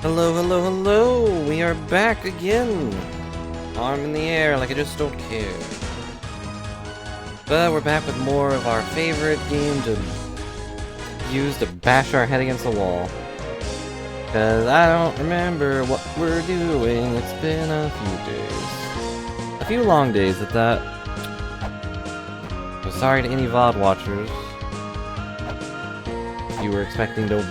Hello, hello, hello! We are back again! Arm in the air like I just don't care. But we're back with more of our favorite game to use to bash our head against the wall. Cause I don't remember what we're doing, it's been a few days. A few long days at that. So sorry to any VOD watchers. If you were expecting to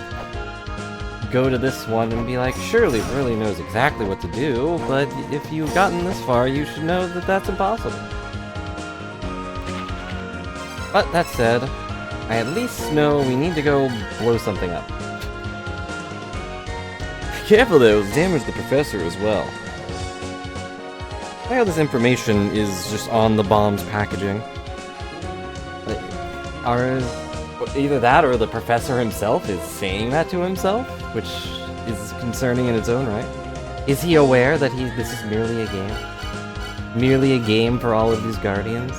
go to this one and be like, Shirley really knows exactly what to do, but if you've gotten this far, you should know that that's impossible. But that said, I at least know we need to go blow something up. Careful though, damage the professor as well. I know this information is just on the bomb's packaging. Either that or the professor himself is saying that to himself, which is concerning in its own right. Is he aware that this is merely a game? Merely a game for all of these guardians?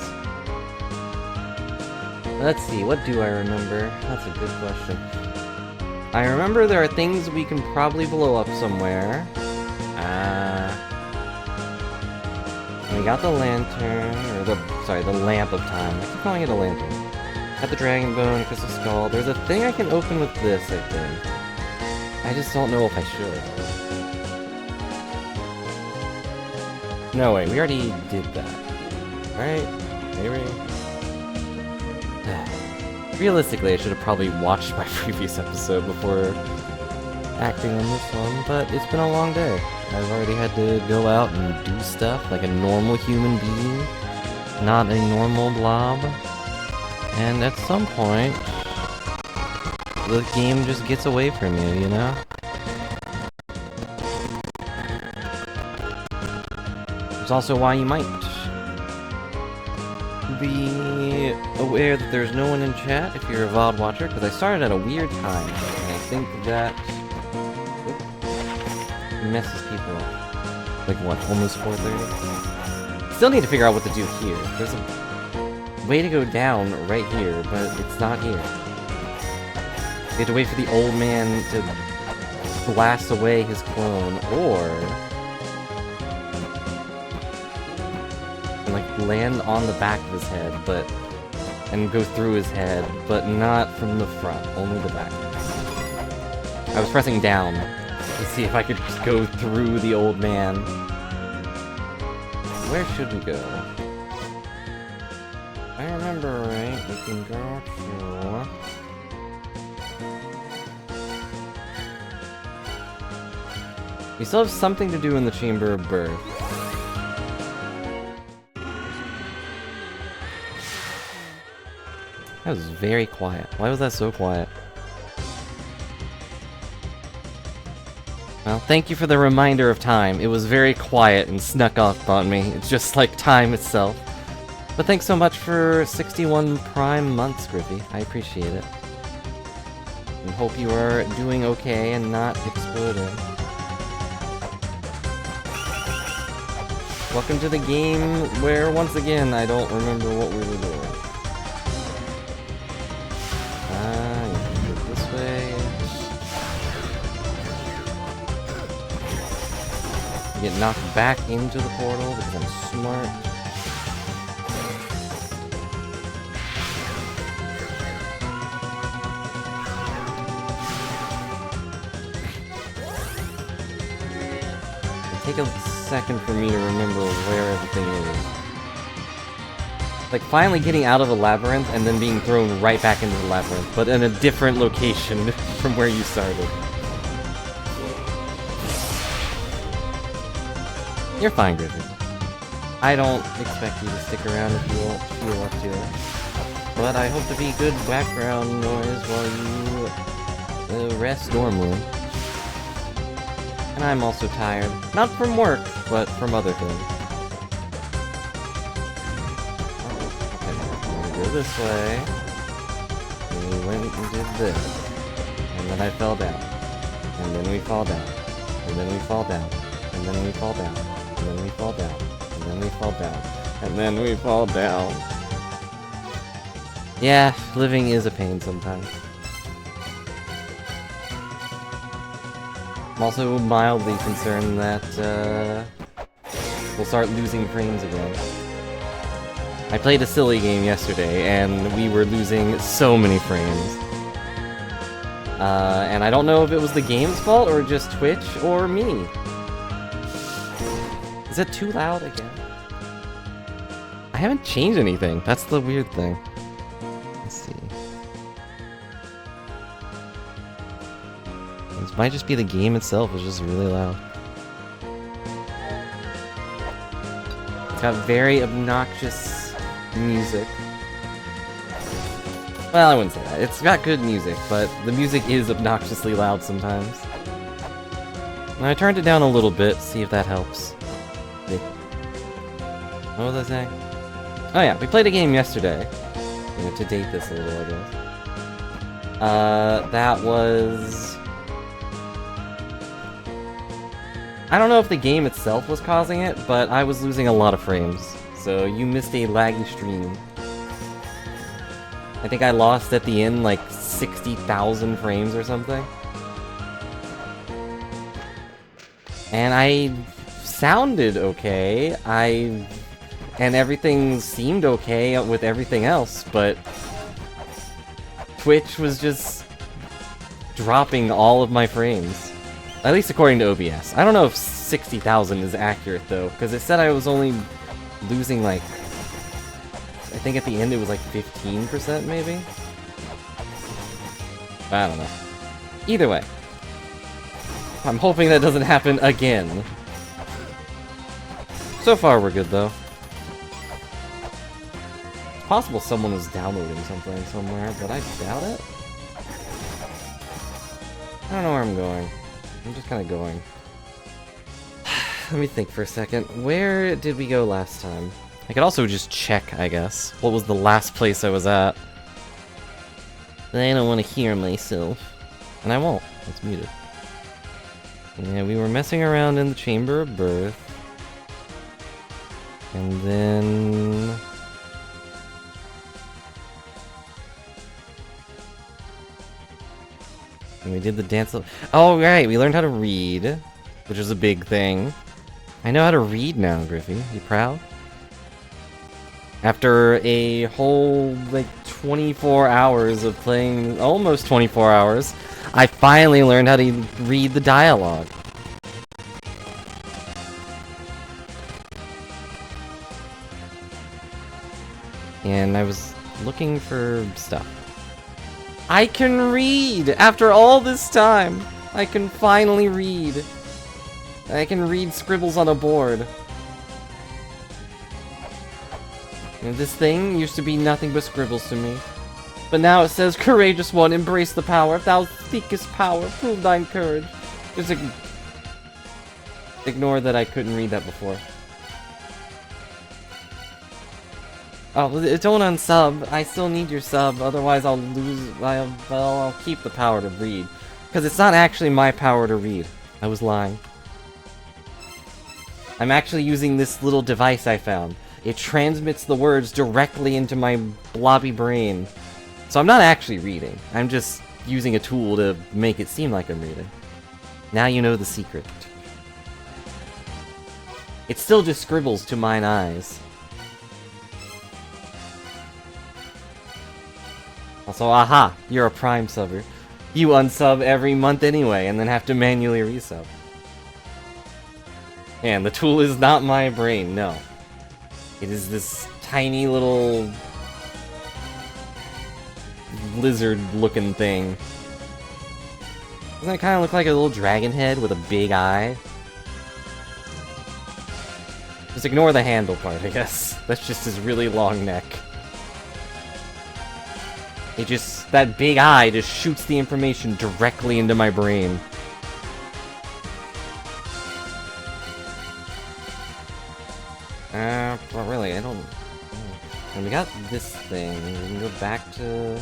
Let's see, what do I remember? That's a good question. I remember there are things we can probably blow up somewhere. We got the lantern, or the lamp of time. I keep calling it a lantern. Got the dragon bone, crystal skull. There's a thing I can open with this, I think. I just don't know if I should. No, wait, we already did that. Right? Maybe? Realistically, I should have probably watched my previous episode before acting on this one, but it's been a long day. I've already had to go out and do stuff like a normal human being, not a normal blob. And at some point, the game just gets away from you, you know? It's also why you might be aware that there's no one in chat if you're a VOD watcher, because I started at a weird time, and I think that messes people up. Like what, almost 4:30? Still need to figure out what to do here. There's a way to go down right here, but it's not here. You have to wait for the old man to blast away his clone, or like land on the back of his head, and go through his head, but not from the front, only the back. I was pressing down to see if I could just go through the old man. Where should we go? I remember right, we can go to... We still have something to do in the Chamber of Birth. That was very quiet. Why was that so quiet? Well, thank you for the reminder of time. It was very quiet and snuck up on me. It's just like time itself. But thanks so much for 61 Prime months, Griffey. I appreciate it. And hope you are doing okay and not exploding. Welcome to the game where, once again, I don't remember what we were doing. You can go this way. You get knocked back into the portal because I'm smart. Take a second for me to remember where everything is. Like finally getting out of the labyrinth and then being thrown right back into the labyrinth, but in a different location from where you started. You're fine, Griffin. I don't expect you to stick around if you won't feel up to it. But I hope to be good background noise while you rest normally. And I'm also tired. Not from work, but from other things. Okay, we go this way. And we went and did this. And then I fell down. And then we fall down. And then we fall down. And then we fall down. And then we fall down. And then we fall down. And then we fall down. Yeah, living is a pain sometimes. I'm also mildly concerned that we'll start losing frames again. I played a silly game yesterday, and we were losing so many frames. And I don't know if it was the game's fault, or just Twitch, or me. Is it too loud again? I haven't changed anything. That's the weird thing. Let's see. This might just be the game itself is just really loud. It's got very obnoxious music. Well, I wouldn't say that. It's got good music, but the music is obnoxiously loud sometimes. And I turned it down a little bit, see if that helps. What was I saying? Oh yeah, we played a game yesterday. You know, to date this a little, I guess. That was... I don't know if the game itself was causing it, but I was losing a lot of frames. So you missed a laggy stream. I think I lost at the end like 60,000 frames or something. And I sounded okay. And everything seemed okay with everything else, but Twitch was just dropping all of my frames. At least according to OBS. I don't know if 60,000 is accurate though, because it said I was only losing like... I think at the end it was like 15% maybe? I don't know. Either way. I'm hoping that doesn't happen again. So far we're good though. It's possible someone was downloading something somewhere, but I doubt it. I don't know where I'm going. I'm just kind of going. Let me think for a second. Where did we go last time? I could also just check, I guess. What was the last place I was at? I don't want to hear myself. And I won't. It's muted. Yeah, we were messing around in the Chamber of Birth. And then... and we did the dance... Oh, right! We learned how to read. Which is a big thing. I know how to read now, Griffey. You proud? After a whole, like, 24 hours of playing... almost 24 hours, I finally learned how to read the dialogue. And I was looking for stuff. I can read! After all this time! I can finally read. I can read scribbles on a board. And this thing used to be nothing but scribbles to me. But now it says, Courageous one, embrace the power. If thou seekest power, prove thine courage. Just ignore that I couldn't read that before. Oh, don't unsub. I still need your sub, otherwise I'll lose... well, I'll keep the power to read. Because it's not actually my power to read. I was lying. I'm actually using this little device I found. It transmits the words directly into my blobby brain. So I'm not actually reading. I'm just using a tool to make it seem like I'm reading. Now you know the secret. It still just scribbles to mine eyes. Also, aha! You're a Prime subber. You unsub every month anyway, and then have to manually resub. And the tool is not my brain, no. It is this tiny little... lizard-looking thing. Doesn't it kind of look like a little dragon head with a big eye? Just ignore the handle part, I guess. That's just his really long neck. It just... that big eye just shoots the information directly into my brain. But really, I don't... And we got this thing. We can go back to...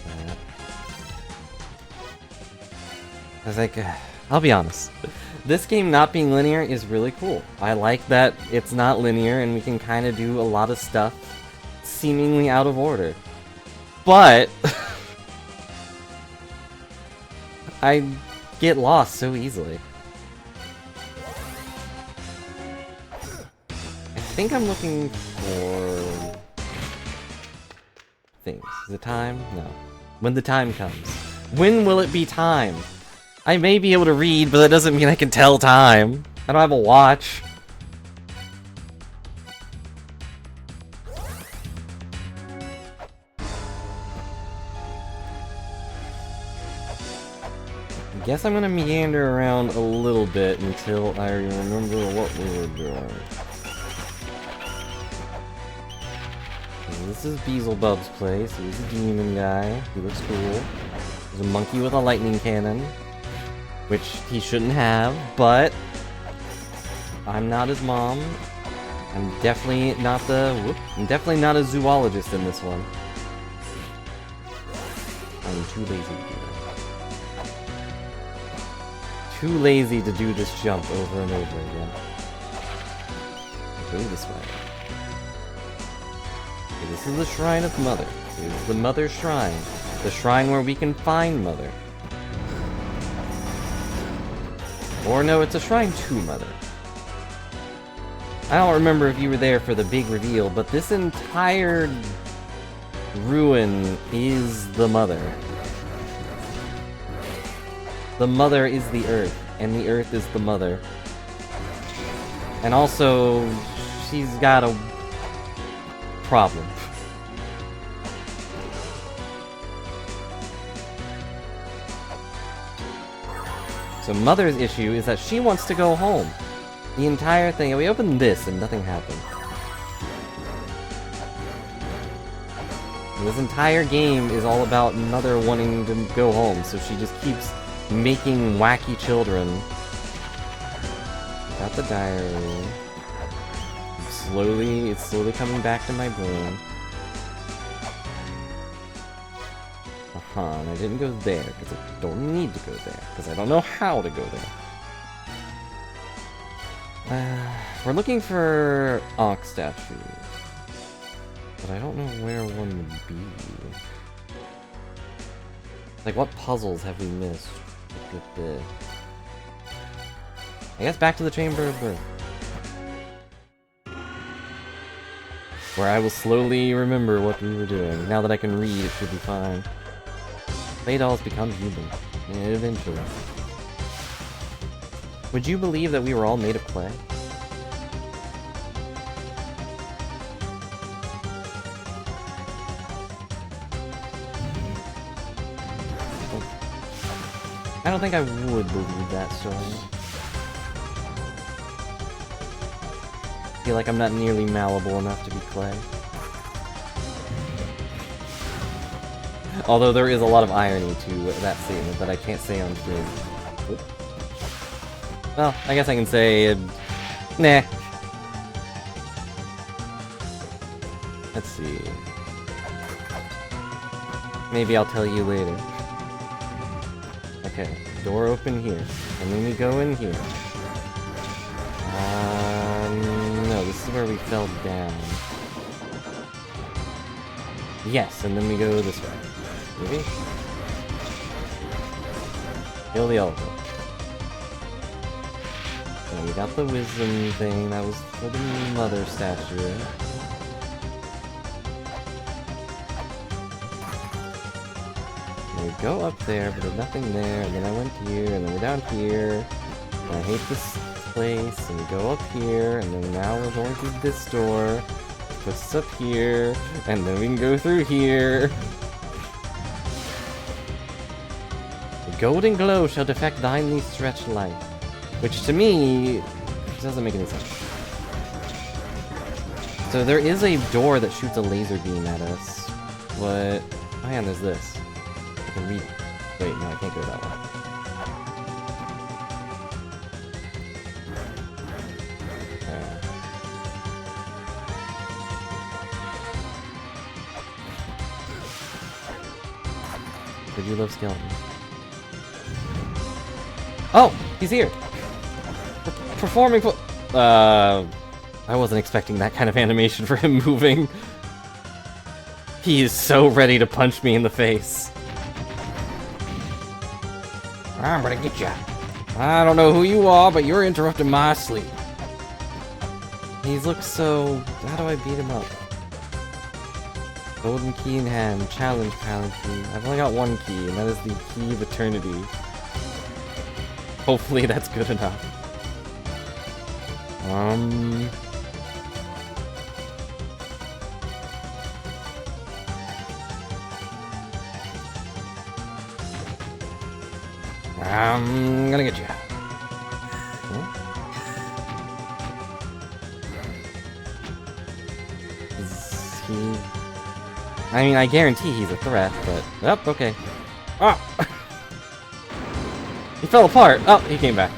that. I was like, I'll be honest. This game not being linear is really cool. I like that it's not linear and we can kind of do a lot of stuff seemingly out of order. But... get lost so easily. I think I'm looking for things. Is it time? No. When the time comes. When will it be time? I may be able to read, but that doesn't mean I can tell time. I don't have a watch. I guess I'm gonna meander around a little bit until I remember what we were doing. This is Beelzebub's place. He's a demon guy. He looks cool. There's a monkey with a lightning cannon, which he shouldn't have, but I'm not his mom. I'm definitely not I'm definitely not a zoologist in this one. I'm too lazy to do that. Too lazy to do this jump over and over again. Go this way. Okay, this is the Shrine of Mother. This is the Mother Shrine. The shrine where we can find Mother. Or no, it's a shrine to Mother. I don't remember if you were there for the big reveal, but this entire ruin is the Mother. The Mother is the Earth, and the Earth is the Mother. And also, she's got a problem. So Mother's issue is that she wants to go home. The entire thing, and we opened this and nothing happened. And this entire game is all about Mother wanting to go home, so she just keeps making wacky children. Got the diary. It's slowly coming back to my brain. And I didn't go there, because I don't need to go there, because I don't know how to go there. We're looking for Ankh statues, but I don't know where one would be. Like, what puzzles have we missed? I guess back to the Chamber of Birth, where I will slowly remember what we were doing. Now that I can read, it should be fine. Clay dolls become human, eventually. Would you believe that we were all made of clay? I don't think I would believe that story. I feel like I'm not nearly malleable enough to be clay. Although there is a lot of irony to that statement that I can't say on stream. Oop. Well, I guess I can say, nah. Let's see. Maybe I'll tell you later. Okay, door open here, and then we go in here. No, this is where we fell down. Yes, and then we go this way. Maybe? Kill the elephant. And we got the wisdom thing, that was for the Mother statue. And we go up there, but there's nothing there, and then I went here, and then we're down here. And I hate this place, and we go up here, and then now we're going through this door. Puts us up here, and then we can go through here. Golden glow shall defect thinely stretched light. Which to me doesn't make any sense. So there is a door that shoots a laser beam at us. But oh yeah, and there's this. I can read it. Wait, no, I can't go that way. Did you love skeleton? Oh! He's here! Performing I wasn't expecting that kind of animation for him moving. He is so ready to punch me in the face. I'm gonna get ya. I don't know who you are, but you're interrupting my sleep. He looks so... How do I beat him up? Golden key in hand. Challenge palette key. I've only got one key, and that is the key of eternity. Hopefully that's good enough. I'm gonna get you. Is he... I mean, I guarantee he's a threat, but... Oh, okay. Oh! He fell apart! Oh, he came back.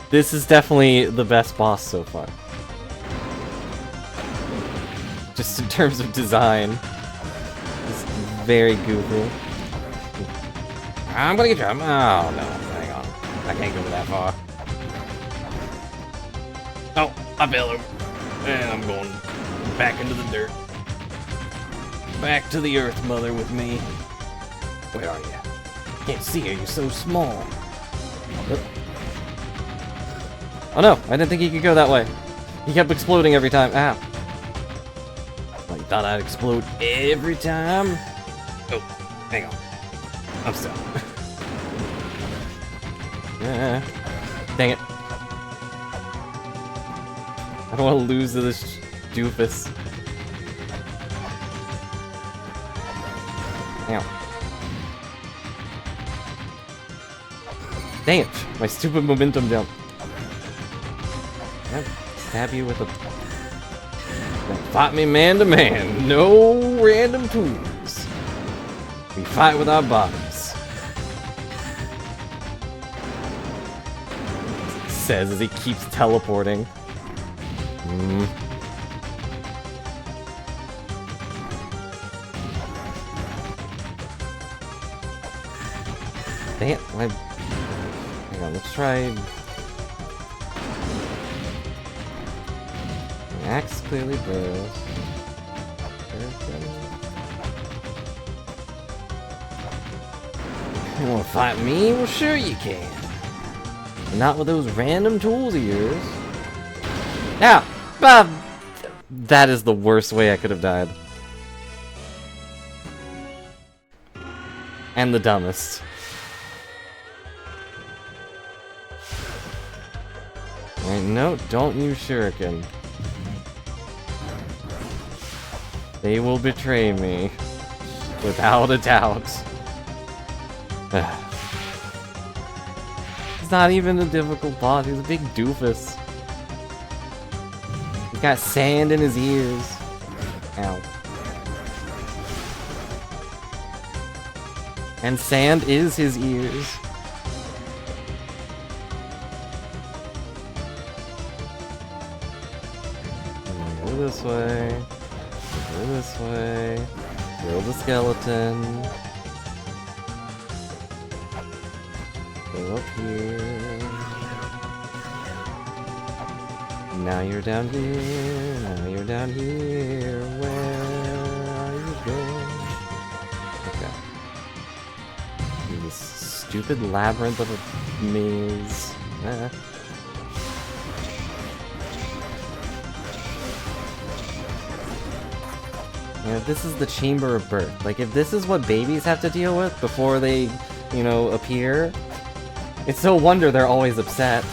This is definitely the best boss so far. Just in terms of design. It's very goofy. I'm gonna get you. Oh no, hang on. I can't go that far. Oh, I fell over. And I'm going back into the dirt. Back to the earth, mother, with me. Where are you? Can't see her, you're so small. Oh no, I didn't think he could go that way. He kept exploding every time. Ow. Well, you thought I'd explode every time? Oh, hang on. I'm stuck. Dang it. I don't want to lose to this doofus. Ow. Dang it! My stupid momentum jump. I'll stab you with a... Fight me man to man. No random tools. We fight with our bodies. Says as he keeps teleporting. Dang it, hang on, let's try... Axe clearly burrows. You wanna fight me? Well, sure you can. Not with those random tools of yours. Now, that is the worst way I could have died. And the dumbest. Alright, no, don't use shuriken. They will betray me. Without a doubt. He's not even a difficult boss, he's a big doofus. He's got sand in his ears. Ow. And sand is his ears. Go this way. Go this way. Kill the skeleton. Go up here. Now you're down here. Now you're down here. Where are you going? Okay. This stupid labyrinth of a maze. Yeah, this is the Chamber of Birth. Like, if this is what babies have to deal with before they, you know, appear, it's no wonder they're always upset.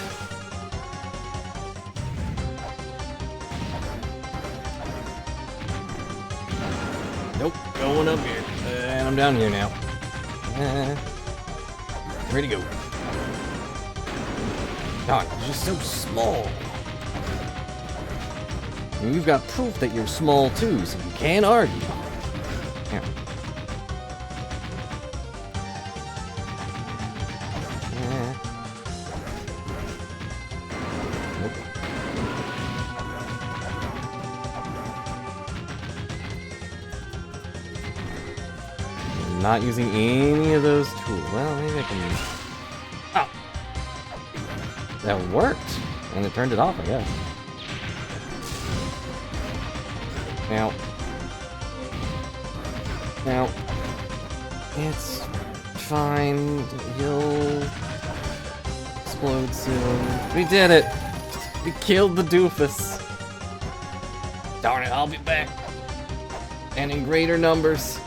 Nope, going up here. And I'm down here now. Ready to go. God, you're just so small. And you've got proof that you're small too, so you can't argue. Here. Nope. I'm not using any of those tools. Well, maybe I can... Oh! That worked! And it turned it off, I guess. Now, it's fine. He'll explode soon. We did it! We killed the doofus. Darn it, I'll be back. And in greater numbers.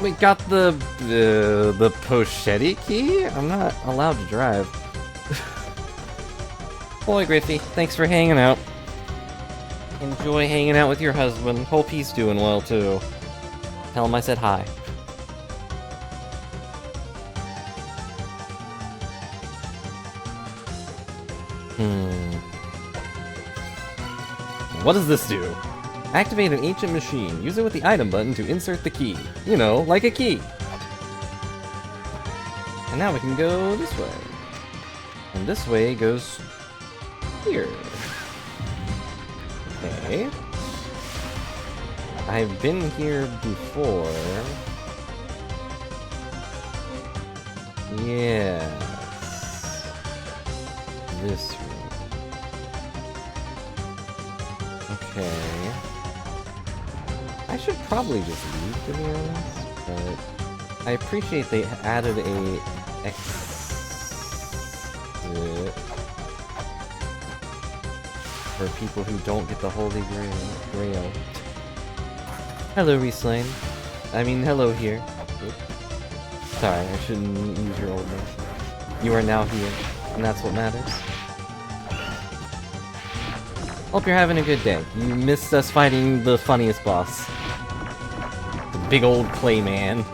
We got the pochette key? I'm not allowed to drive. Boy, Griffey, thanks for hanging out. Enjoy hanging out with your husband. Hope he's doing well, too. Tell him I said hi. What does this do? Activate an ancient machine. Use it with the item button to insert the key. You know, like a key. And now we can go this way. And this way goes here. Okay. I've been here before. Yes. This room. Okay. I should probably just leave, to be honest, but I appreciate they added a exit for people who don't get the Holy Grail. Hello, Reslane. I mean, hello here. Oops. Sorry, I shouldn't use your old name. You are now here, and that's what matters. Hope you're having a good day. You missed us fighting the funniest boss. The big old clay man.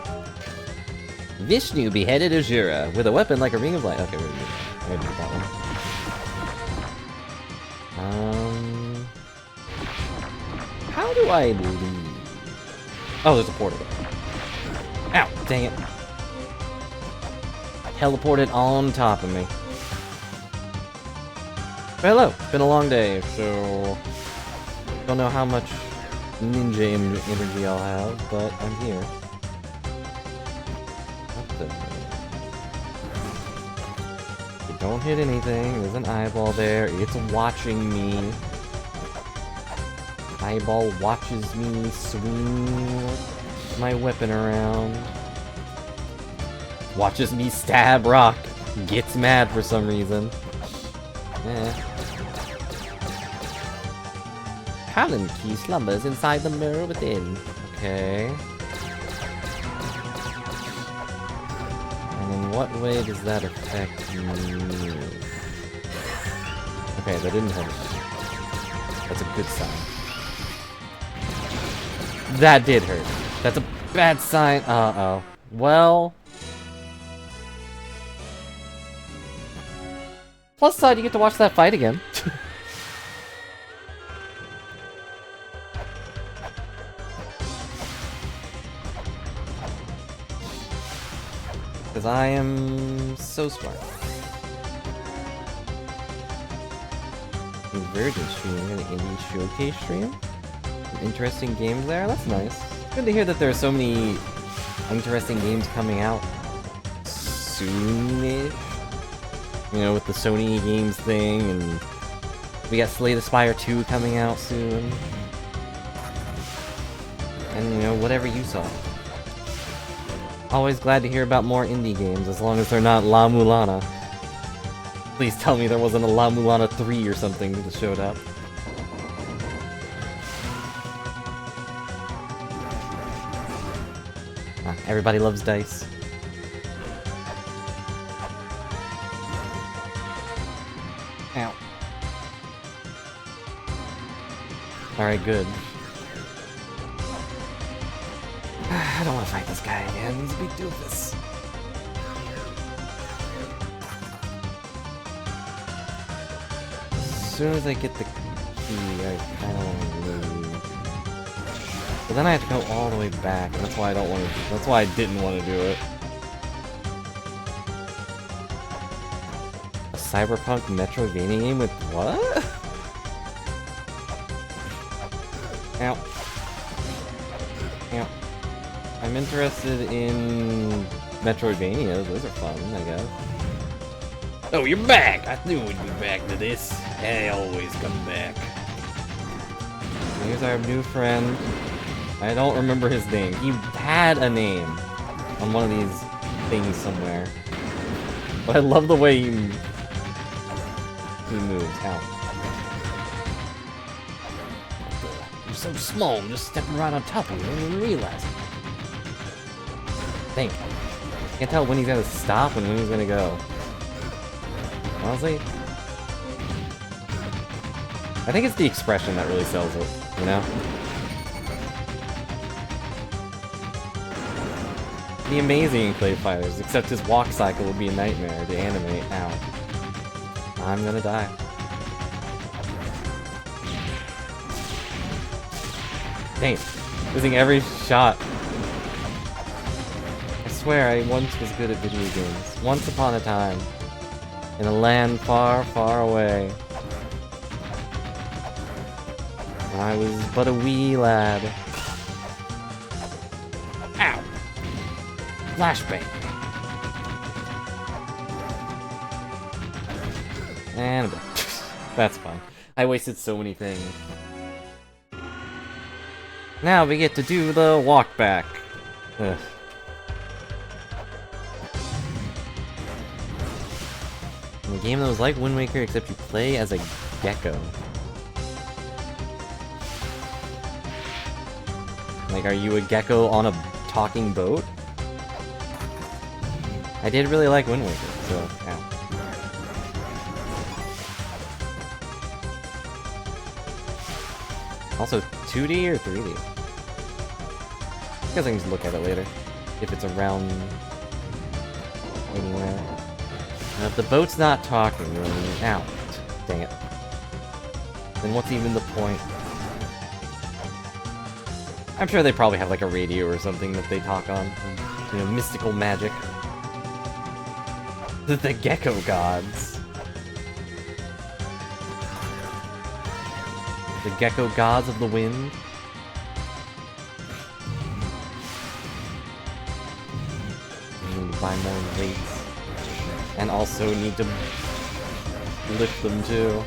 Vishnu beheaded Azura with a weapon like a ring of light. Okay, we're gonna do that one. How do I leave? Oh, there's a portal there. Ow, dang it. Teleported on top of me. Hello, it's been a long day, so don't know how much ninja energy I'll have, but I'm here. What the? You don't hit anything, there's an eyeball there, it's watching me. Eyeball watches me swing my weapon around. Watches me stab rock. Gets mad for some reason. Talon key slumbers inside the mirror within. Okay. And in what way does that affect me? Okay, that didn't hurt. That's a good sign. That did hurt. That's a bad sign. Uh-oh. Well... Plus side, you get to watch that fight again. Because I am so smart. Virgin streaming, an indie showcase stream. Some interesting games there, that's nice. Good to hear that there are so many interesting games coming out soonish. You know, with the Sony games thing, and we got Slay the Spire 2 coming out soon. And, you know, whatever you saw. Always glad to hear about more indie games, as long as they're not La-Mulana. Please tell me there wasn't a La-Mulana 3 or something that showed up. Everybody loves dice. Ow. Alright, good. I don't want to fight this guy again. He's a big doofus. As soon as I get the key, I kind of want to leave. But then I have to go all the way back, and that's why I don't want to. That's why I didn't want to do it. A cyberpunk Metroidvania game with what? Ow. Ow. I'm interested in Metroidvanias. Those are fun, I guess. Oh, you're back! I knew we'd be back to this. I always come back. Here's our new friend. I don't remember his name. He had a name on one of these things somewhere. But I love the way he moves. Ow. You're so small, I'm just stepping right on top of you. I didn't even realize it. Dang. I can't tell when he's gonna stop and when he's gonna go. Honestly, I think it's the expression that really sells it, you know? The amazing in Clay Fighters, except his walk cycle would be a nightmare to animate. Ow. I'm gonna die. Dang, losing every shot. I swear I once was good at video games. Once upon a time. In a land far, far away. When I was but a wee lad. Ow! Flashbang! And that's fine. I wasted so many things. Now we get to do the walk back. Ugh. A game that was like Wind Waker, except you play as a gecko. Like, are you a gecko on a talking boat? I did really like Wind Waker, so, ow. Also, 2D or 3D? I guess I can just look at it later. If it's around anywhere. Now, if the boat's not talking, then... Ow. Dang it. Then what's even the point? I'm sure they probably have like a radio or something that they talk on. You know, mystical magic. The gecko gods. The gecko gods of the wind. I need to buy more weights. And also need to lift them too.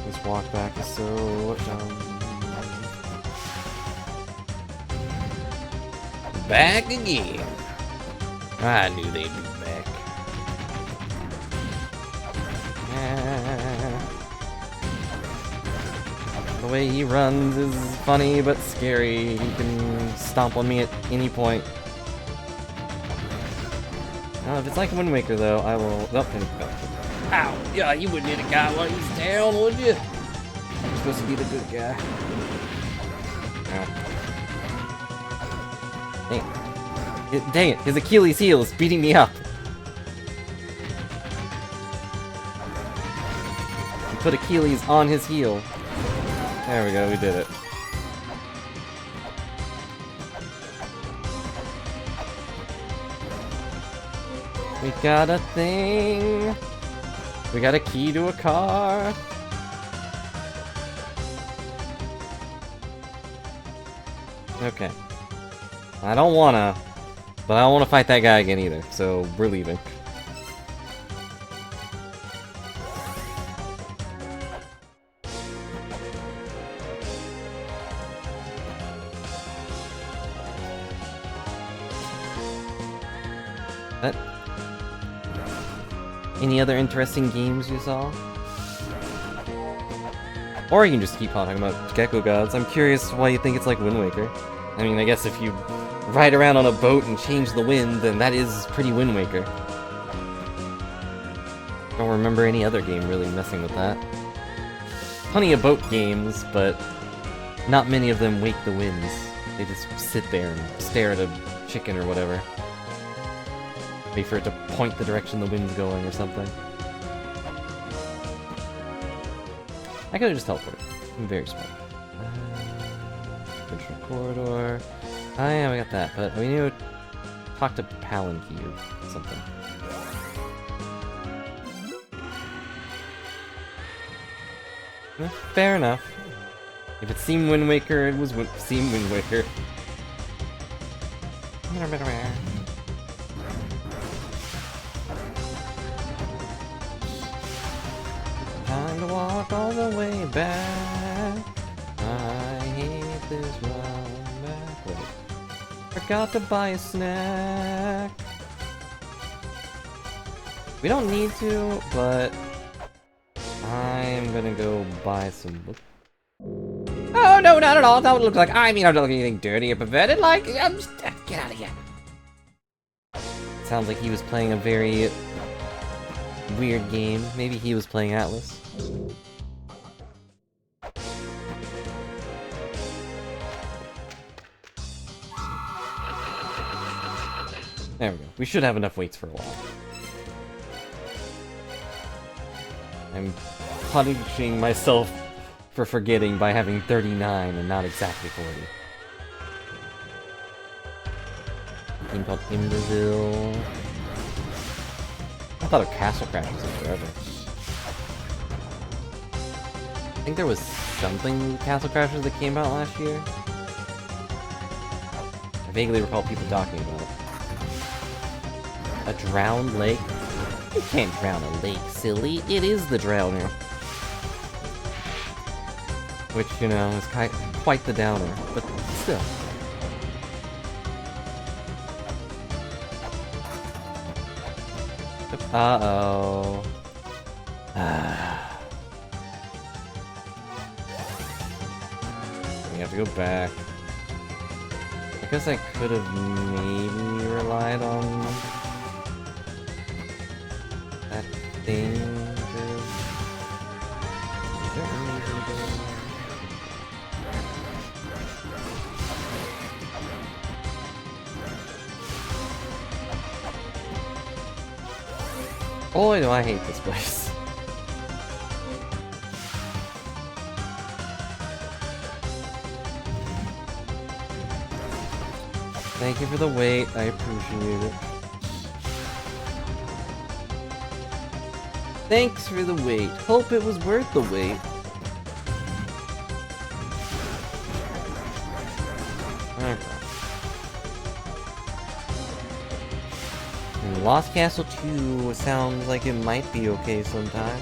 This walk back is so dumb. Back again. I knew they'd be back. The way he runs is funny but scary. He can stomp on me at any point. If it's like Wind Waker though, I will... Oh, there we go. Ow! Yeah, you wouldn't hit a guy while he's down, would you? You're supposed to be the good guy. Ow. Dang it, his Achilles heel is beating me up. He put Achilles on his heel. There we go, we did it. We got a thing. We got a key to a car. Okay. I don't wanna, but I don't wanna fight that guy again either, so we're leaving. But any other interesting games you saw? Or you can just keep talking about Gecko Gods. I'm curious why you think it's like Wind Waker. I mean, I guess if you ride around on a boat and change the wind, then that is pretty Wind Waker. Don't remember any other game really messing with that. Plenty of boat games, but not many of them wake the winds. They just sit there and stare at a chicken or whatever. Wait for it to point the direction the wind's going or something. I could've just teleported. I'm very smart. Control corridor. Oh yeah, we got that, but we need to talk to Palanquin or something. Fair enough. If it seemed Wind Waker, it was seemed Wind Waker. Time to walk all the way back. I hate this run back. Wait. Forgot to buy a snack. We don't need to, but I'm gonna go buy some. Oh no, not at all. That would look like I mean, I don't look anything dirty or perverted. Like, I'm just get out of here. Sounds like he was playing a very weird game. Maybe he was playing Atlas. There we go. We should have enough weights for a while. I'm punishing myself for forgetting by having 39 and not exactly 40. A game called Imberville. I thought of Castle Crashers forever. I think there was something Castle Crashers that came out last year. I vaguely recall people talking about it. A drowned lake? You can't drown a lake, silly. It is the drowner. Which, you know, is quite the downer, but still. Uh-oh. We have to go back. I guess I could have maybe relied on that thing. Is there any reason to... Boy, do I hate this place. Thank you for the wait, I appreciate it. Thanks for the wait. Hope it was worth the wait. Okay. And Lost Castle 2 sounds like it might be okay sometime.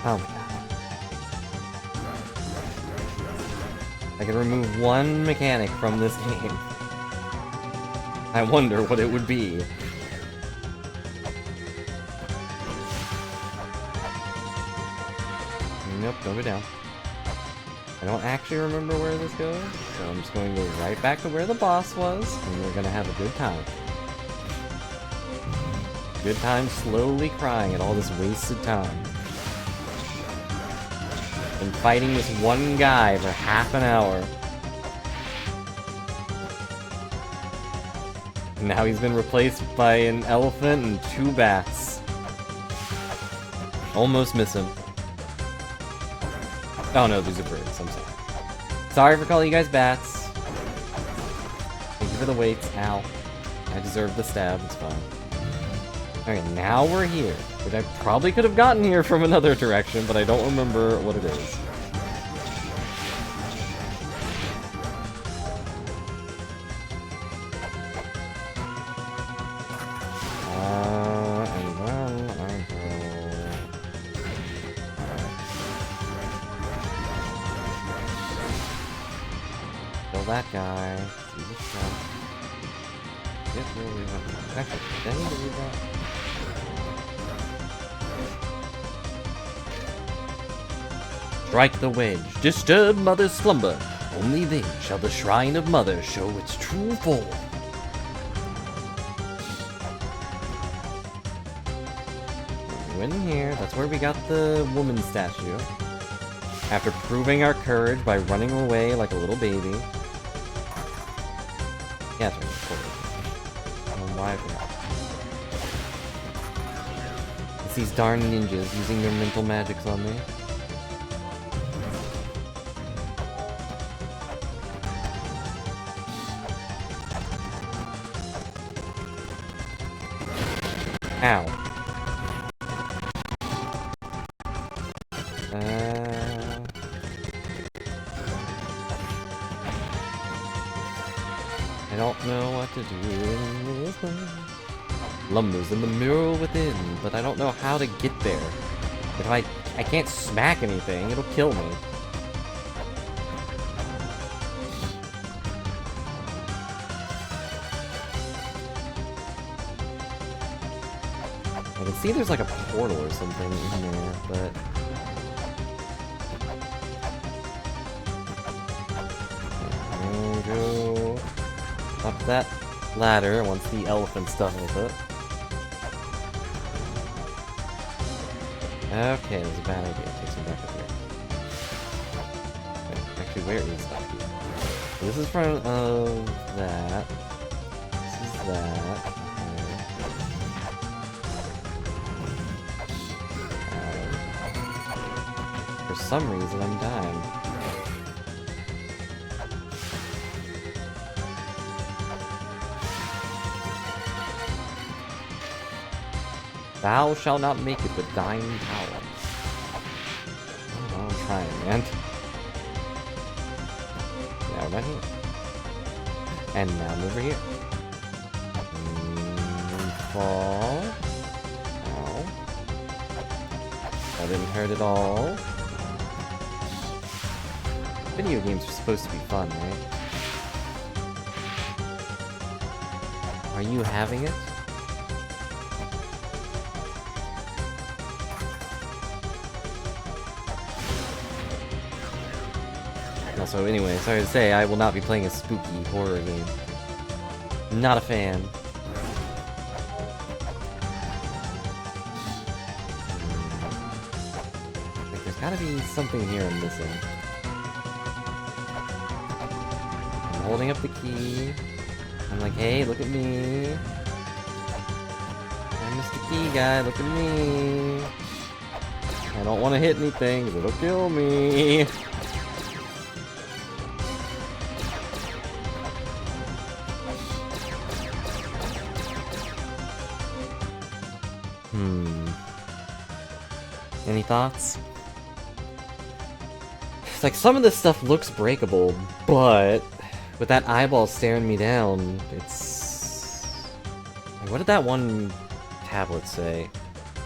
Oh my god. I could remove one mechanic from this game. I wonder what it would be. Nope, don't go down. I don't actually remember where this goes, so I'm just going to go right back to where the boss was, and we're gonna have a good time. Good time slowly crying at all this wasted time. Been fighting this one guy for half an hour. Now he's been replaced by an elephant and 2 bats. Almost miss him. Oh no, these are birds, I'm sorry. Sorry for calling you guys bats. Thank you for the waits. Ow. I deserve the stab, it's fine. Okay, now we're here. Which I probably could have gotten here from another direction, but I don't remember what it is. That guy. See this guy. Yes, really actually, did I need to read that? Strike the wedge. Disturb mother's slumber. Only then shall the shrine of mother show its true form. We went in here. That's where we got the woman statue. After proving our courage by running away like a little baby. Yeah, that's right, of course. I don't know why I forgot. It's these darn ninjas using their mental magics on me. Ow. I don't know what to do in this one. Lumber's in the mirror within, but I don't know how to get there. If I can't smack anything, it'll kill me. I can see there's like a portal or something in there, but... There we go. Up that ladder once the elephant's done with it. Okay, that's a bad idea. It takes me back up here. Okay, actually, where is that? This is front of that. This is that. Okay. For some reason, I'm dying. Thou shalt not make it with thine power. Oh, I'm trying, man. Now we're not here. And now I'm over here. Fall. Ow. That didn't hurt at all. Video games are supposed to be fun, right? Are you having it? Also, anyway, sorry to say, I will not be playing a spooky horror game. Not a fan. Like, there's gotta be something here I'm missing. I'm holding up the key. I'm like, hey, look at me. I'm Mr. Key Guy, look at me. I don't want to hit anything, because it'll kill me. Any thoughts? It's like some of this stuff looks breakable, but with that eyeball staring me down, it's... Like, what did that one tablet say?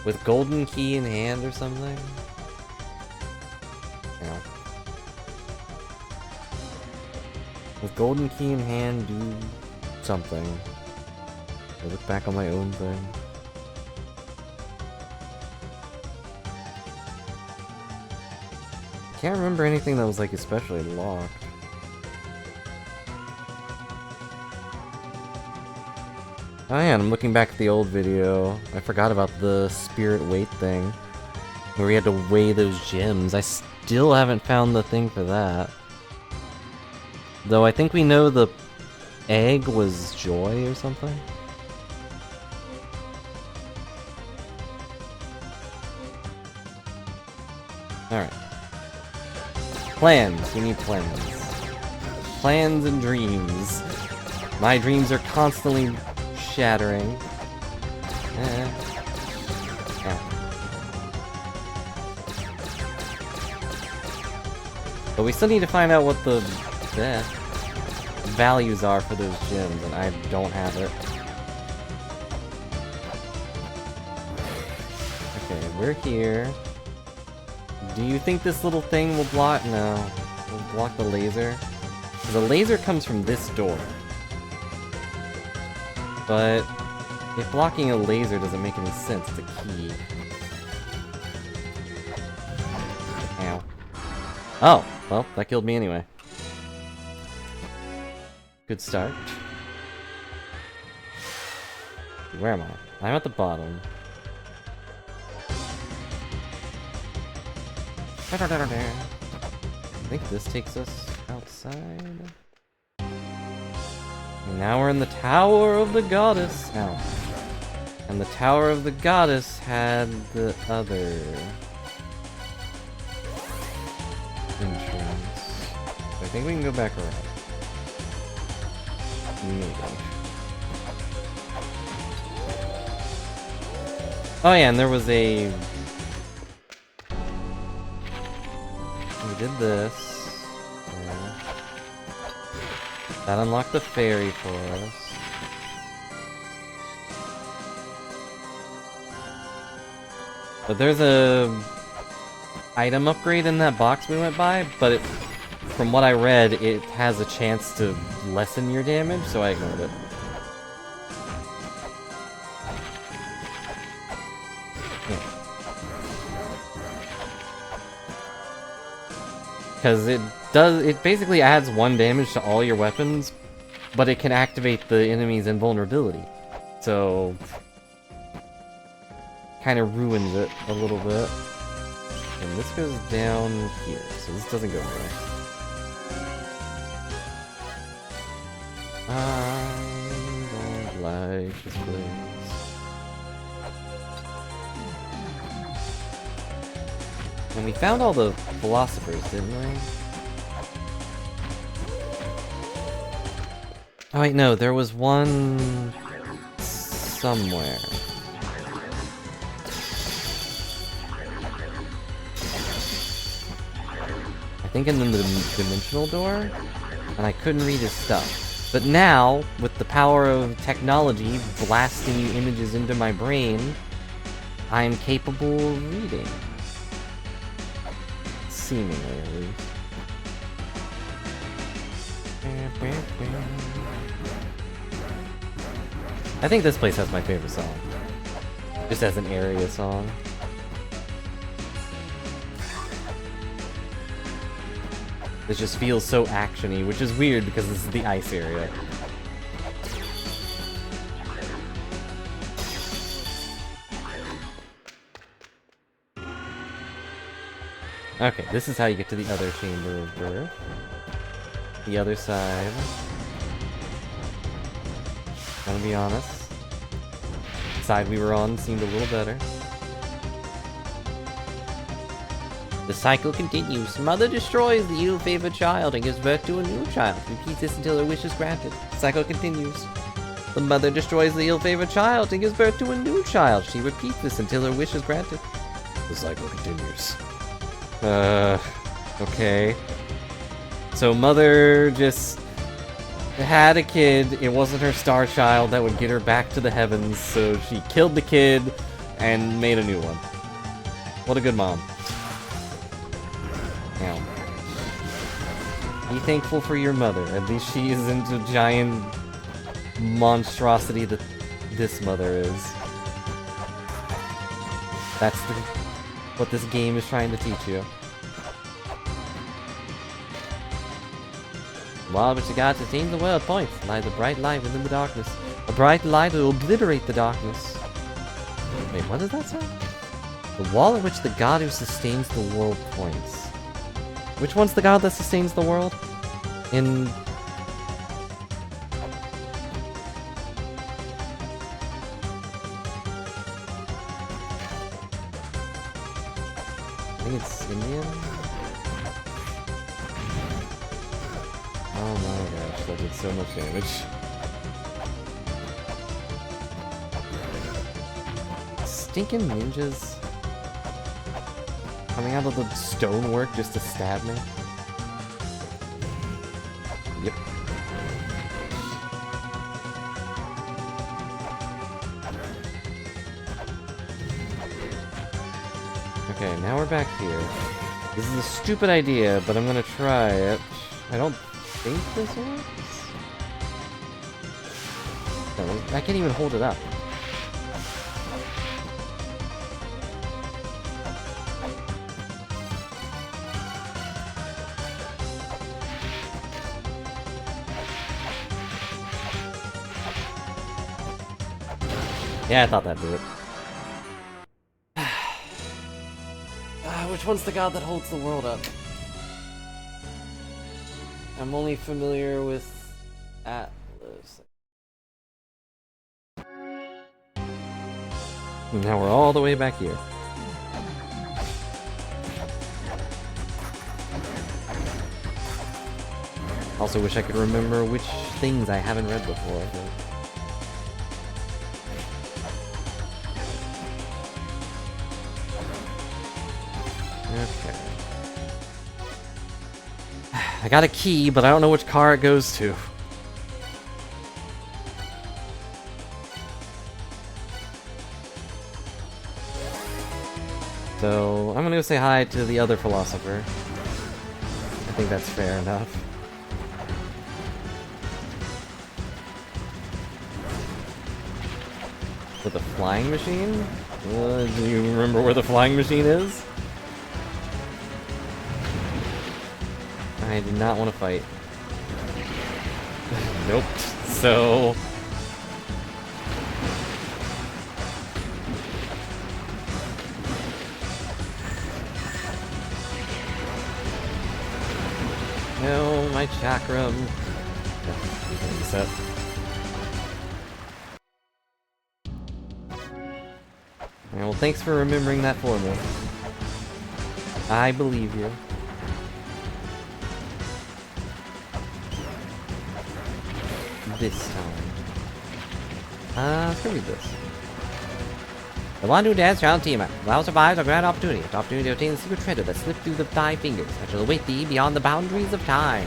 With golden key in hand or something? Yeah. With golden key in hand, do something. I look back on my own thing. Can't remember anything that was like especially locked. Oh yeah, and I'm looking back at the old video. I forgot about the spirit weight thing. Where we had to weigh those gems. I still haven't found the thing for that. Though I think we know the egg was joy or something. Alright. Plans. We need plans. Plans and dreams. My dreams are constantly shattering. Yeah. But we still need to find out what the values are for those gems, and I don't have it. Okay, we're here. Do you think this little thing will block? No. Will block the laser? The laser comes from this door. But if blocking a laser doesn't make any sense, it's a key. Ow. Oh, well, that killed me anyway. Good start. Where am I? I'm at the bottom. I think this takes us outside. And now we're in the Tower of the Goddess. Ow. And the Tower of the Goddess had the other entrance. So I think we can go back around. Maybe. Oh yeah, and there was a... We did this. Yeah. That unlocked the fairy for us. But there's a item upgrade in that box we went by, but from what I read, it has a chance to lessen your damage, so I ignored it. Because it basically adds 1 damage to all your weapons, but it can activate the enemy's invulnerability. So, kind of ruins it a little bit. And this goes down here, so this doesn't go anywhere. I don't like this place. And we found all the philosophers, didn't we? Oh wait, no, there was one somewhere. I think in the dimensional door, and I couldn't read his stuff. But now, with the power of technology blasting images into my brain, I'm capable of reading. Seemingly, at least. I think this place has my favorite song. Just as an area song. This just feels so action-y, which is weird because this is the ice area. Okay, this is how you get to the other chamber of birth. The other side. Gonna be honest. The side we were on seemed a little better. The cycle continues. Mother destroys the ill-favored child and gives birth to a new child. Repeats this until her wish is granted. The cycle continues. The mother destroys the ill-favored child and gives birth to a new child. She repeats this until her wish is granted. The cycle continues. Okay. So mother just had a kid. It wasn't her star child that would get her back to the heavens, so she killed the kid and made a new one. What a good mom. Now, be thankful for your mother. At least she isn't a giant monstrosity that this mother is. That's what this game is trying to teach you. While which the gods to tame the world points lies a bright light within the darkness. A bright light will obliterate the darkness. Wait, what does that say? The wall at which the god who sustains the world points. Which one's the god that sustains the world? In... I think it's Indian? Oh my gosh, that did so much damage. Stinking ninjas coming out of the stonework just to stab me. Yep. Okay, now we're back here. This is a stupid idea, but I'm gonna try it. I don't think this works? No, I can't even hold it up. Yeah, I thought that'd do it. Which one's the god that holds the world up? I'm only familiar with Atlas. Now we're all the way back here. Also wish I could remember which things I haven't read before. Okay. I got a key, but I don't know which car it goes to. So, I'm gonna go say hi to the other philosopher. I think that's fair enough. With the flying machine? Do you remember where the flying machine is? I do not want to fight. Nope. So... No, my chakram. Reset. Well, thanks for remembering that for me. I believe you. This time. Let's go read this. The one who dares shall team up. Thou survives a grand opportunity. The opportunity to obtain the secret treasure that slipped through thy fingers. I shall await thee beyond the boundaries of time.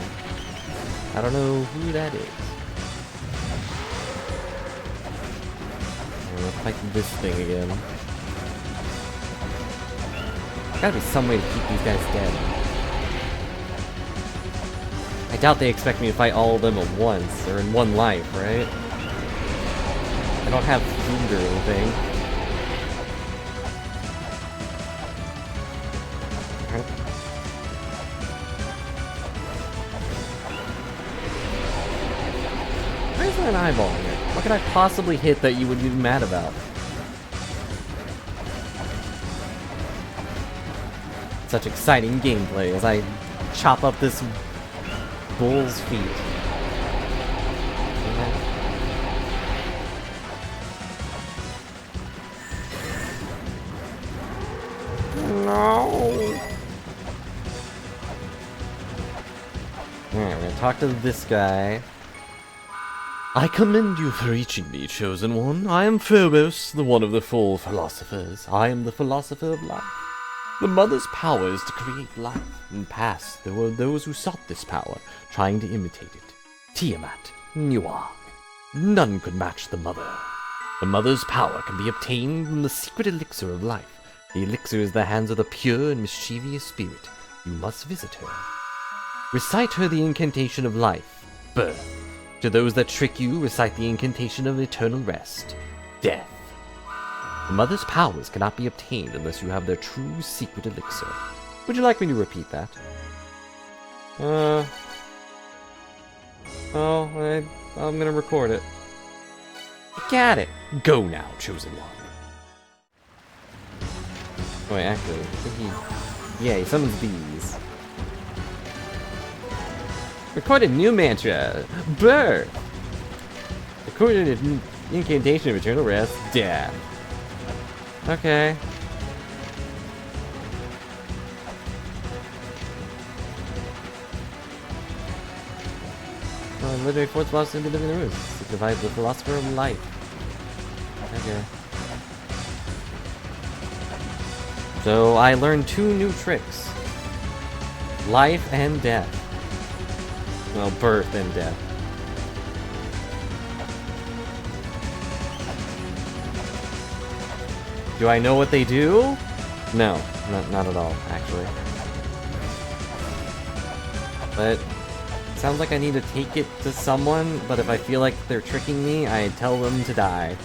I don't know who that is. I'm gonna fight this thing again. There's gotta be some way to keep these guys dead. I doubt they expect me to fight all of them at once, or in one life, right? I don't have food or anything. Why is there an eyeball in it? What could I possibly hit that you would be mad about? Such exciting gameplay as I chop up this bull's feet. No! Alright, we're gonna talk to this guy. I commend you for reaching me, Chosen One. I am Phobos, the one of the four philosophers. I am the philosopher of life. The mother's power is to create life. In the past, there were those who sought this power, trying to imitate it. Tiamat, Nuwa. None could match the mother. The mother's power can be obtained from the secret elixir of life. The elixir is the hands of the pure and mischievous spirit. You must visit her. Recite her the incantation of life, birth. To those that trick you, recite the incantation of eternal rest, death. The mother's powers cannot be obtained unless you have their true secret elixir. Would you like me to repeat that? I'm gonna record it. Got it! Go now, Chosen One. Wait, actually, I think he summons bees. Recorded new mantra, birth! Recorded an incantation of eternal rest, death. Okay. Literary fourth philosopher to live in the roots. Signifies the philosopher of life. Okay. So I learned 2 new tricks. Life and death. Well, birth and death. Do I know what they do? No, not at all, actually. But it sounds like I need to take it to someone, but if I feel like they're tricking me, I tell them to die.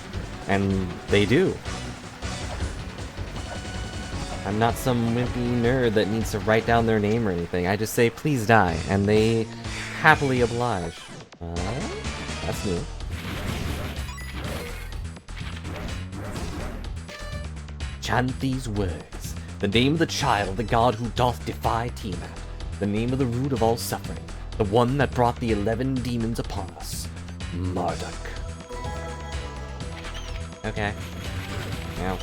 And they do. I'm not some wimpy nerd that needs to write down their name or anything. I just say, please die, and they happily oblige. That's new. Chant these words. The name of the child, the god who doth defy Tiamat. The name of the root of all suffering. The one that brought the 11 demons upon us. Marduk. Okay. Now.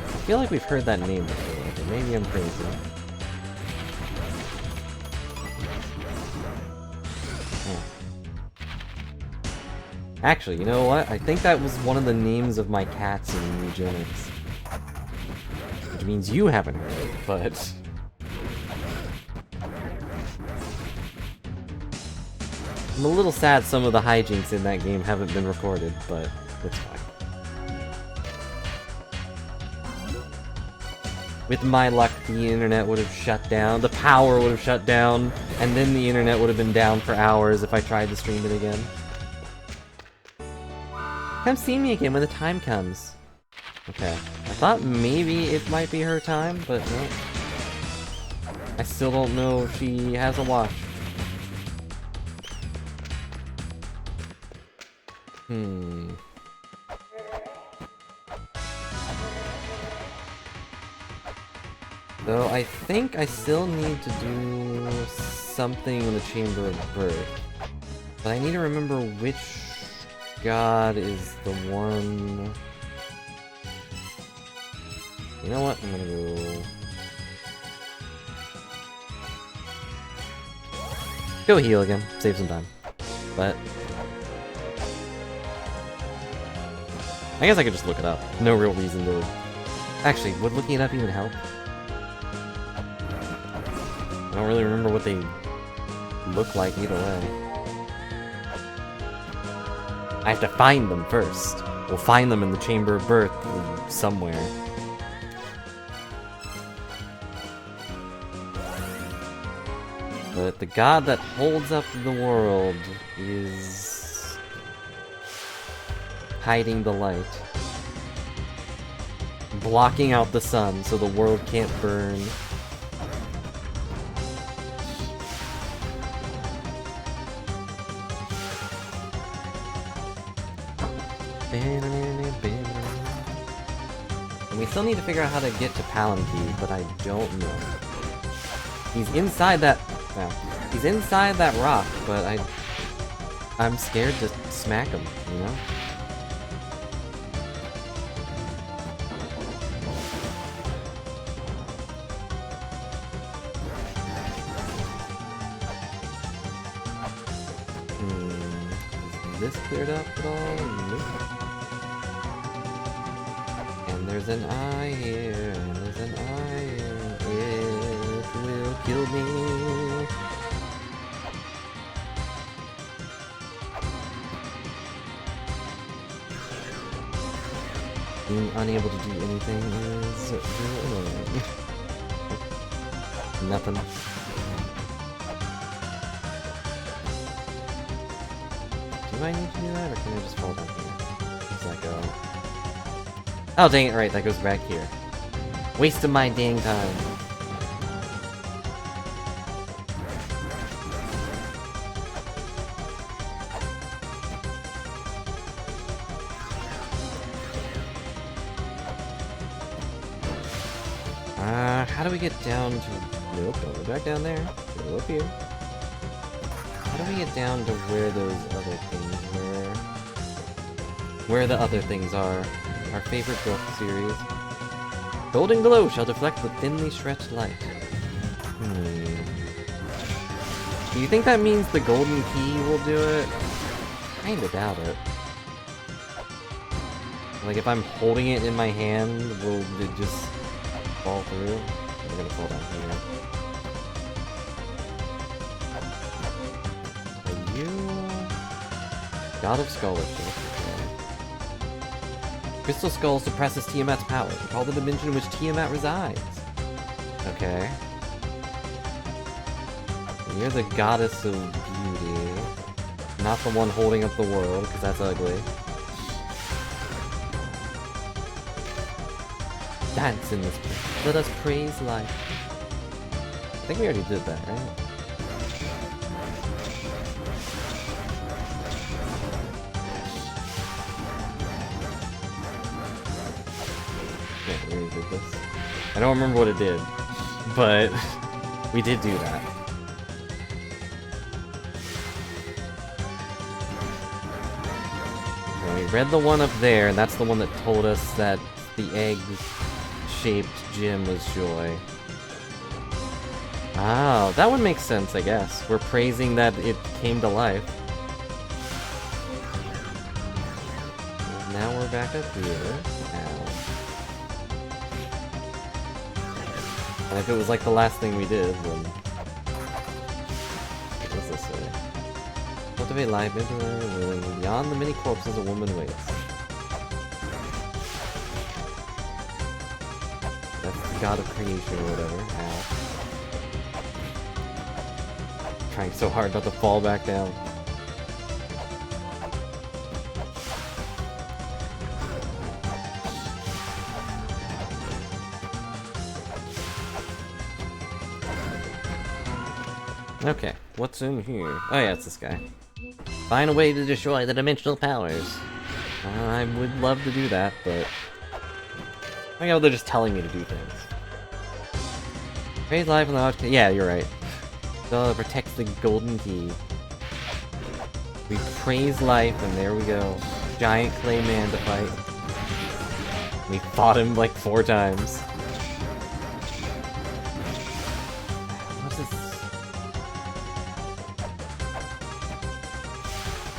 I feel like we've heard that name before, but maybe I'm crazy. Actually, you know what? I think that was one of the names of my cats in Eugenics. Which means you haven't heard it, but... I'm a little sad some of the hijinks in that game haven't been recorded, but it's fine. With my luck, the internet would have shut down, the power would have shut down, and then the internet would have been down for hours if I tried to stream it again. Come see me again when the time comes. Okay. I thought maybe it might be her time, but no. I still don't know if she has a wash. Though I think I still need to do something in the Chamber of Birth. But I need to remember which god is the one... You know what? I'm gonna go... Go heal again. Save some time. But... I guess I could just look it up. No real reason to... Actually, would looking it up even help? I don't really remember what they look like either way. I have to find them first. We'll find them in the Chamber of Birth somewhere. But the god that holds up the world is hiding the light. Blocking out the sun so the world can't burn. And we still need to figure out how to get to Palanquin, but I don't know. He's inside that... Well, he's inside that rock, but I'm scared to smack him, you know? Is this cleared up at all? Nope. And there's an eye here, and there's an eye here. It will kill me. Being unable to do anything is really annoying. Nothing. Do I need to do that, or can I just fall down here? Does that go? Oh, dang it, right, that goes back here. Wasting my dang time. How do we get down to... Nope, don't go back down there. Go up here. How do we get down to where those other things were? Where the other things are. Our favorite book series. Golden glow shall deflect the thinly stretched light. Do you think that means the golden key will do it? Kinda doubt it. Like, if I'm holding it in my hand, will it just fall through? I'm gonna fall down here. Are you... God of Scholarship. Crystal Skull suppresses Tiamat's power. Call the dimension in which Tiamat resides. Okay. And you're the goddess of beauty. Not the one holding up the world, because that's ugly. Dance in this place. Let us praise life. I think we already did that, right? Yeah, we already did this. I don't remember what it did, but we did do that. And we read the one up there, and that's the one that told us that the egg-shaped gem was joy. Oh, that would make sense, I guess. We're praising that it came to life. Now we're back up here. Ow. And if it was like the last thing we did, then... What does this say? Cultivate life into beyond the many corpses a woman waits. That's the god of creation or whatever. Ow. Trying so hard not to fall back down. Okay, what's in here? Oh yeah, it's this guy. Find a way to destroy the dimensional powers. I would love to do that, but I know they're just telling me to do things. Praise life and the logic. Yeah, you're right. So it protects the golden key. We praise life, and there we go. Giant clay man to fight. We fought him like 4 times. What's this?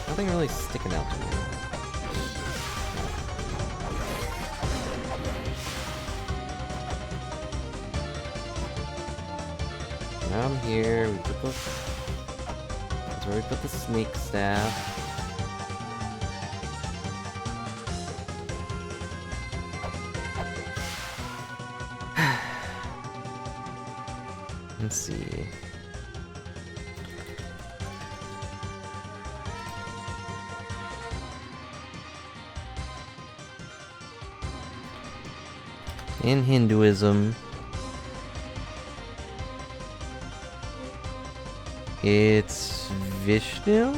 Nothing really sticking out to me. Down here, we put the... That's where we put the snake staff. Let's see. In Hinduism, it's Vishnu?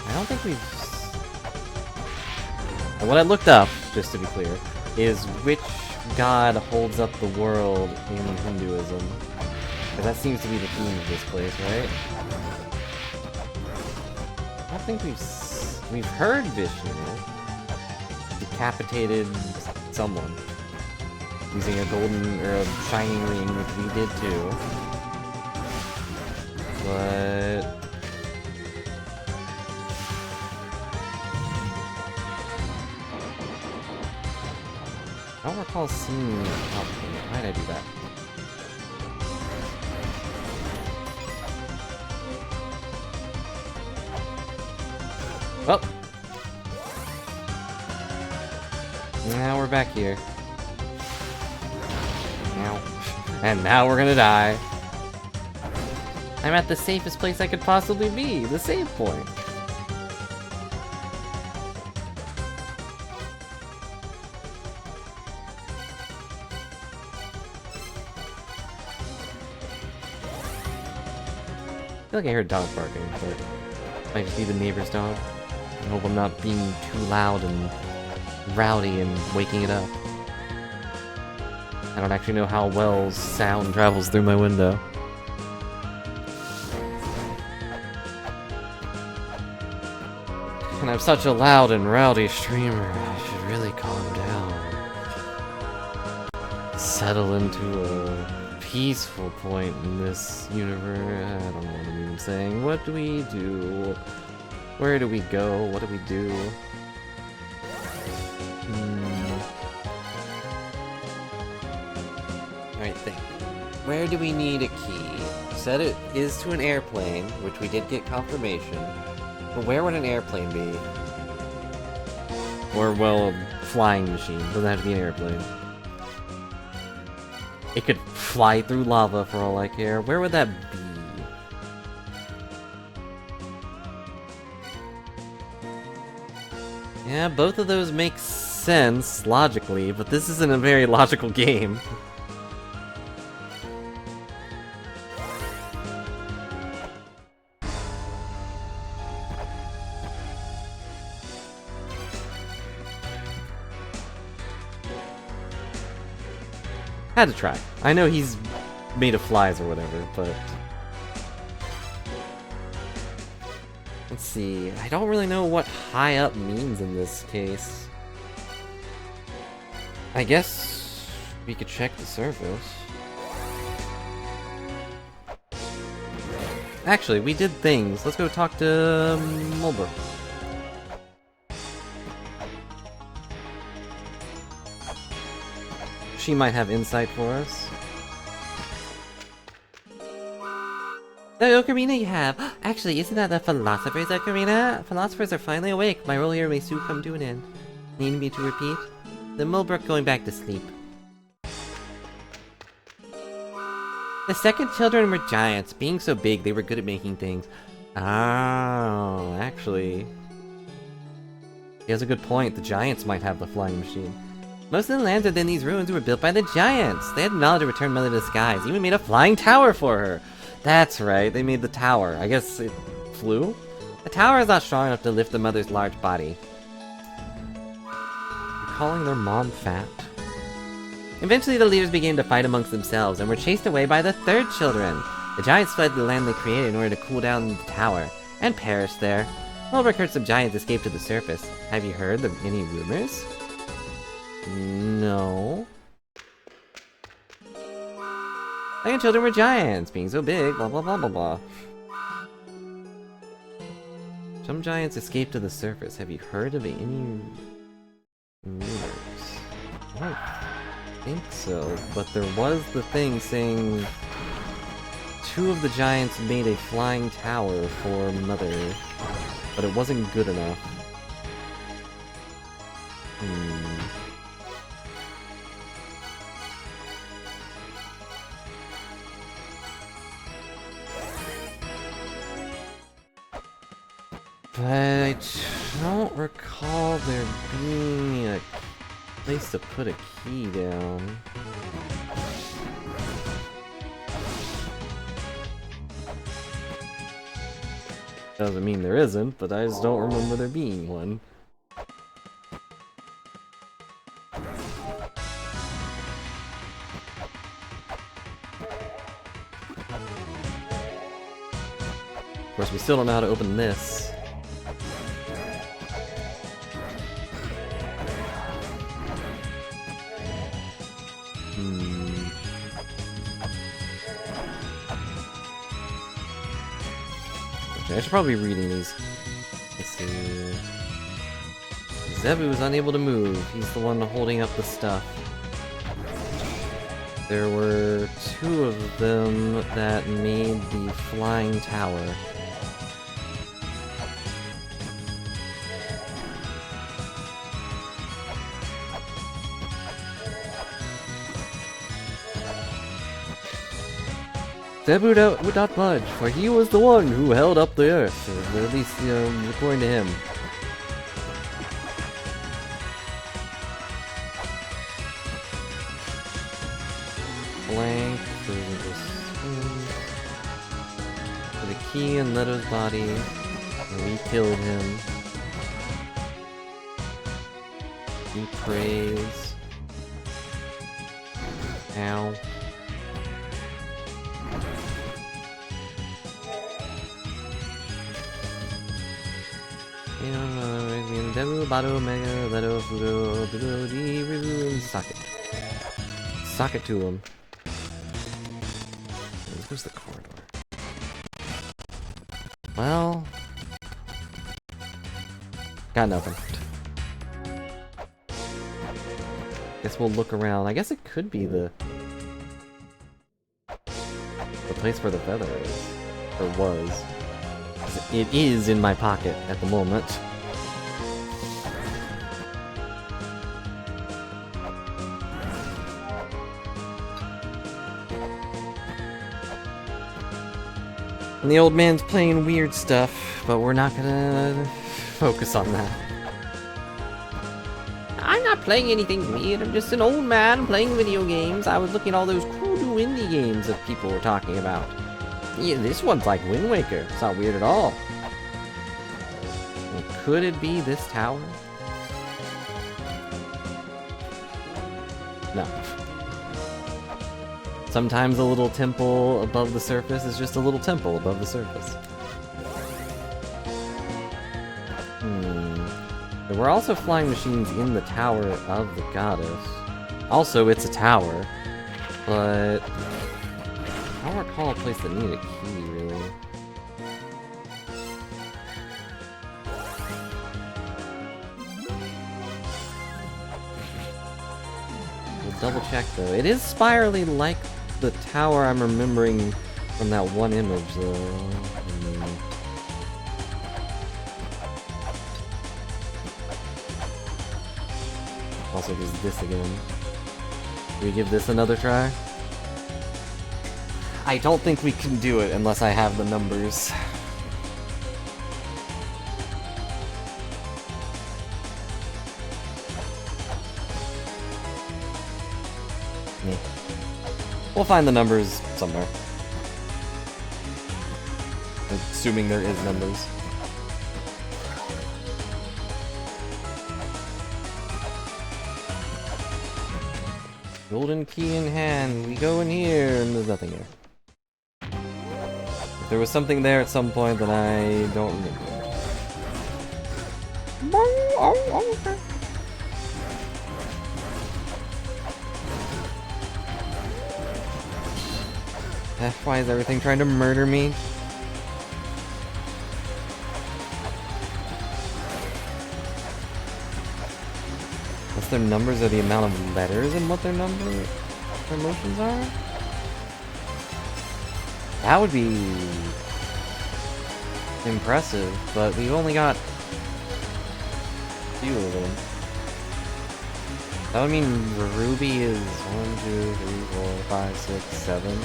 I don't think we've... And what I looked up, just to be clear, is which god holds up the world in Hinduism. Because that seems to be the theme of this place, right? I don't think we've heard Vishnu. Decapitated someone. Using a golden, or a shining ring, which we did too. But... I don't recall seeing... Oh, why did I do that? Well, now we're back here. Now, and now we're gonna die. I'm at the safest place I could possibly be, the save point. I feel like I heard a dog barking, but it might just be the neighbor's dog. I hope I'm not being too loud and rowdy and waking it up. I don't actually know how well sound travels through my window. And I'm such a loud and rowdy streamer, I should really calm down. Settle into a peaceful point in this universe. I don't know what I'm even saying. What do we do? Where do we go? What do we do? Alright, think. Where do we need a key? Said it is to an airplane, which we did get confirmation. But where would an airplane be? Or, well, a flying machine. Doesn't have to be an airplane. It could fly through lava for all I care. Where would that be? Yeah, both of those make sense, logically, but this isn't a very logical game. Had to try. I know he's made of flies or whatever, but... Let's see, I don't really know what high up means in this case. I guess we could check the surface. Actually, we did things. Let's go talk to Mulber. she might have insight for us. The ocarina you have! Actually, isn't that the philosopher's ocarina? Philosophers are finally awake. My role here may soon come to an end. Need me to repeat? The Mulbrook going back to sleep. The second children were giants. Being so big, they were good at making things. Oh, actually... He has a good point. The giants might have the flying machine. Most of the lands within these ruins were built by the giants. They had the knowledge to return Mother to the skies. Even made a flying tower for her. That's right, they made the tower. I guess it flew? The tower is not strong enough to lift the mother's large body. You're calling their mom fat? Eventually the leaders began to fight amongst themselves and were chased away by the third children. The giants fled the land they created in order to cool down the tower, and perished there. Mulbrook heard some giants escape to the surface. Have you heard any rumors? No. Second children were giants, being so big, blah blah blah blah blah. Some giants escaped to the surface. Have you heard of any rumors? I don't think so, but there was the thing saying 2 of the giants made a flying tower for Mother, but it wasn't good enough. But I don't recall there being a place to put a key down. Doesn't mean there isn't, but I just don't remember there being one. Of course, we still don't know how to open this. I should probably be reading these. Let's see. Zebu is unable to move. He's the one holding up the stuff. There were 2 of them that made the flying tower. Zebu would not budge, for he was the one who held up the earth, or at least, according to him. Blank, for the key in Leto's body, and we killed him. He prays. Ow. Socket. Socket to him. This was the corridor. Well... got nothing. Guess we'll look around. I guess it could be the place where the feather is. Or was. It is in my pocket at the moment. And the old man's playing weird stuff, but we're not gonna focus on that. I'm not playing anything weird, I'm just an old man playing video games. I was looking at all those cool new indie games that people were talking about. Yeah, this one's like Wind Waker. It's not weird at all. Well, could it be this tower? No. Sometimes a little temple above the surface is just a little temple above the surface. There were also flying machines in the tower of the goddess. Also, it's a tower, but I don't recall a place that needed a key, really. We'll double check though. It is spirally like the tower I'm remembering from that one image though. Also, there's this again. Can we give this another try? I don't think we can do it unless I have the numbers. Yeah. We'll find the numbers somewhere. Assuming there is numbers. Golden key in hand, we go in here, and there's nothing here. If there was something there at some point, then I don't remember. Why is everything trying to murder me? What's their numbers or the amount of letters and what their motions are? That would be impressive, but we've only got a few of them. That would mean Ruby is 1, 2, 3, 4, 5, 6, 7.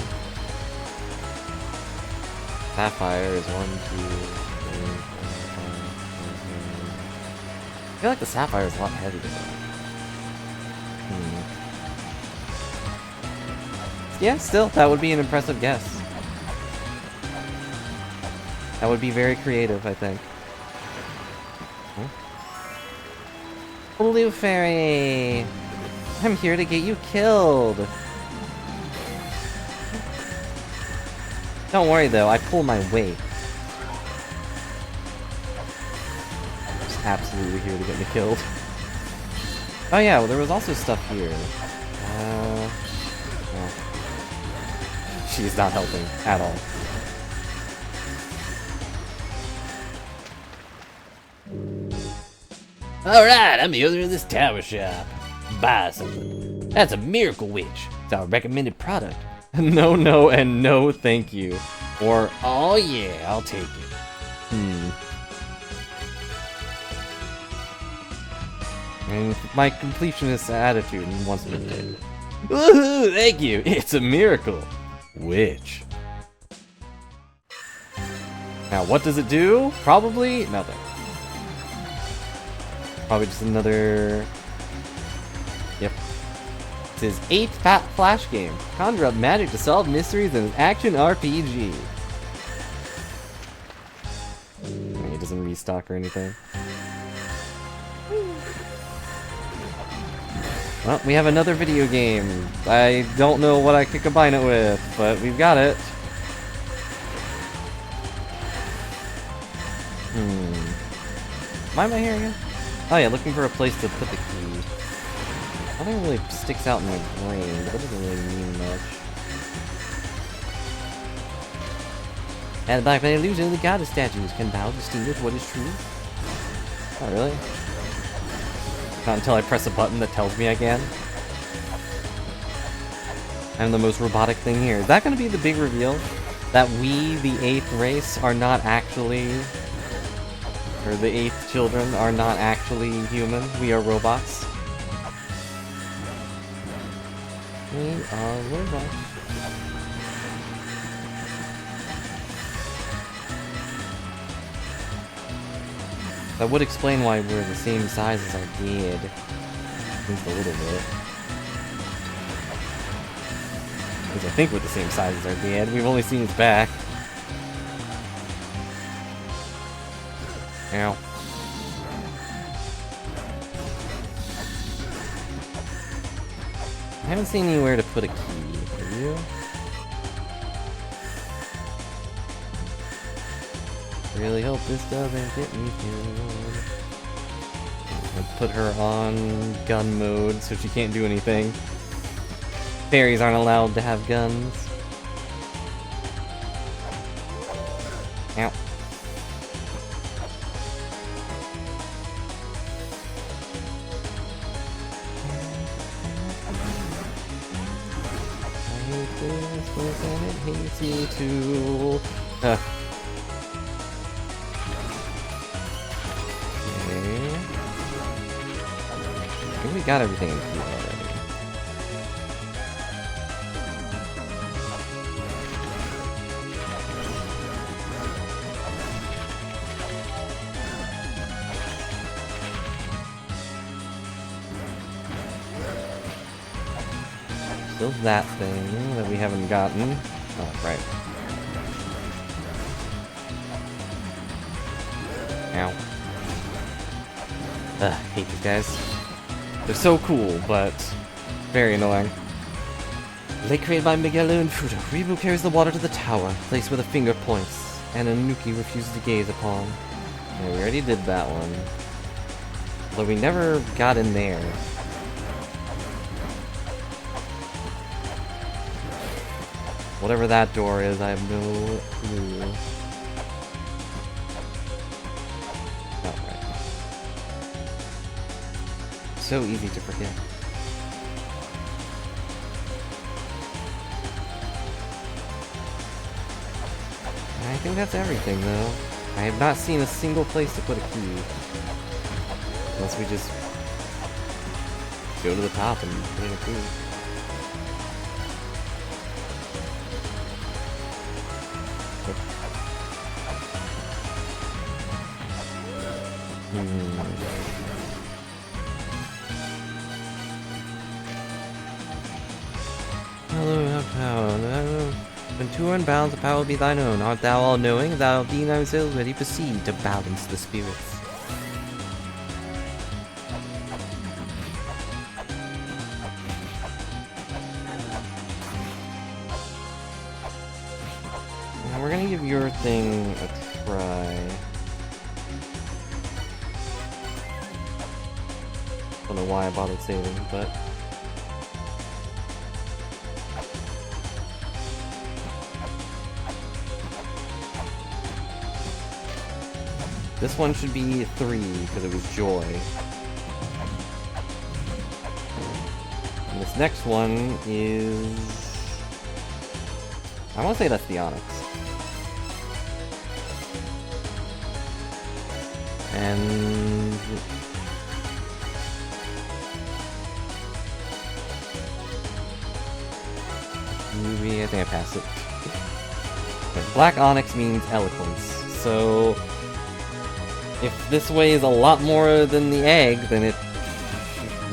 Sapphire is 1, 2, 3, 4, 5, 6, 7. I feel like the Sapphire is a lot heavier though. Yeah, still, that would be an impressive guess. That would be very creative, I think. Huh? Blue Fairy! I'm here to get you killed! Don't worry though, I pull my weight. Just absolutely here to get me killed. Oh yeah, well there was also stuff here. Well, she's not helping at all. Alright, I'm the owner of this tower shop. Buy something. That's a Miracle Witch. It's our recommended product. No, no, and no thank you. Or, oh yeah, I'll take it. And my completionist attitude wants me to take it. Woohoo, thank you. It's a miracle. Witch. Now, what does it do? Probably nothing. Probably just another... Yep. It's his 8th Flash game. Conjure up magic to solve mysteries in an action RPG. It doesn't restock or anything. Well, we have another video game. I don't know what I could combine it with, but we've got it. Why am I here again? Oh yeah, looking for a place to put the key. Nothing really sticks out in my brain, but that doesn't really mean much. And by the illusion, the goddess statues can now distinguish what is true. Oh really? Not until I press a button that tells me I can. I'm the most robotic thing here. Is that going to be the big reveal? That we, the 8th race, are not actually... Or the 8th children are not actually human? We are robots? We are robots. That would explain why we're the same size as our dad. At least a little bit. Because I think we're the same size as our dad. We've only seen his back. Ow. I haven't seen anywhere to put a key. Have you? Really hope this doesn't get me killed. I'll put her on gun mode so she can't do anything. Fairies aren't allowed to have guns. Ow. hates me too. Okay. I think we got everything in here already. Still that thing that we haven't gotten. Oh, right. Ow. Ugh, hate these guys. They're so cool, but very annoying. Lake created by Miguelo and Fruta. Ribu carries the water to the tower, place where the finger points, and Anuki refuses to gaze upon. Yeah, we already did that one. Although we never got in there. Whatever that door is, I have no clue. Oh, right. So easy to forget. I think that's everything, though. I have not seen a single place to put a key. Unless we just go to the top and put in a key. Hello, power. When two are unbound, the power will be thine own. Art thou all-knowing? Thou being thyself ready, proceed to balance the spirits. Now we're gonna give your thing a try. Don't know why I bothered saving, but... This one should be 3, because it was Joy. And this next one is... I want to say that's the Onyx. And... Maybe I think I passed it. Okay, Black Onyx means eloquence, so... If this weighs a lot more than the egg, then it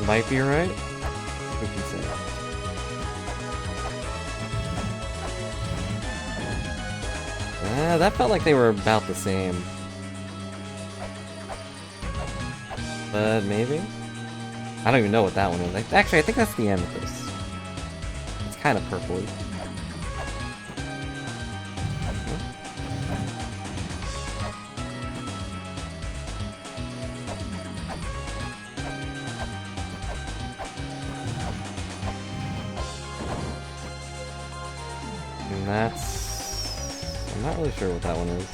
might be right. Who can say? That felt like they were about the same. But maybe? I don't even know what that one is. Actually, I think that's the amethyst. It's kind of purpley. And that's... I'm not really sure what that one is.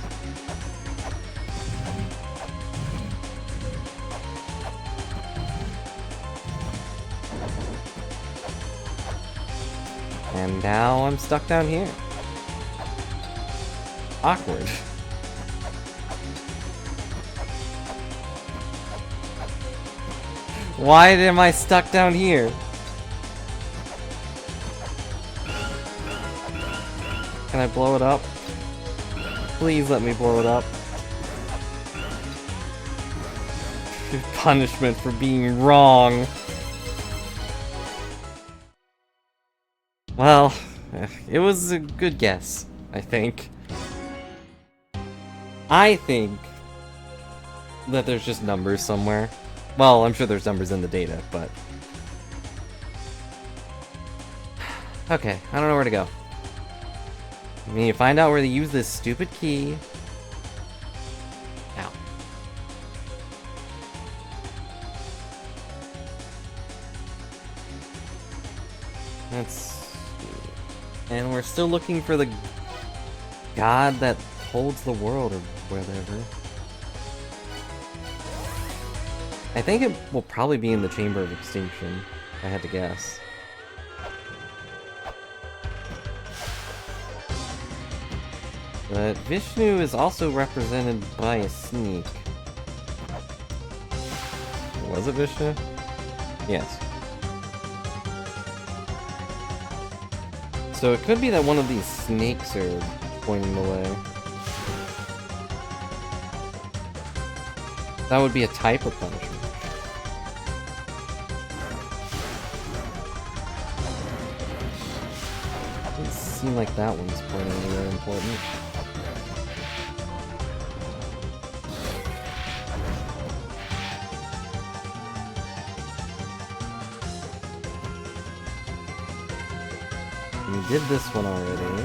And now I'm stuck down here. Awkward. Why am I stuck down here? Can I blow it up? Please let me blow it up. Punishment for being wrong. Well, it was a good guess, I think. I think that there's just numbers somewhere. Well, I'm sure there's numbers in the data, but... Okay, I don't know where to go. We need to find out where to use this stupid key. Ow. And we're still looking for the god that holds the world, or whatever. I think it will probably be in the Chamber of Extinction, if I had to guess. But Vishnu is also represented by a snake. Was it Vishnu? Yes. So it could be that one of these snakes are pointing the way. That would be a type of punishment. Doesn't seem like that one's pointing anywhere important. We did this one already.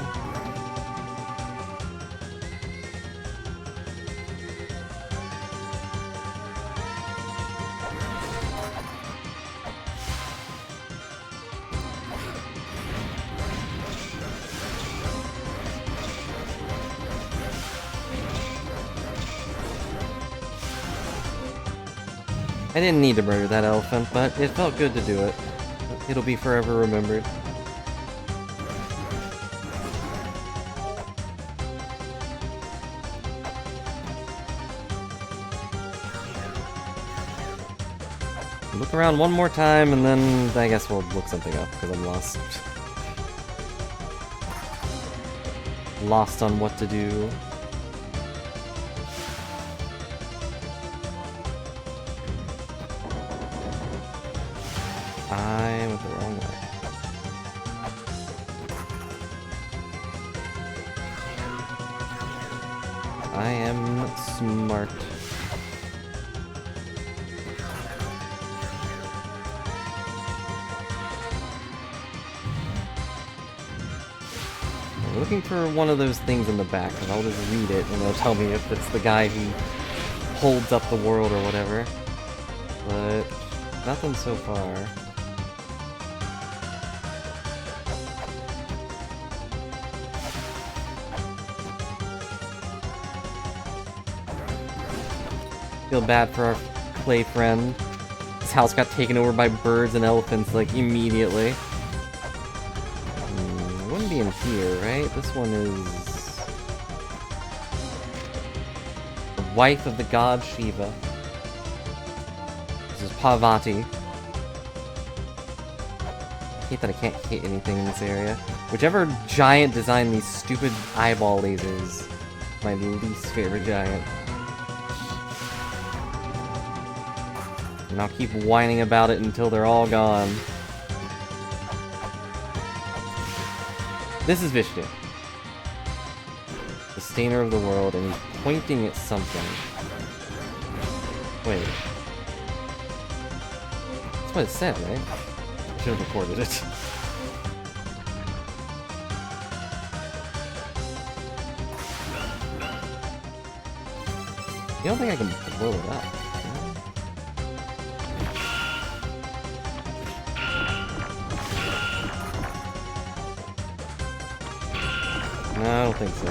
I didn't need to murder that elephant, but it felt good to do it. It'll be forever remembered. Look around one more time, and then I guess we'll look something up, because I'm lost. Lost on what to do. I went the wrong way. I am smart. I'm looking for one of those things in the back, and I'll just read it, and it'll tell me if it's the guy who holds up the world or whatever. But nothing so far. Feel bad for our clay friend. His house got taken over by birds and elephants, like, immediately. It wouldn't be in here, right? This one is... the wife of the god Shiva. This is Parvati. I hate that I can't hit anything in this area. Whichever giant designed these stupid eyeball lasers, my least favorite giant. And I'll keep whining about it until they're all gone. This is Vishnu. The Stainer of the World, and he's pointing at something. Wait. That's what it said, right? I should have recorded it. You don't think I can blow it up? No, I don't think so.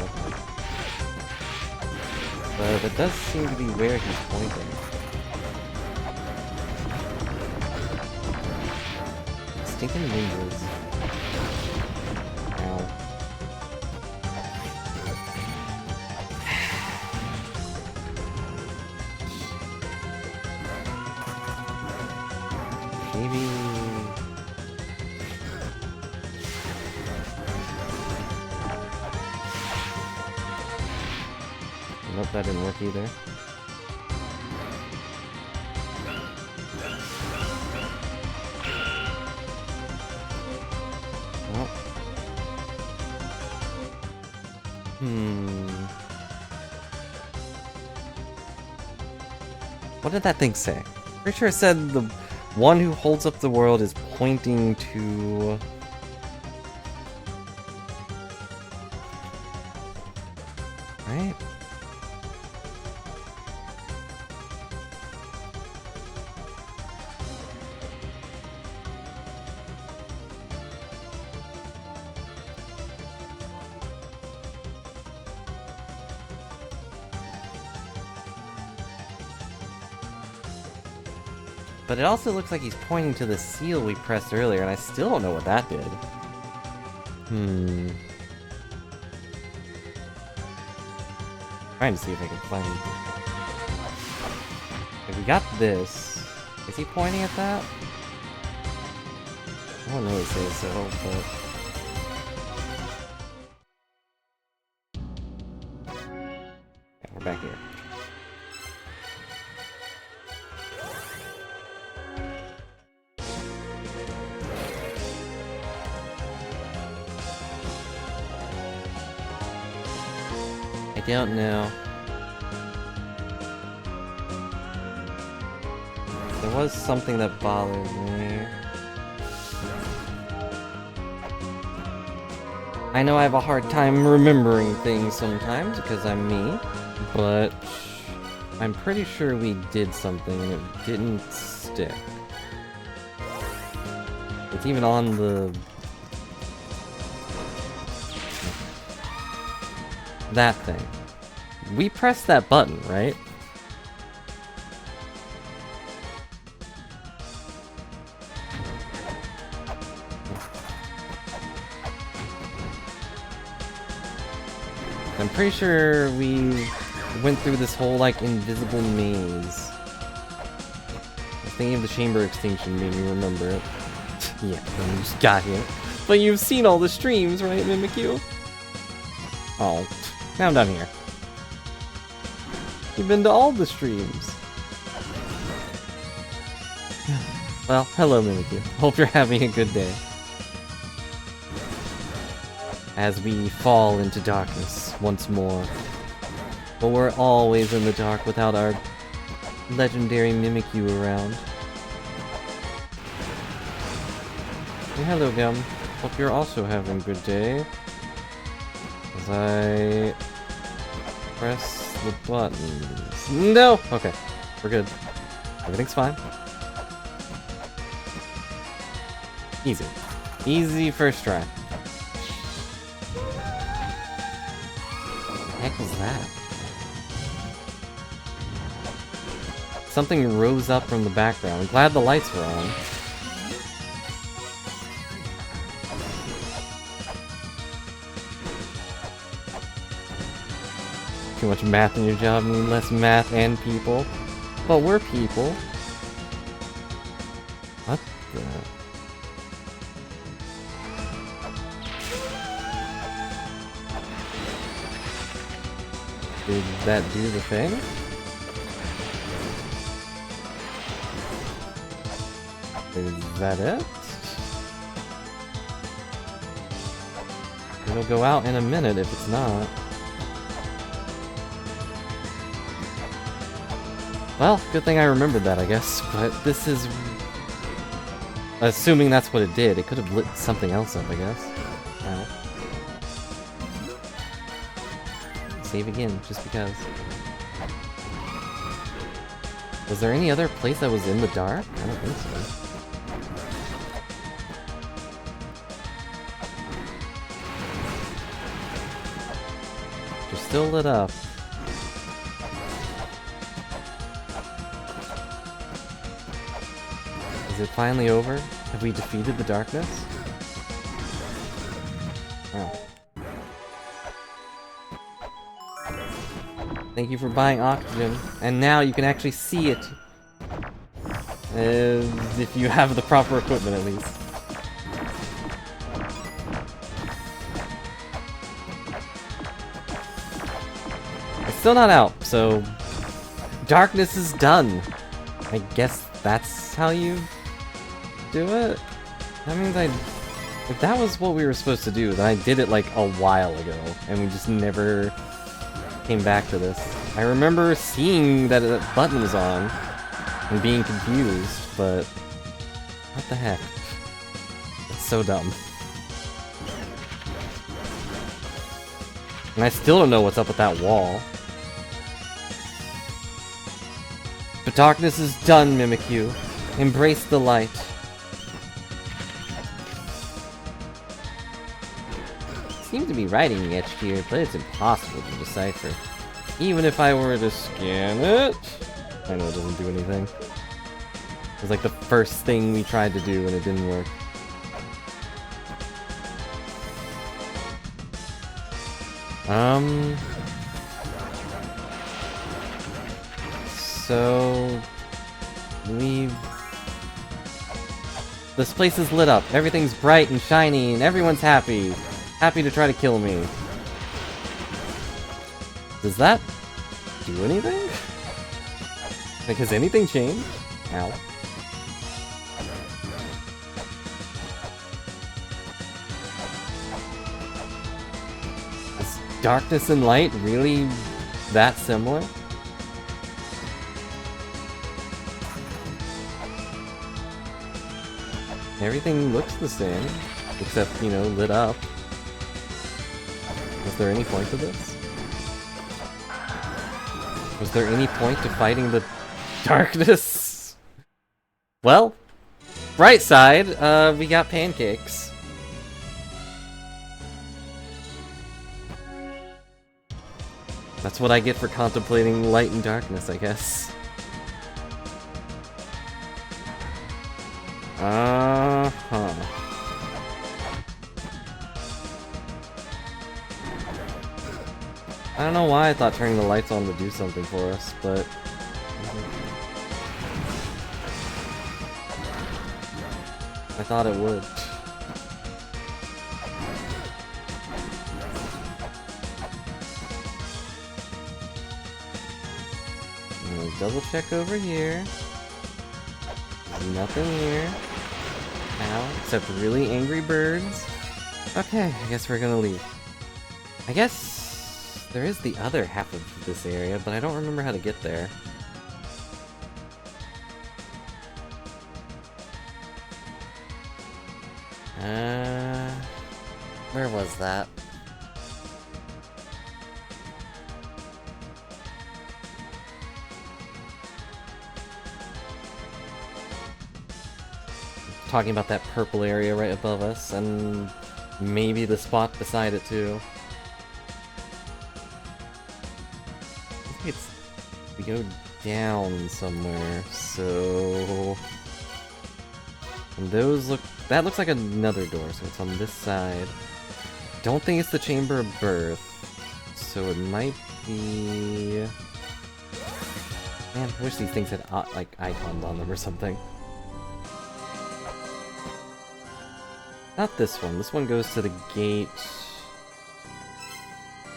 But that does seem to be where he's pointing. Stinking ninjas. Ow. Maybe... Nope, that didn't work either. Well. What did that thing say? Pretty sure it said the one who holds up the world is pointing to... Right? But it also looks like he's pointing to the seal we pressed earlier, and I still don't know what that did. Trying to see if I can find... If we got this... Is he pointing at that? I wouldn't really say so, but... Yeah, we're back here. I don't know. There was something that bothered me. I know I have a hard time remembering things sometimes because I'm me, but I'm pretty sure we did something and it didn't stick. It's even on the... that thing. We pressed that button, right? I'm pretty sure we went through this whole, like, invisible maze. I was thinking of the chamber extinction made me remember it. Yeah, we just got here. But you've seen all the streams, right, Mimikyu? Oh, now I'm done here. You've been to all the streams. Well, hello, Mimikyu. Hope you're having a good day. As we fall into darkness once more. But we're always in the dark without our legendary Mimikyu around. Hey, hello, Gum. Hope you're also having a good day. As I press the buttons. No! Okay, we're good. Everything's fine. Easy. Easy first try. What the heck was that? Something rose up from the background. I'm glad the lights were on. Too much math in your job mean less math and people. But we're people. What the... Did that do the thing? Is that it? It'll go out in a minute if it's not. Well, good thing I remembered that, I guess, but this is... Assuming that's what it did, it could have lit something else up, I guess. Ow. Save again, just because. Was there any other place that was in the dark? I don't think so. They're still lit up. Is it finally over? Have we defeated the darkness? Oh. Thank you for buying oxygen. And now you can actually see it. If you have the proper equipment, at least. It's still not out, so... Darkness is done. I guess that's how you... do it? That means if that was what we were supposed to do, then I did it like a while ago, and we just never came back to this. I remember seeing that that button was on, and being confused, but what the heck? It's so dumb. And I still don't know what's up with that wall. But darkness is done, Mimikyu. Embrace the light. Seems to be writing etched here, but it's impossible to decipher. Even if I were to scan it... I know it doesn't do anything. It was like the first thing we tried to do and it didn't work. So... This place is lit up. Everything's bright and shiny, and everyone's happy. Happy to try to kill me. Does that do anything? Like, has anything changed? Ow. Is darkness and light really that similar? Everything looks the same, except, you know, lit up. Was there any point to this? Was there any point to fighting the darkness? Well, bright side, we got pancakes. That's what I get for contemplating light and darkness, I guess. Uh-huh. I don't know why I thought turning the lights on would do something for us, but... I thought it would. I'm gonna double check over here. There's nothing here. Ow, except really angry birds. Okay, I guess we're gonna leave. I guess there is the other half of this area, but I don't remember how to get there. Where was that? Talking about that purple area right above us, and maybe the spot beside it too. I think we go down somewhere, so... And those look... That looks like another door, so it's on this side. Don't think it's the Chamber of Birth, so it might be... Man, I wish these things had, like, icons on them or something. Not this one. This one goes to the gate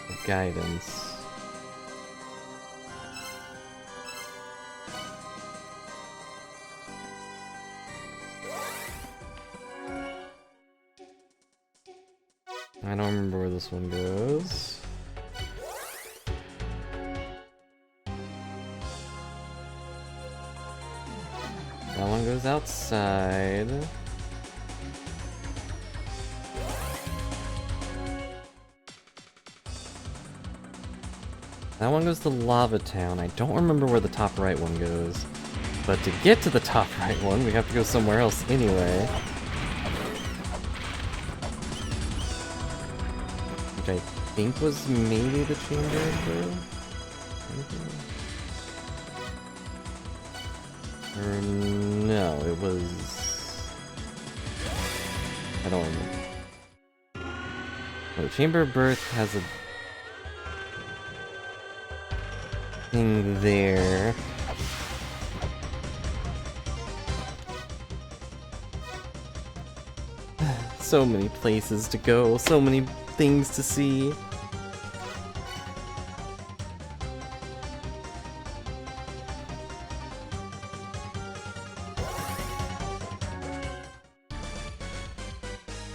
of guidance. I don't remember where this one goes. That one goes outside. That one goes to Lava Town. I don't remember where the top right one goes. But to get to the top right one, we have to go somewhere else anyway. Which I think was maybe the Chamber of Birth? Or no, it was... I don't remember. No, the Chamber of Birth has a thing there. So many places to go, so many things to see.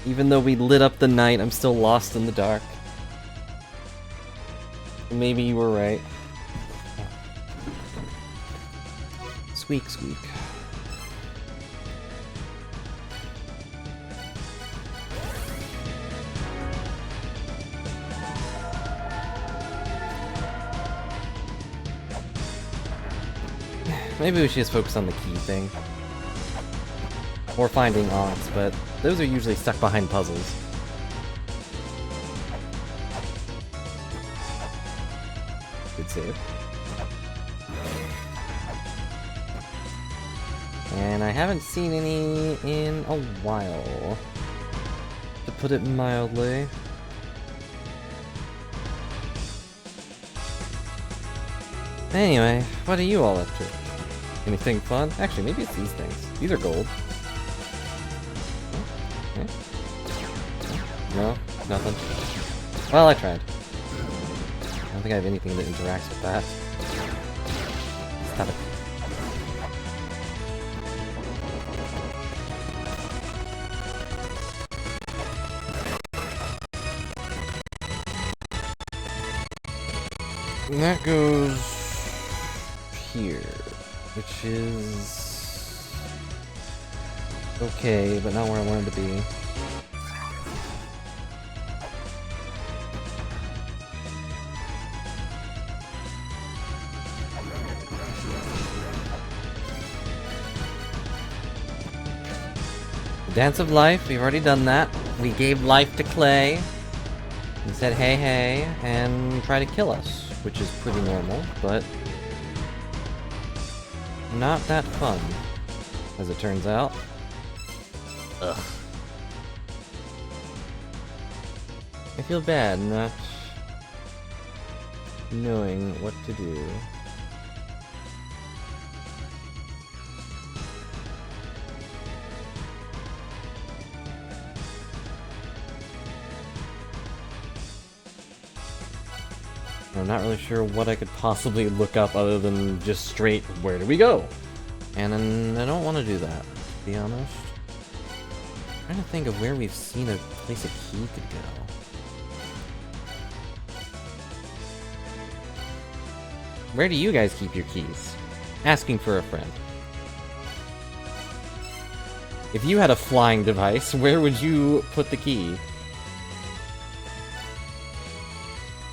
Even though we lit up the night, I'm still lost in the dark. Maybe you were right. Squeak, squeak. Maybe we should just focus on the key thing. Or finding aunts, but those are usually stuck behind puzzles. Good save. And I haven't seen any in a while, to put it mildly. Anyway, what are you all up to? Anything fun? Actually, maybe it's these things. These are gold. Okay. No? Nothing? Well, I tried. I don't think I have anything that interacts with that. Stop it. And that goes here, which is okay, but not where I wanted to be. Dance of Life, we've already done that. We gave life to Clay. He said hey hey, and tried to kill us, which is pretty normal, but not that fun, as it turns out. Ugh. I feel bad not knowing what to do. I'm not really sure what I could possibly look up other than just straight, where do we go? And I don't want to do that, to be honest. I'm trying to think of where we've seen a place a key could go. Where do you guys keep your keys? Asking for a friend. If you had a flying device, where would you put the key?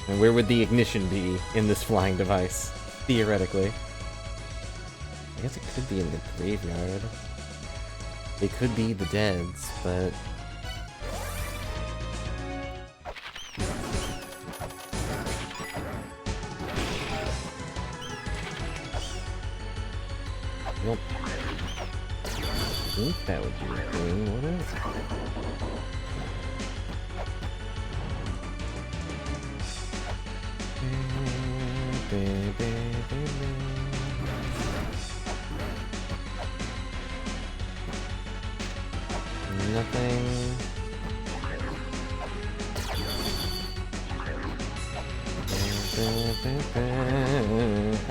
And where would the ignition be in this flying device, theoretically? I guess it could be in the graveyard. It could be the deads, but... Nope. I think that would be a thing, wouldn't it? Nothing.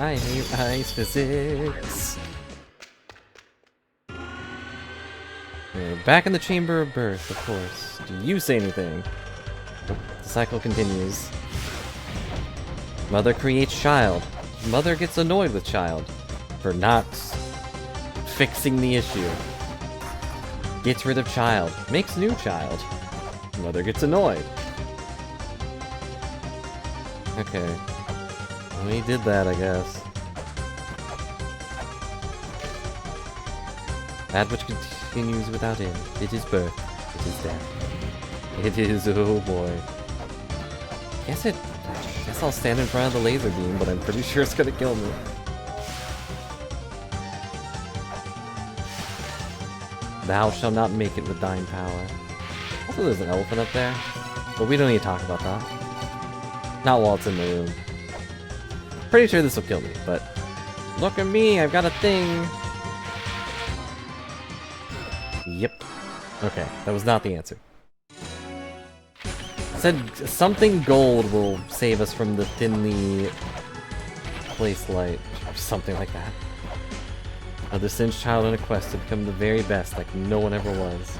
I hate ice physics. We're back in the Chamber of Birth, of course. Do you say anything? The cycle continues. Mother creates child. Mother gets annoyed with child for not fixing the issue. Gets rid of child. Makes new child. Mother gets annoyed. Okay. We did that, I guess. That which continues without end. It is birth. It is death. It is, oh boy. Guess I'll stand in front of the laser beam, but I'm pretty sure it's gonna kill me. Thou shalt not make it with thine power. Also, there's an elephant up there, but we don't need to talk about that. Not while it's in the room. Pretty sure this will kill me, but look at me, I've got a thing. Yep. Okay, that was not the answer. Said something gold will save us from the thinly placed light, or something like that. The singed child on a quest to become the very best, like no one ever was.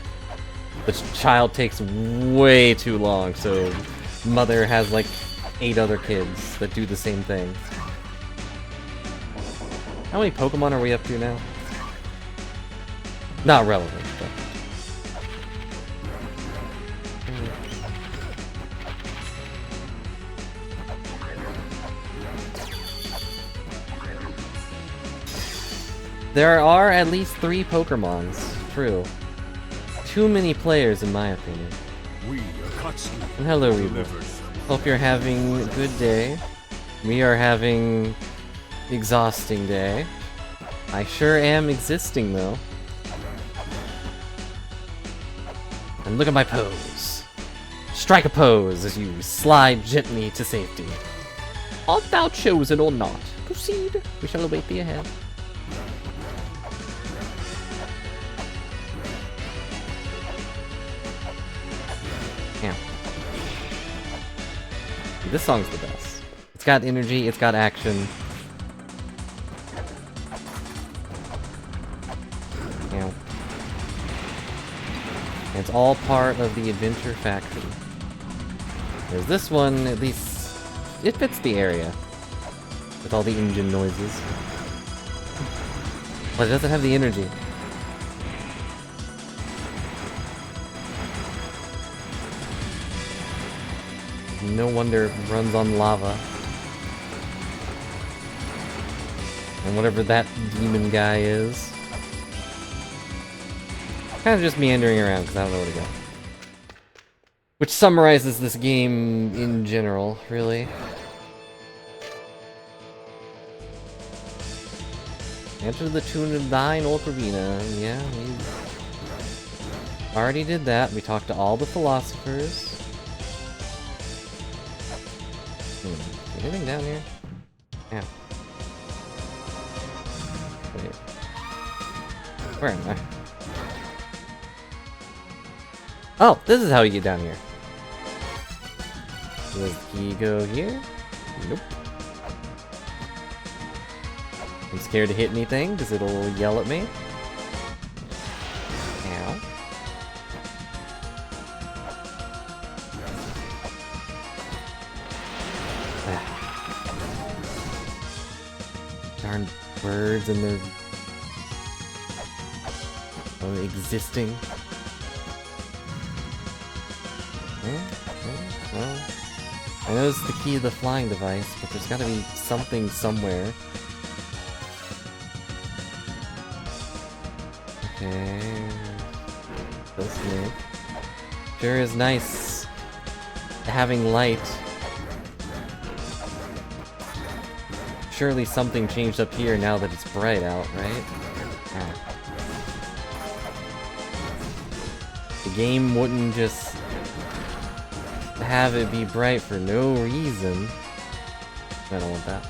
The child takes way too long, so mother has like 8 other kids that do the same thing. How many Pokemon are we up to now? Not relevant, but... There are at least 3 Pokemons. True. Too many players, in my opinion. And hello, Reba. Hope you're having a good day. We are having exhausting day. I sure am existing, though. And look at my pose. Strike a pose as you slide gently to safety. Art thou chosen or not? Proceed. We shall await thee ahead. Yeah. This song's the best. It's got energy, it's got action. Yeah. And it's all part of the Adventure Factory. Whereas this one, at least, it fits the area. With all the engine noises. But it doesn't have the energy. No wonder it runs on lava. And whatever that demon guy is. Kind of just meandering around because I don't know where to go. Which summarizes this game in general, really. Enter the tune of thine ocarina. Yeah, we already did that. We talked to all the philosophers. Anything down here? Yeah. Wait. Where am I? Oh, this is how you get down here. Does the key go here? Nope. I'm scared to hit anything because it'll yell at me. Ow. Darn birds and their existing. Well, I know it's the key to the flying device, but there's gotta be something somewhere. Okay. Listening. Sure is nice having light. Surely something changed up here now that it's bright out, right? Ah. The game wouldn't just have it be bright for no reason. I don't want that.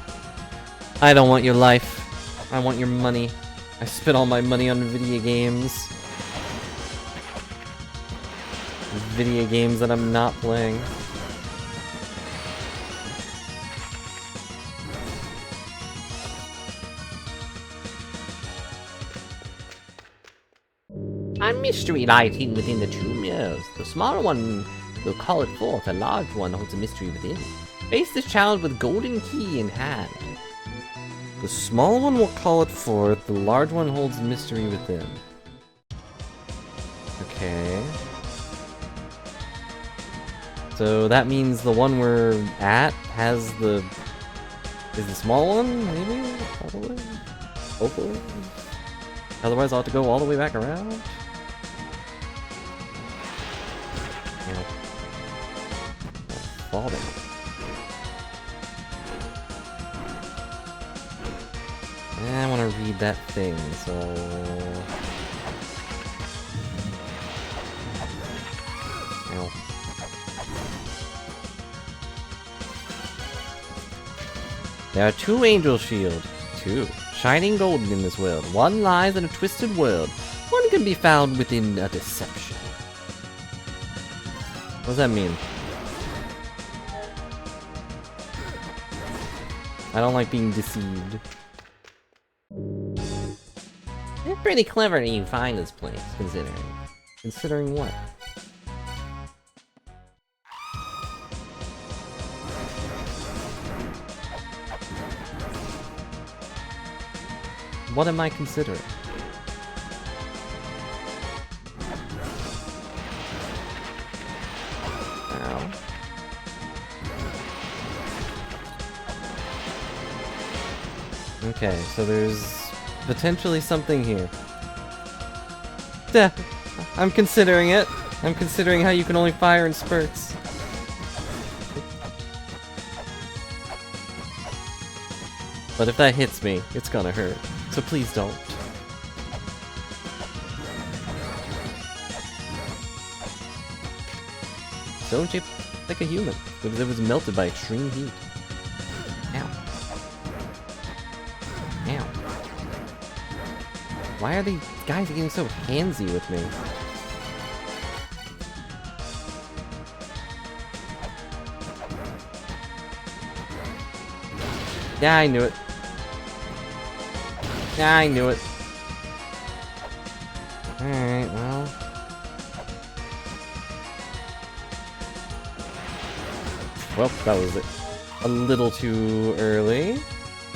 I don't want your life. I want your money. I spent all my money on video games. Video games that I'm not playing. A mystery lighting within the two mirrors. The smaller one will call it forth, the large one holds a mystery within. Face this child with golden key in hand. The small one will call it forth, the large one holds mystery within. Okay. So that means the one we're at has the... is the small one, maybe? Probably? Hopefully? Otherwise I'll have to go all the way back around? Yeah. Fall down. I want to read that thing, so... Ow. There are two angel shields. Two. Shining golden in this world. One lies in a twisted world. One can be found within a deception. What does that mean? I don't like being deceived. It's pretty clever that you find this place, considering. Considering what? What am I considering? Ow. Okay, so there's potentially something here. Duh, I'm considering it. I'm considering how you can only fire in spurts. But if that hits me, it's gonna hurt. So please don't. Stone shaped like a human, because it was melted by extreme heat. Ow. Why are these guys getting so handsy with me? Yeah, I knew it. Yeah, I knew it. Alright, well. Well, that was it. A little too early.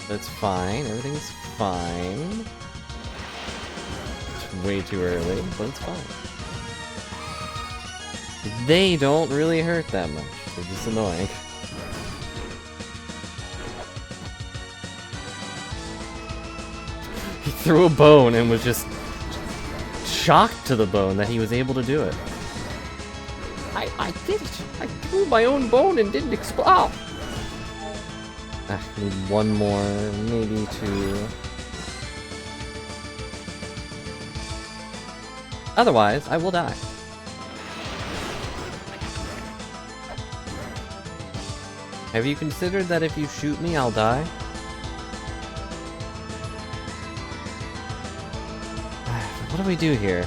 That's fine. Everything's fine. It's way too early, but it's fine. They don't really hurt that much. They're just annoying. He threw a bone and was just shocked to the bone that he was able to do it. I did it! I threw my own bone and didn't explode! Need one more, maybe two. Otherwise, I will die. Have you considered that if you shoot me, I'll die? What do we do here?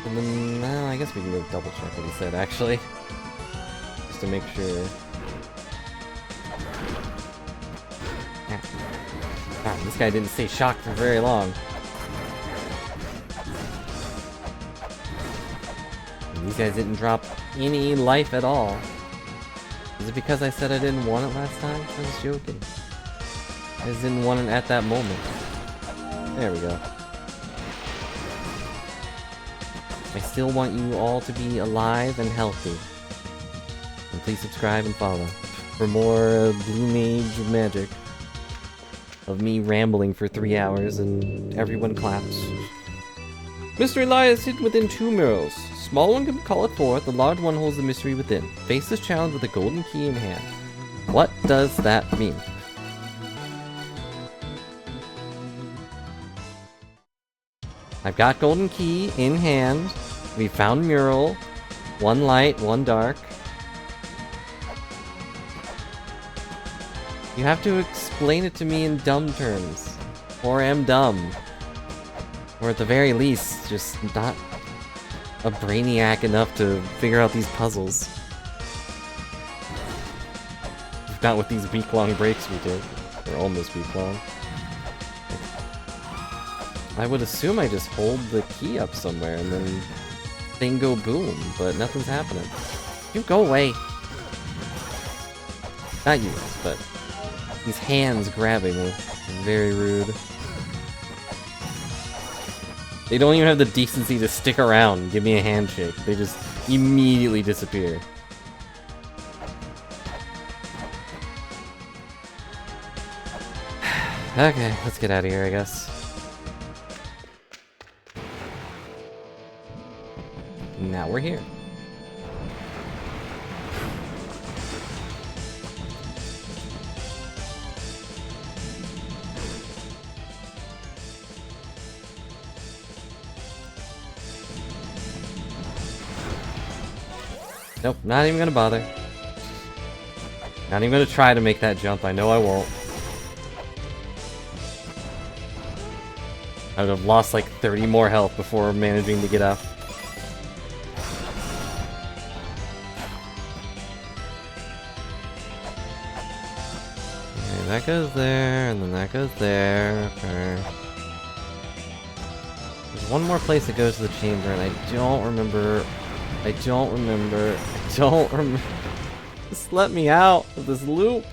And then, well, I guess we can go double check what he said, actually. Just to make sure. Ah, this guy didn't stay shocked for very long. And these guys didn't drop any life at all. Is it because I said I didn't want it last time? I was joking. I just didn't want it at that moment. There we go. I still want you all to be alive and healthy. And please subscribe and follow for more Blue Mage magic. Of me rambling for 3 hours and everyone claps. Mystery lies hidden within 2 murals. Small one can call it forth, the large one holds the mystery within. Face this challenge with a golden key in hand. What does that mean? I've got golden key in hand. We found mural. One light, one dark. You have to explain it to me in dumb terms. Or am dumb. Or at the very least, just not a brainiac enough to figure out these puzzles. Not with these week-long breaks we did. Or almost week-long. I would assume I just hold the key up somewhere and then thing go boom, but nothing's happening. You go away. Not you, but these hands grabbing me. Very rude. They don't even have the decency to stick around and give me a handshake. They just immediately disappear. Okay, let's get out of here, I guess. Now we're here. Nope, not even gonna bother. Not even gonna try to make that jump, I know I won't. I would have lost like 30 more health before managing to get up. Okay, that goes there, and then that goes there. Okay. There's one more place that goes to the chamber, and I don't remember. Just let me out of this loop.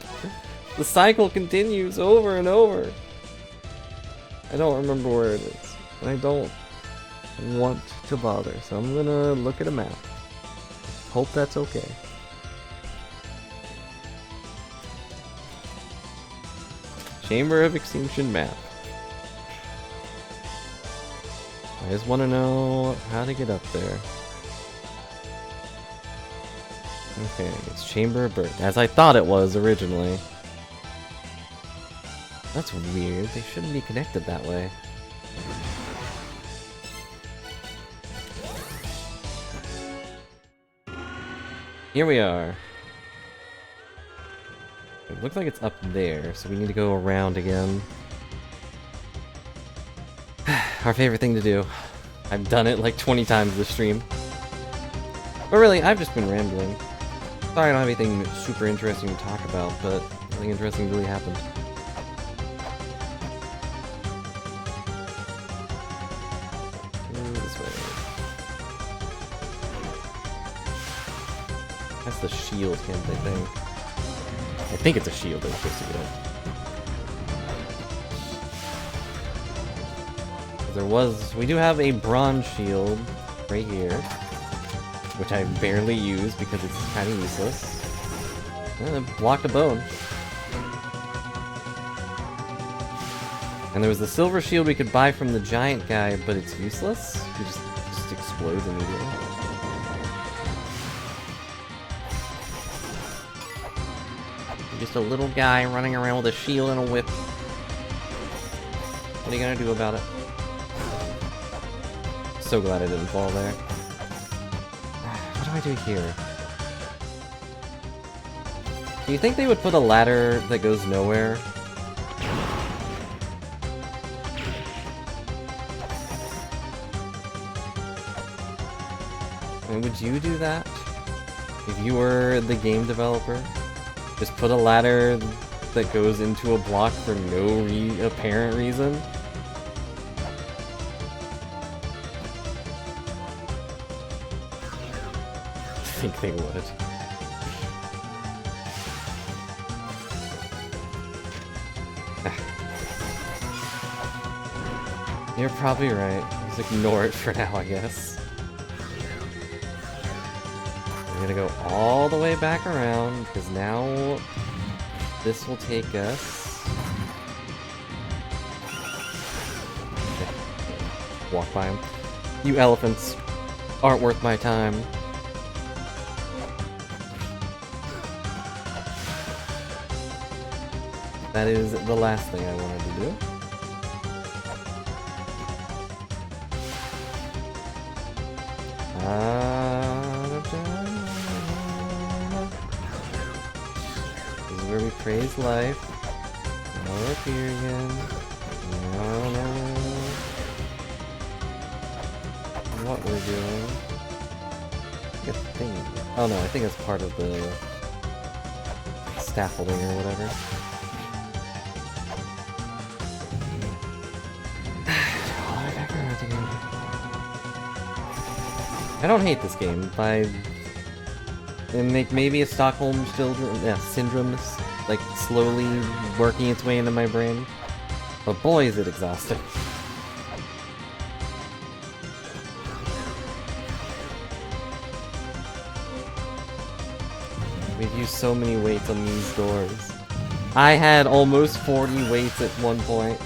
The cycle continues over and over. I don't remember where it is. And I don't want to bother, so I'm gonna look at a map. Hope that's okay. Chamber of Extinction map. I just want to know how to get up there. Okay, it's Chamber of Birth, as I thought it was originally. That's weird, they shouldn't be connected that way. Here we are. It looks like it's up there, so we need to go around again. Our favorite thing to do. I've done it like 20 times this stream. But really, I've just been rambling. Sorry I don't have anything super interesting to talk about, but nothing interesting really happened. This way. That's the shield hint, I think. I think it's a shield I'm supposed to get. We do have a bronze shield right here, which I barely use because it's kind of useless. Blocked a bone. And there was the silver shield we could buy from the giant guy, but it's useless. It just explodes immediately. Just a little guy running around with a shield and a whip. What are you gonna do about it? So glad I didn't fall there. What do I do here? Do you think they would put a ladder that goes nowhere? I mean, would you do that? If you were the game developer? Just put a ladder that goes into a block for no apparent reason? I think they would. You're probably right. Just ignore it for now, I guess. We're gonna go all the way back around, because now this will take us... Okay. Walk by him. You elephants aren't worth my time. That is the last thing I wanted to do. This is where we praise life. Now we're up here again. No. What we're doing. Get the thing. Oh no, I think it's part of the scaffolding or whatever. I don't hate this game. Maybe a Stockholm syndrome is like slowly working its way into my brain, but boy is it exhausting. We've used so many weights on these doors. I had almost 40 weights at one point.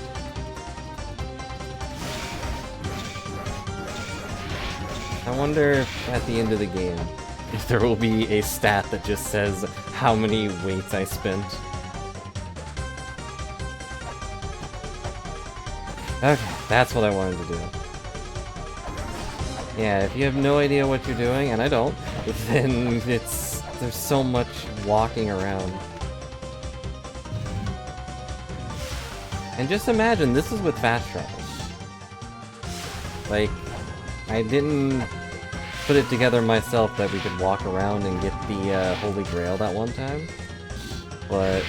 I wonder if at the end of the game, if there will be a stat that just says how many weights I spent. Okay, that's what I wanted to do. Yeah, if you have no idea what you're doing, and I don't, then there's so much walking around. And just imagine, this is with fast travel. Like, I didn't put it together myself that we could walk around and get the Holy Grail that one time. But...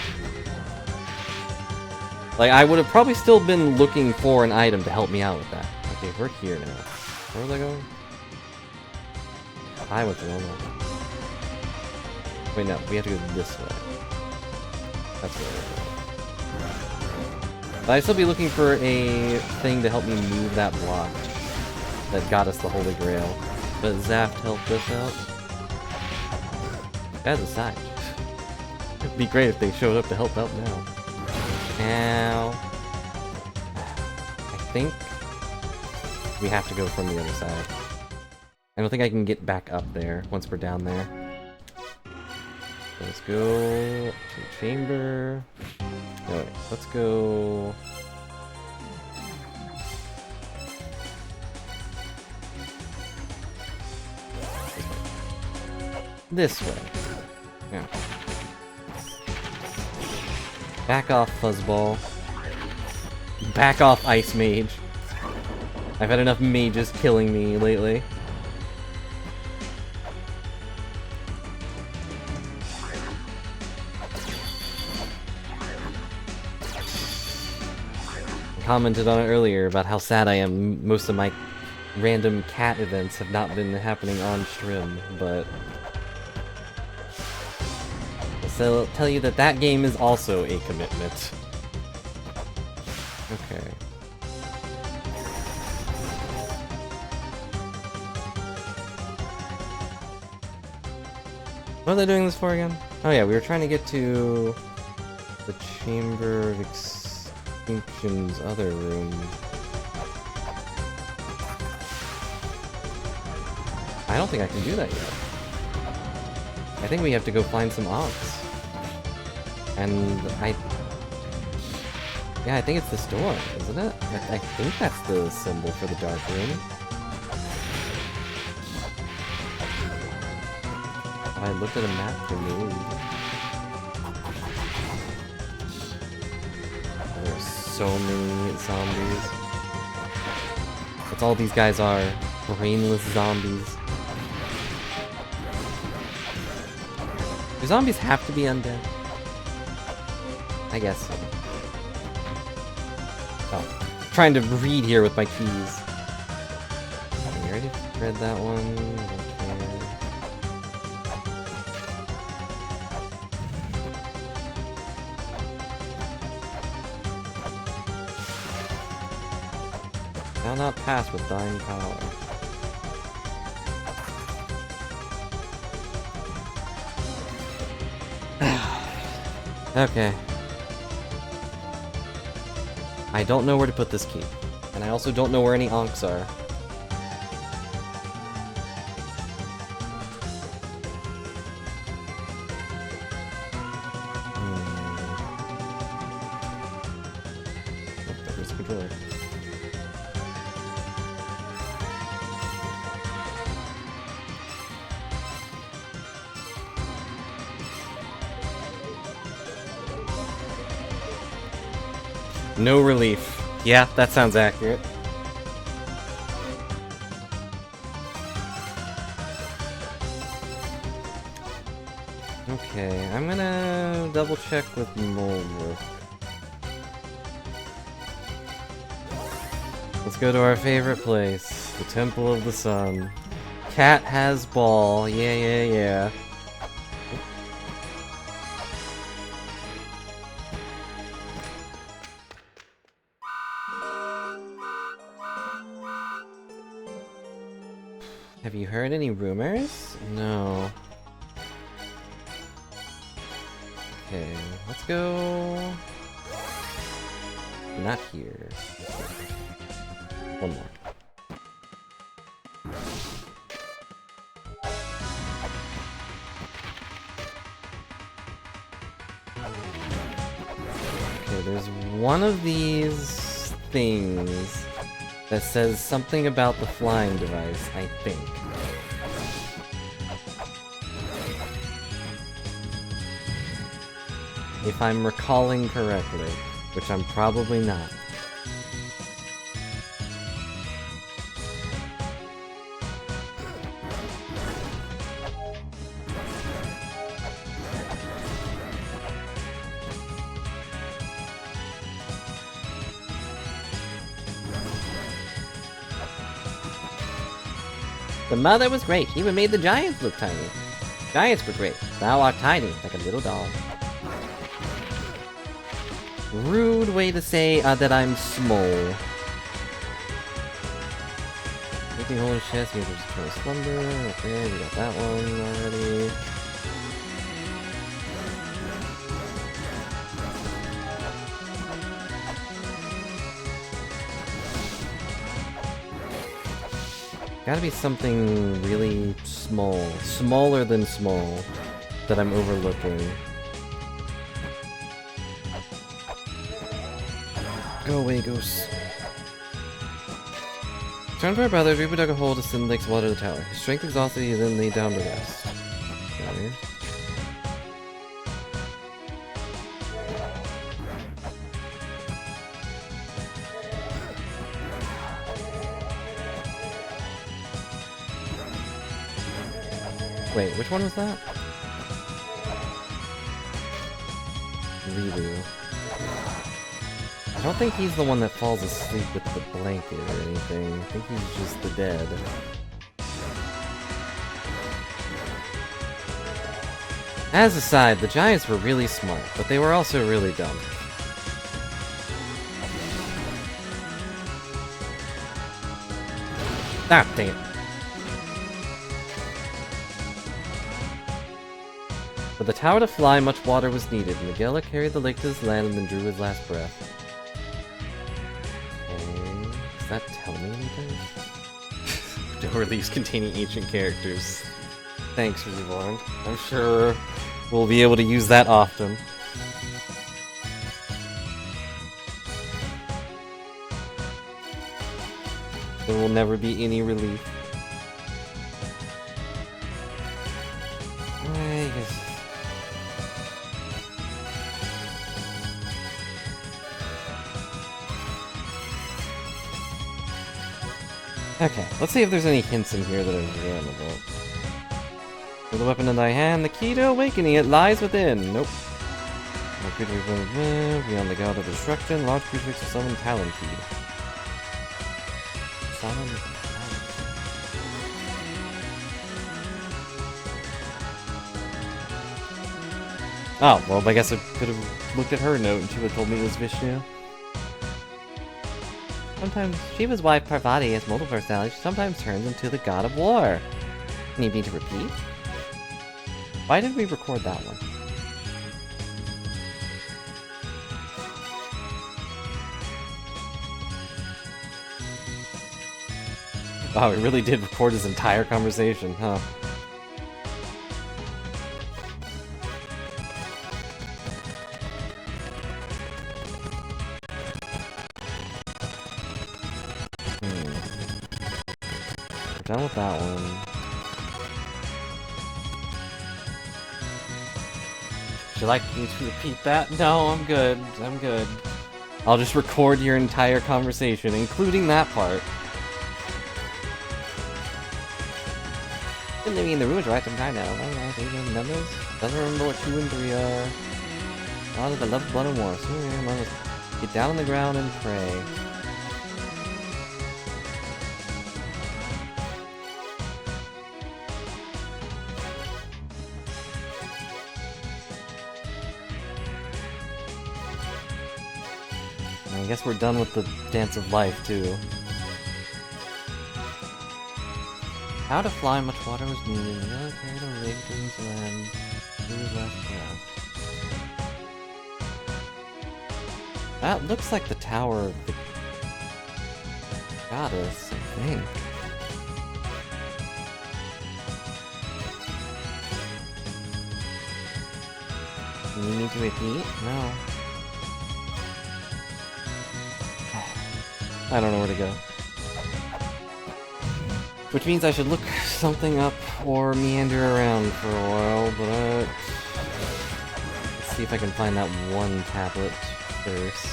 like, I would have probably still been looking for an item to help me out with that. Okay, we're here now. Where was I going? I went the wrong way. Wait, no, we have to go this way. That's where we're going. But I'd still be looking for a thing to help me move that block that got us the Holy Grail. But Zaft helped us out. As a side. It'd be great if they showed up to help out now. Now... I think we have to go from the other side. I don't think I can get back up there once we're down there. So let's go to the chamber. No, wait, let's go... this way. Yeah. Back off, Fuzzball. Back off, Ice Mage. I've had enough mages killing me lately. Commented on it earlier about how sad I am. Most of my random cat events have not been happening on stream, but I'll tell you that that game is also a commitment. Okay. What are they doing this for again? Oh yeah, we were trying to get to the Chamber of Extinction's other room. I don't think I can do that yet. I think we have to go find some Onks. And yeah, I think it's this door, isn't it? I think that's the symbol for the dark room. I looked at a map for me. There are so many zombies. That's all these guys are. Brainless zombies. Do zombies have to be undead? I guess so. Oh. Trying to read here with my keys. I already read that one. Shall not pass with thine power. Okay. I don't know where to put this key. And I also don't know where any Onks are. Oh, there's the controller. No relief. Yeah, that sounds accurate. Okay, I'm gonna double check with Moldwork. Let's go to our favorite place, the Temple of the Sun. Cat has ball. Yeah, yeah, yeah. Have you heard any rumors? No. Okay, let's go... Not here. One more. Okay, there's one of these things that says something about the flying device, I think. If I'm recalling correctly, which I'm probably not. The mother was great, even made the giants look tiny. Giants were great. Thou art tiny, like a little dog. Rude way to say that I'm small. Making holy chest, we have to just slumber. Okay, we got that one already. Gotta be something really small. Smaller than small. That I'm overlooking. Go away, ghosts. Turn to our brothers, Reaper dug a hole to send Lake's water to the tower. His strength exhausted, he then laid down to rest. Okay. Wait, which one was that? Rilu. I don't think he's the one that falls asleep with the blanket or anything. I think he's just the dead. As a side, the Giants were really smart, but they were also really dumb. Ah, dang it. For the tower to fly, much water was needed. Miguel carried the lake to his land and then drew his last breath. Okay. Does that tell me anything? Door leaves containing ancient characters. Thanks, Reborn. I'm sure we'll be able to use that often. There will never be any relief. I guess. Okay, let's see if there's any hints in here that are valuable. For the weapon in thy hand, the key to awakening it lies within. Nope. No creature beyond the god of destruction, large crucifix of summon talon key. Summon talon. Oh, well, I guess I could have looked at her note and she would have told me it was Vishnu. Sometimes Shiva's wife Parvati has multiple personalities. She sometimes turns into the god of war. Need me to repeat? Why did we record that one? Wow, we really did record his entire conversation, huh? We're done with that one. Would you like me to repeat that? No, I'm good. I'm good. I'll just record your entire conversation, including that part. Been living in the ruins right some time now. Numbers? Doesn't remember what 2 and 3 are. God of the love, blood, and war. So get down on the ground and pray. I guess we're done with the Dance of Life, too. How to fly, much water was needed. Miguel carried a lake to his land. Through his last breath. That looks like the tower of the goddess, I think. Do you need to repeat? No. I don't know where to go. Which means I should look something up or meander around for a while, but let's see if I can find that one tablet first.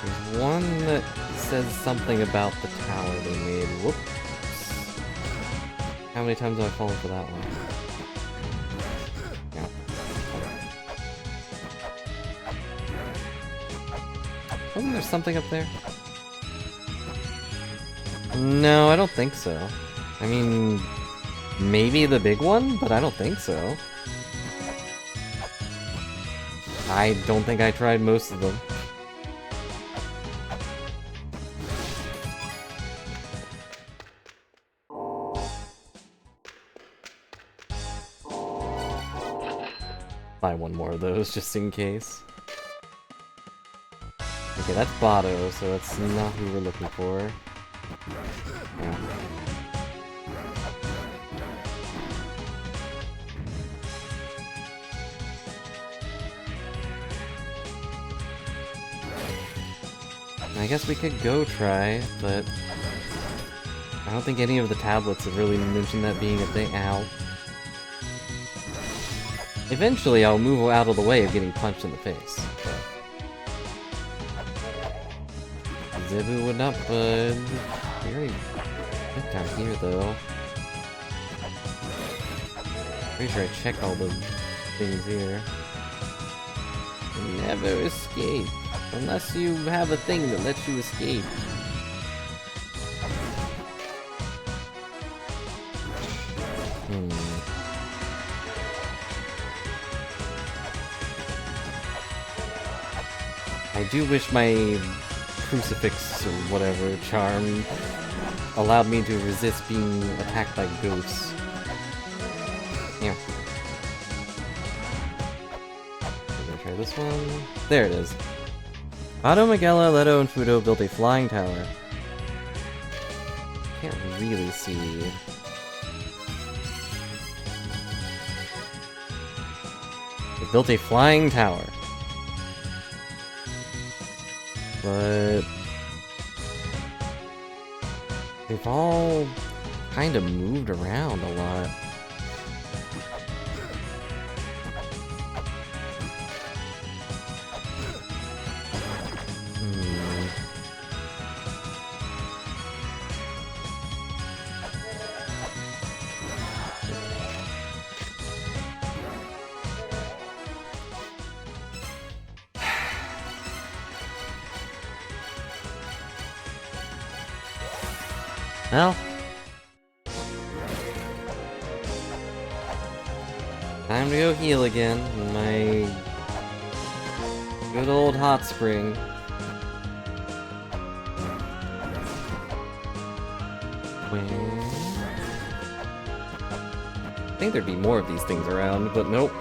There's one that says something about the tower they made. Whoops. How many times have I fallen for that one? Wasn't there something up there? No, I don't think so. I mean, maybe the big one, but I don't think so. I don't think I tried most of them. Buy one more of those just in case. Okay, that's Bado, so that's not who we're looking for. Yeah. I guess we could go try, but I don't think any of the tablets have really mentioned that being a thing. Ow. Eventually, I'll move out of the way of getting punched in the face. Zebu would not budge. We already went down here, though. Pretty sure I checked all the things here. You never escape. Unless you have a thing that lets you escape. I do wish my crucifix or whatever charm allowed me to resist being attacked by ghosts. Yeah. I'm gonna try this one. There it is. Otto, Magella, Leto, and Fudo built a flying tower. Can't really see. They built a flying tower. But they've all kind of moved around a lot. Well, time to go heal again in my good old hot spring. I think there'd be more of these things around, but nope.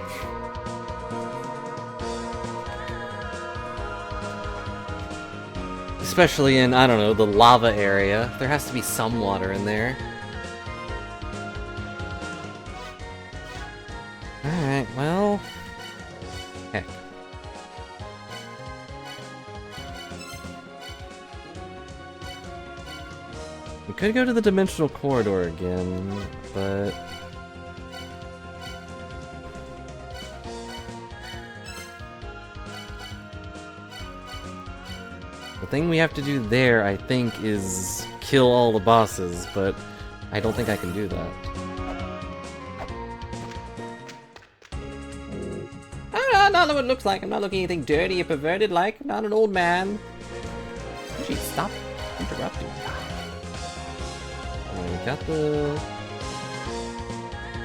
Especially in, I don't know, the lava area. There has to be some water in there. Alright, well... heck. We could go to the dimensional corridor again, but... the thing we have to do there, I think, is kill all the bosses, but I don't think I can do that. Not what it looks like. I'm not looking anything dirty or perverted like. I'm not an old man. Gee, stop interrupting. We got the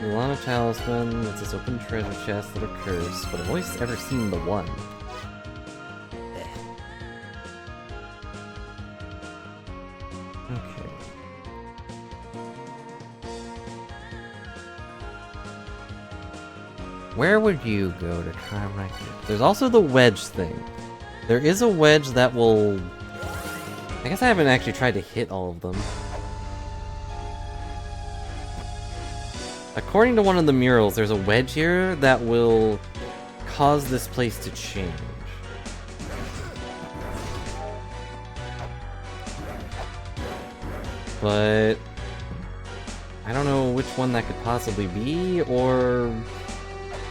La-Mulana talisman. It's this open treasure chest that are cursed, but I've always ever seen the one. Okay. Where would you go to try right here? There's also the wedge thing. There is a wedge that will... I guess I haven't actually tried to hit all of them. According to one of the murals, there's a wedge here that will cause this place to change. But I don't know which one that could possibly be, or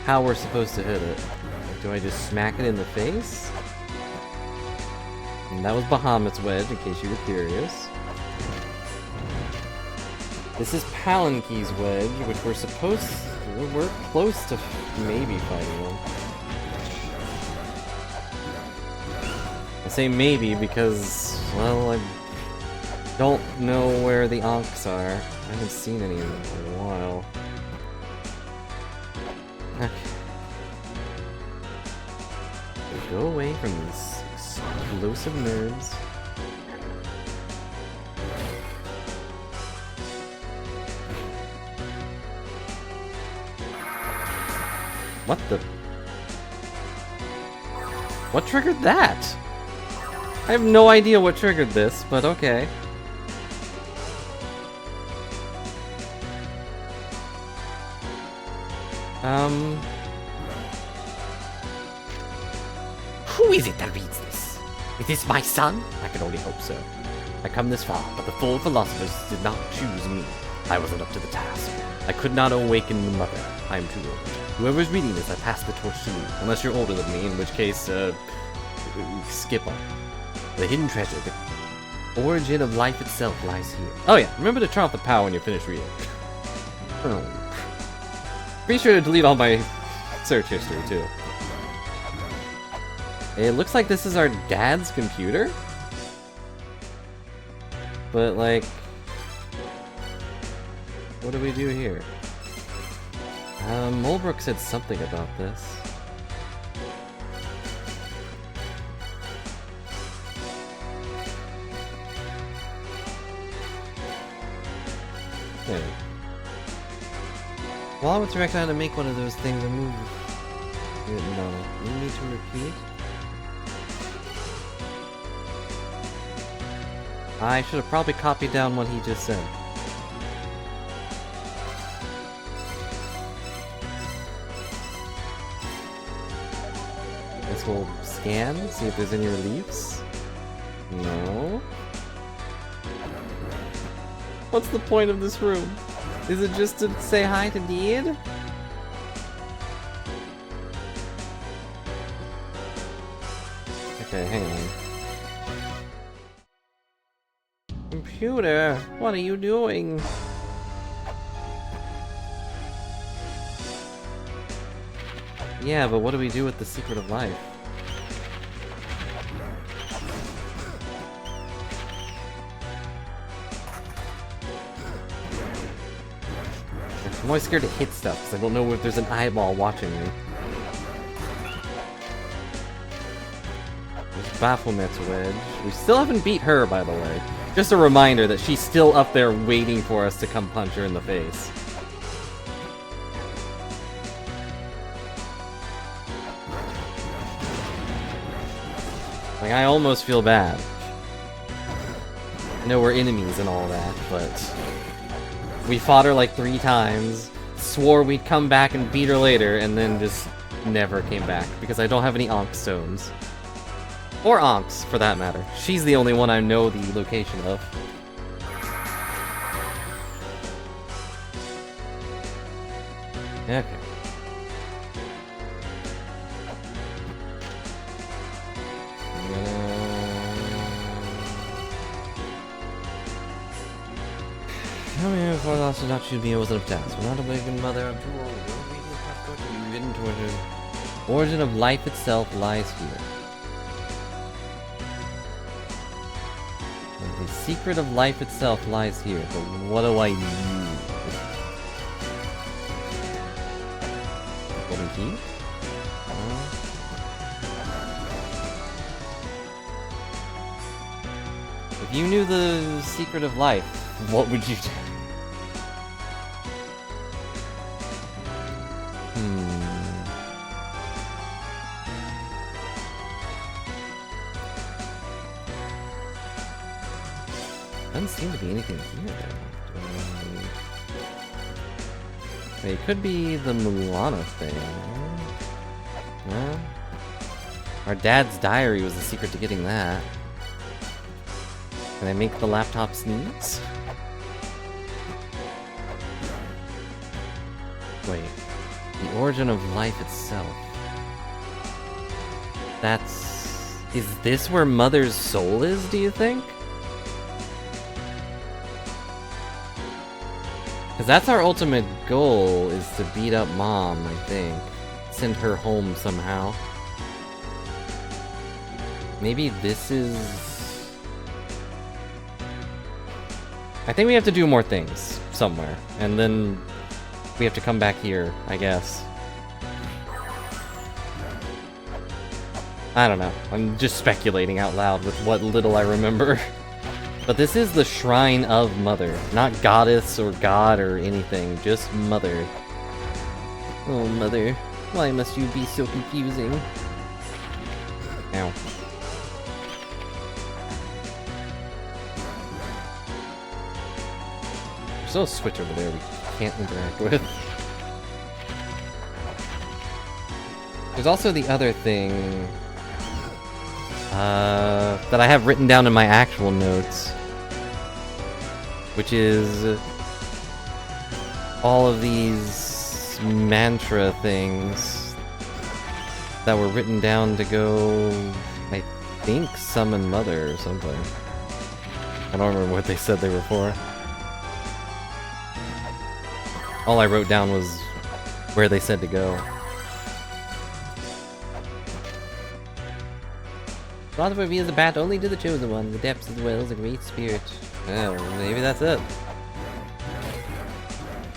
how we're supposed to hit it. Like, do I just smack it in the face? And that was Bahamut's wedge, in case you were curious. This is Palanquey's wedge, which we're close to maybe fighting him. I say maybe because, well, I don't know where the Ankhs are. I haven't seen any of them for a while. Okay. Go away from these explosive nerds. What the? What triggered that? I have no idea what triggered this, but okay. Who is it that reads this? Is this my son? I can only hope so. I come this far, but the four philosophers did not choose me. I wasn't up to the task. I could not awaken the mother. I am too old. Whoever's reading this, I pass the torch to you. Unless you're older than me, in which case, skip on. The hidden treasure. origin of life itself lies here. Oh yeah, remember to turn off the power when you're finished reading. Be sure to delete all my search history too. It looks like this is our dad's computer. But like, what do we do here? Mulbrook said something about this. Anyway. Well, I would direct how to make one of those things a move. No, you need to repeat. I should have probably copied down what he just said. Guess we'll scan, see if there's any reliefs. No. What's the point of this room? Is it just to say hi to Deed? Okay, hang on. Computer, what are you doing? Yeah, but what do we do with the secret of life? I'm always scared to hit stuff because I don't know if there's an eyeball watching me. There's Baphomet's Wedge. We still haven't beat her, by the way. Just a reminder that she's still up there waiting for us to come punch her in the face. Like, I almost feel bad. I know we're enemies and all that, but we fought her like 3 times, swore we'd come back and beat her later, and then just never came back, because I don't have any Ankh stones. Or Ankhs, for that matter. She's the only one I know the location of. Okay. Tell me if I lost not should be able to task. We're not awakened mother, I'm too old. You hidden torture. Origin of life itself lies here. The secret of life itself lies here, but what do I use? Golden key? If you knew the secret of life, what would you do? Doesn't seem to be anything here, though. It could be the La-Mulana thing. No? Our dad's diary was the secret to getting that. Can I make the laptop sneeze? Wait. The origin of life itself. That's... Is this where Mother's soul is, do you think? Because that's our ultimate goal, is to beat up Mom, I think. Send her home somehow. Maybe this is... I think we have to do more things somewhere, and then we have to come back here, I guess. I don't know. I'm just speculating out loud with what little I remember. But this is the Shrine of Mother. Not goddess or god or anything, just Mother. Oh, Mother. Why must you be so confusing? Ow. There's still a switch over there we can't interact with. There's also the other thing that I have written down in my actual notes, which is all of these mantra things that were written down to go, I think, summon Mother or something. I don't remember what they said they were for. All I wrote down was where they said to go. Father reveals the path only to the chosen one. The depths of the well is a great spirit. Oh, maybe that's it.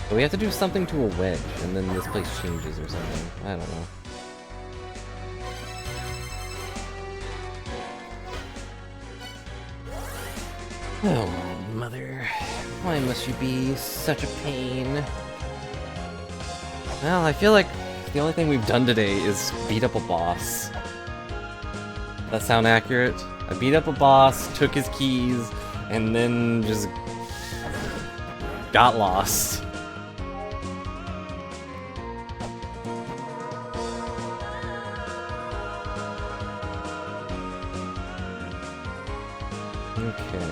But we have to do something to a wedge, and then this place changes or something. I don't know. Oh, mother. Why must you be such a pain? Well, I feel like the only thing we've done today is beat up a boss. That sound accurate? I beat up a boss, took his keys, and then just got lost. Okay.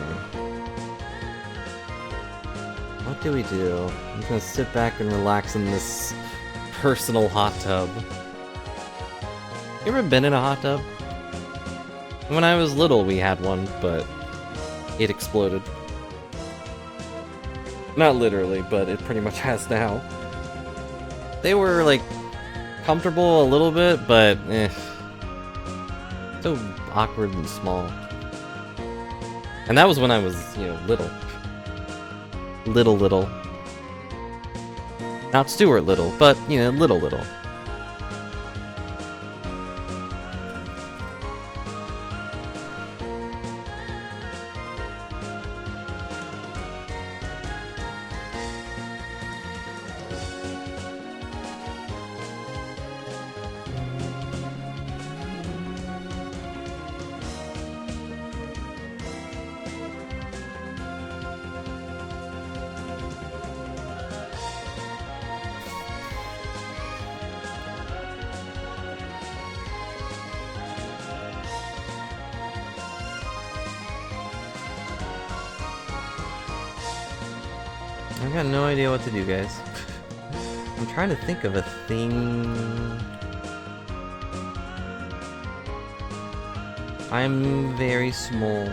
What do we do? I'm just gonna sit back and relax in this personal hot tub. You ever been in a hot tub? When I was little, we had one, but it exploded. Not literally, but it pretty much has now. They were, like, comfortable a little bit, but so awkward and small. And that was when I was, you know, little. Little. Not Stuart Little, but, you know, little. I've got no idea what to do, guys. I'm trying to think of a thing. I'm very small.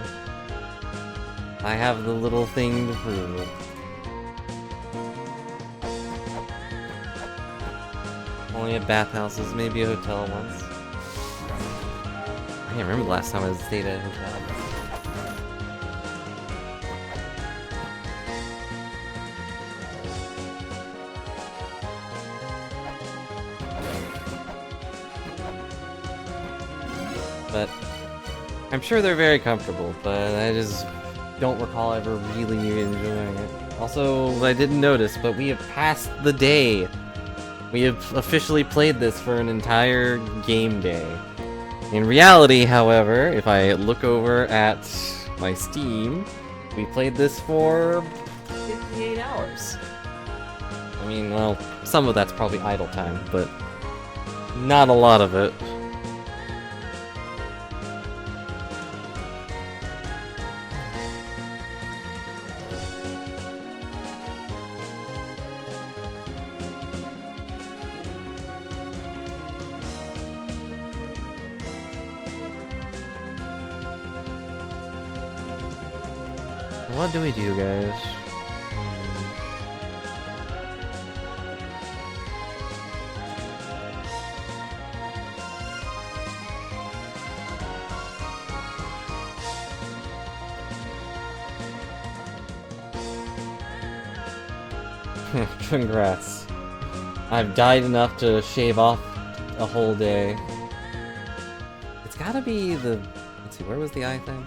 I have the little thing to prove it. Only at bathhouses, maybe a hotel once. I can't remember the last time I stayed at a hotel. But I'm sure they're very comfortable, but I just don't recall ever really enjoying it. Also, I didn't notice, but we have passed the day. We have officially played this for an entire game day. In reality, however, if I look over at my Steam, we played this for 58 hours. I mean, well, some of that's probably idle time, but not a lot of it. What do we do, guys? Congrats. I've died enough to shave off a whole day. It's gotta be the... Let's see, where was the eye thing?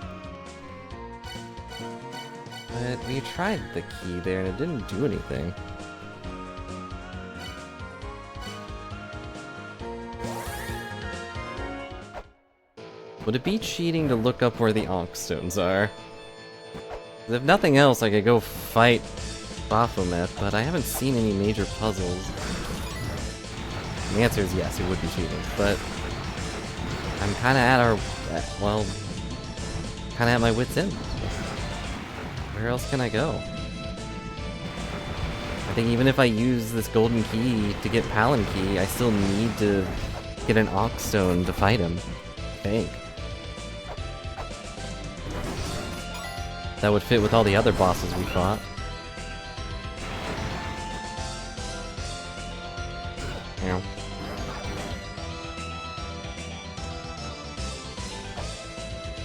But we tried the key there and it didn't do anything. Would it be cheating to look up where the Ankh stones are? 'Cause if nothing else, I could go fight Baphomet, but I haven't seen any major puzzles. The answer is yes, it would be cheating, but I'm kinda at our... well... kinda at my wit's end. Where else can I go? I think even if I use this golden key to get Palin Key, I still need to get an Ankh Stone to fight him. I think. that would fit with all the other bosses we fought. Yeah.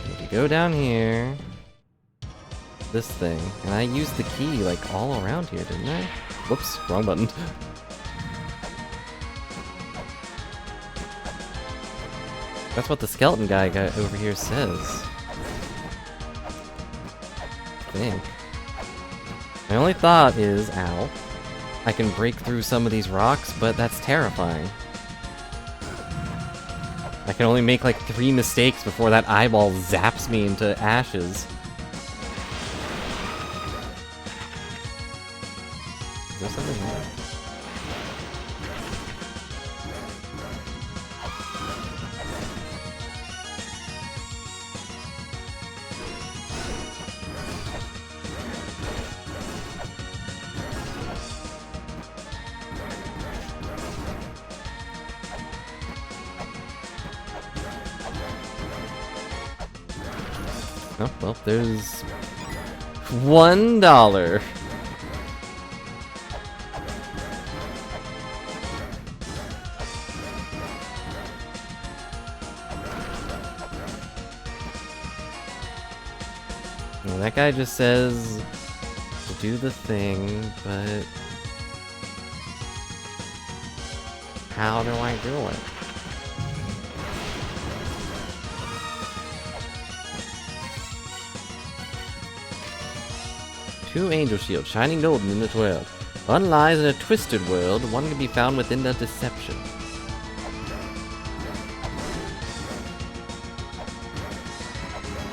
If you go down here, this thing, and I used the key like all around here, didn't I? Whoops, wrong button. That's what the skeleton guy over here says. I think. My only thought is, ow, I can break through some of these rocks, but that's terrifying. I can only make like 3 mistakes before that eyeball zaps me into ashes. Is there something there? Oh, well, there's $1. Well, that guy just says to do the thing, but how do I do it? Two angel shields, shining golden in this world. One lies in a twisted world, one can be found within a deception.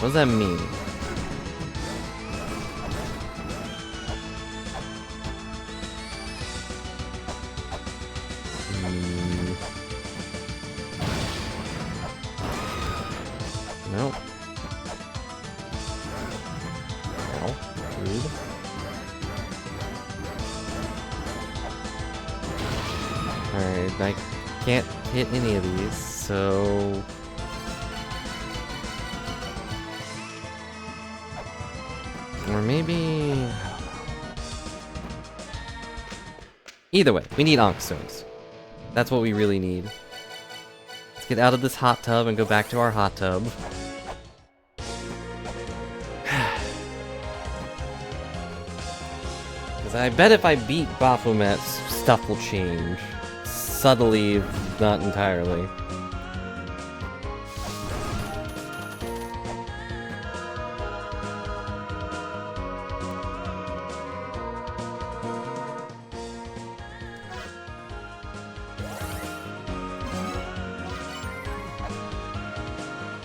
What does that mean? Nope. Ow, rude. Alright, I can't hit any of these, so... Or maybe... Either way, we need Ankh Stones. That's what we really need. Let's get out of this hot tub and go back to our hot tub. Because I bet if I beat Baphomet, stuff will change. Subtly, if not entirely.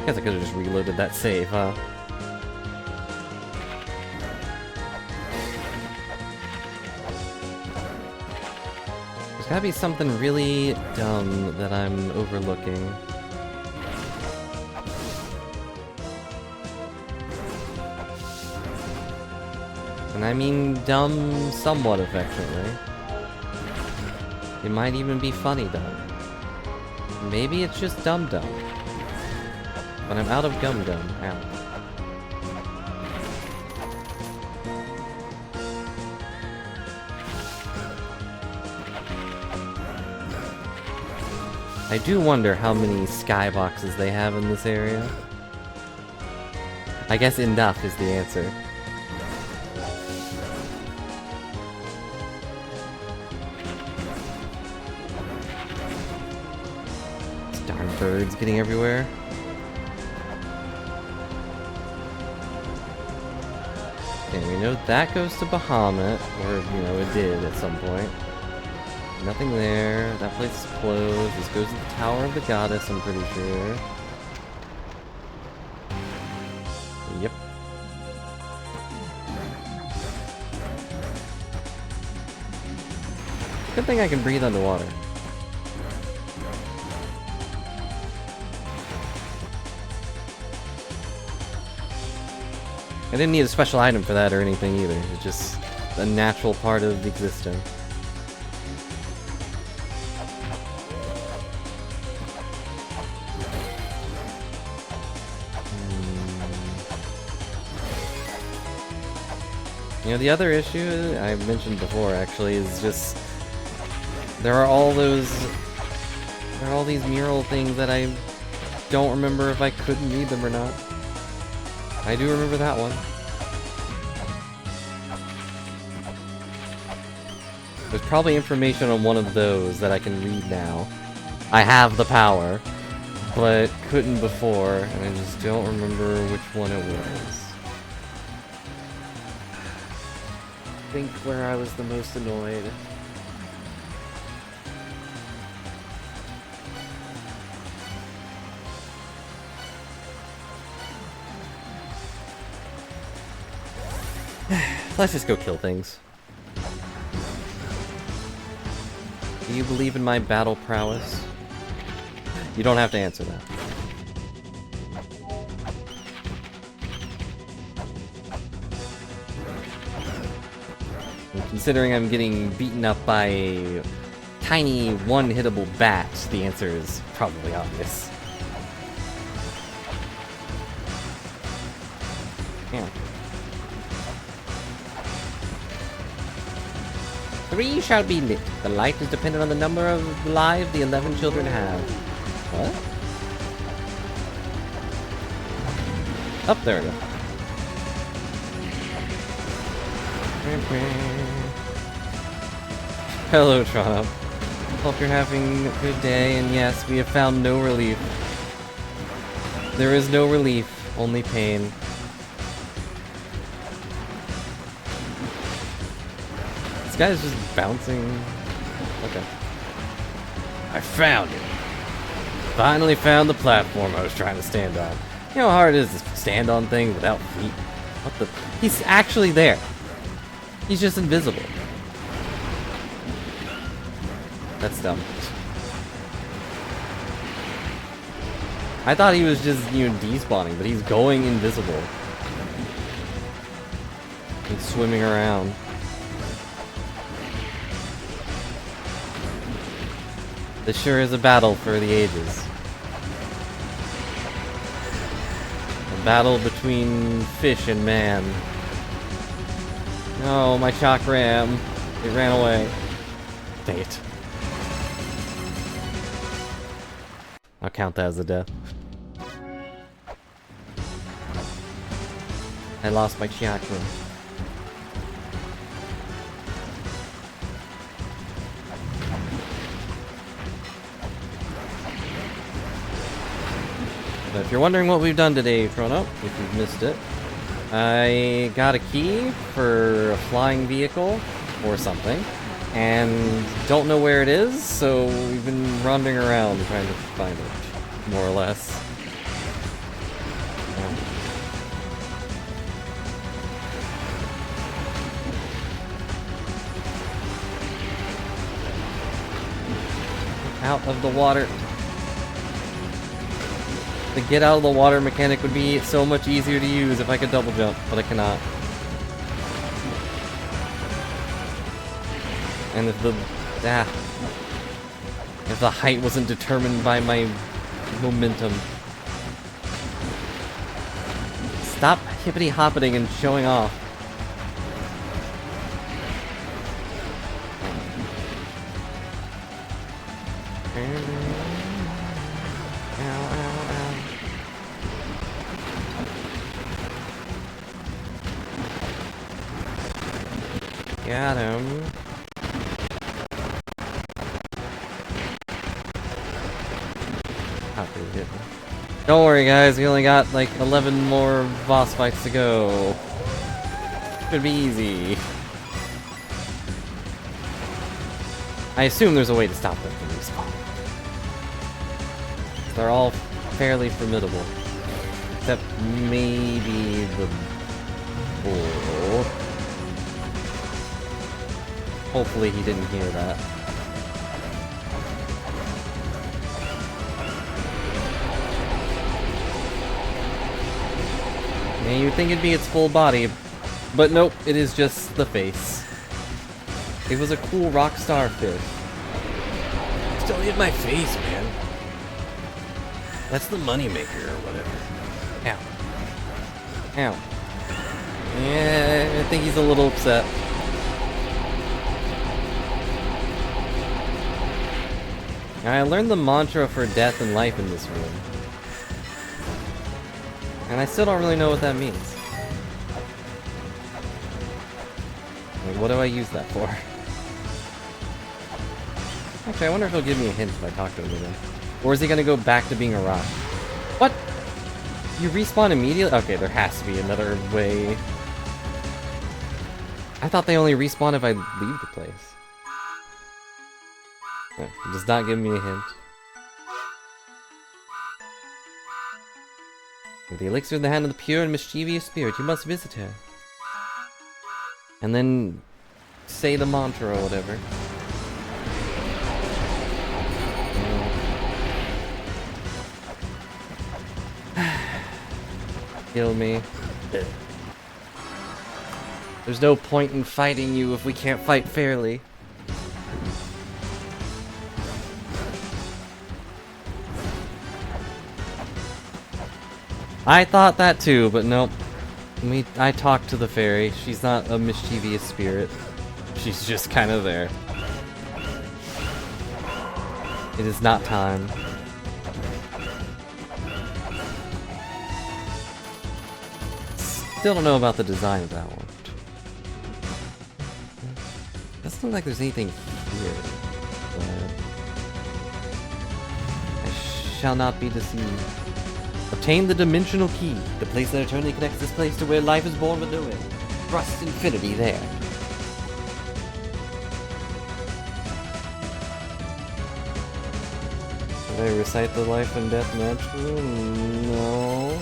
Guess I could have just reloaded that save, huh? There's gotta be something really dumb that I'm overlooking. And I mean dumb somewhat affectionately. It might even be funny dumb. Maybe it's just dumb. But I'm out of gum. Ow. I do wonder how many skyboxes they have in this area. I guess enough is the answer. These darn birds getting everywhere. Okay, we know that goes to Bahamut, or, you know, it did at some point. Nothing there. That place is closed. This goes to the Tower of the Goddess, I'm pretty sure. Yep. Good thing I can breathe underwater. I didn't need a special item for that or anything either. It's just a natural part of existing. You know, the other issue I mentioned before, actually, is just... There are all these mural things that I don't remember if I couldn't read them or not. I do remember that one. There's probably information on one of those that I can read now. I have the power, but couldn't before, and I just don't remember which one it was. I think where I was the most annoyed. Let's just go kill things. Do you believe in my battle prowess? You don't have to answer that. And considering I'm getting beaten up by tiny one-hittable bats, the answer is probably obvious. Yeah. 3 shall be lit. The light is dependent on the number of lives the 11 children have. What? Up there we go. Hello, Trump. Hope you're having a good day, and yes, we have found no relief. There is no relief, only pain. This guy's just bouncing. Okay. I found it. Finally found the platform I was trying to stand on. You know how hard it is to stand on things without feet? What the? He's actually there. He's just invisible. That's dumb. I thought he was just, you know, despawning, but he's going invisible. He's swimming around. This sure is a battle for the ages. A battle between fish and man. No, my shock ram. It ran away. Dang it. I'll count that as a death. I lost my chakra. But if you're wondering what we've done today, Chrono, if you've missed it, I got a key for a flying vehicle or something, and don't know where it is, so we've been wandering around trying to find it, more or less. Out of the water. The get out of the water mechanic would be so much easier to use if I could double jump, but I cannot. And if the height wasn't determined by my momentum. Stop hippity hoppeting and showing off. Got him. Don't worry, guys. We only got like 11 more boss fights to go. Should be easy. I assume there's a way to stop them from respawning. They're all fairly formidable, except maybe the bull. Hopefully he didn't hear that. Yeah, you'd think it'd be its full body, but nope, it is just the face. It was a cool rock star fish. Still need my face, man. That's the moneymaker or whatever. Ow. Ow. Yeah, I think he's a little upset. I learned the mantra for death and life in this room. And I still don't really know what that means. Like, what do I use that for? Actually, I wonder if he'll give me a hint if I talk to him again. Or is he gonna go back to being a rock? What? You respawn immediately? Okay, there has to be another way. I thought they only respawn if I leave the place. No, it does not give me a hint. With the elixir in the hand of the pure and mischievous spirit, you must visit her. And then say the mantra or whatever. Kill me. There's no point in fighting you if we can't fight fairly. I thought that too, but nope. I talked to the fairy. She's not a mischievous spirit. She's just kind of there. It is not time. Still don't know about the design of that one. Doesn't look like there's anything here. But I shall not be deceived. Obtain the dimensional key, the place that eternally connects this place to where life is born with no end. Trust infinity there. Did I recite the life and death mantra? No.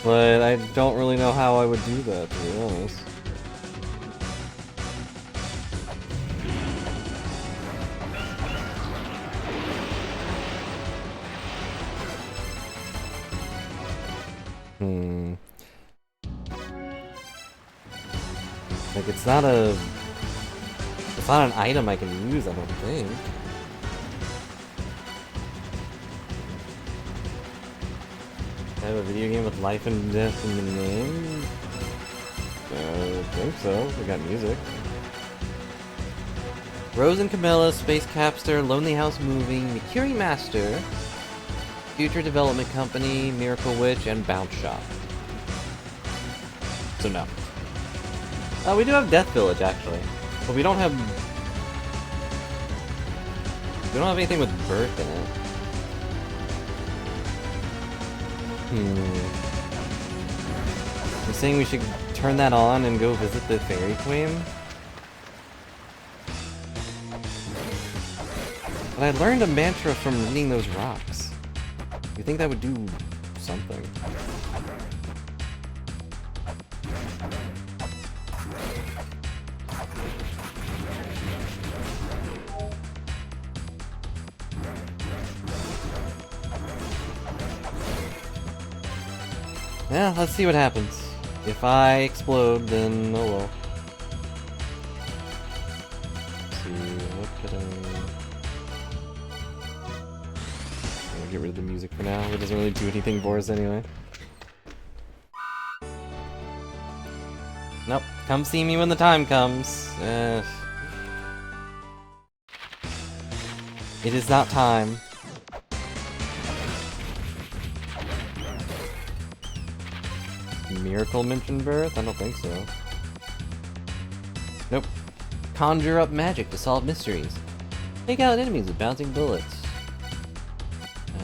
But I don't really know how I would do that, to be honest. Like, it's not an item I can use, I don't think. I have a video game with life and death in the name? I think so. We got music. Rose and Camilla, Space Capster, Lonely House Moving, Mercury Master, Future Development Company, Miracle Witch, and Bounce Shop. So no. We do have Death Village, actually. But we don't have anything with birth in it. You're saying we should turn that on and go visit the Fairy Queen? But I learned a mantra from reading those rocks. You think that would do something? Yeah, let's see what happens. If I explode, then oh well. Let's see, what could I'm gonna get rid of the music for now. It doesn't really do anything for us anyway. Nope. Come see me when the time comes. It is not time. Miracle mentioned birth? I don't think so. Nope. Conjure up magic to solve mysteries. Take out enemies with bouncing bullets.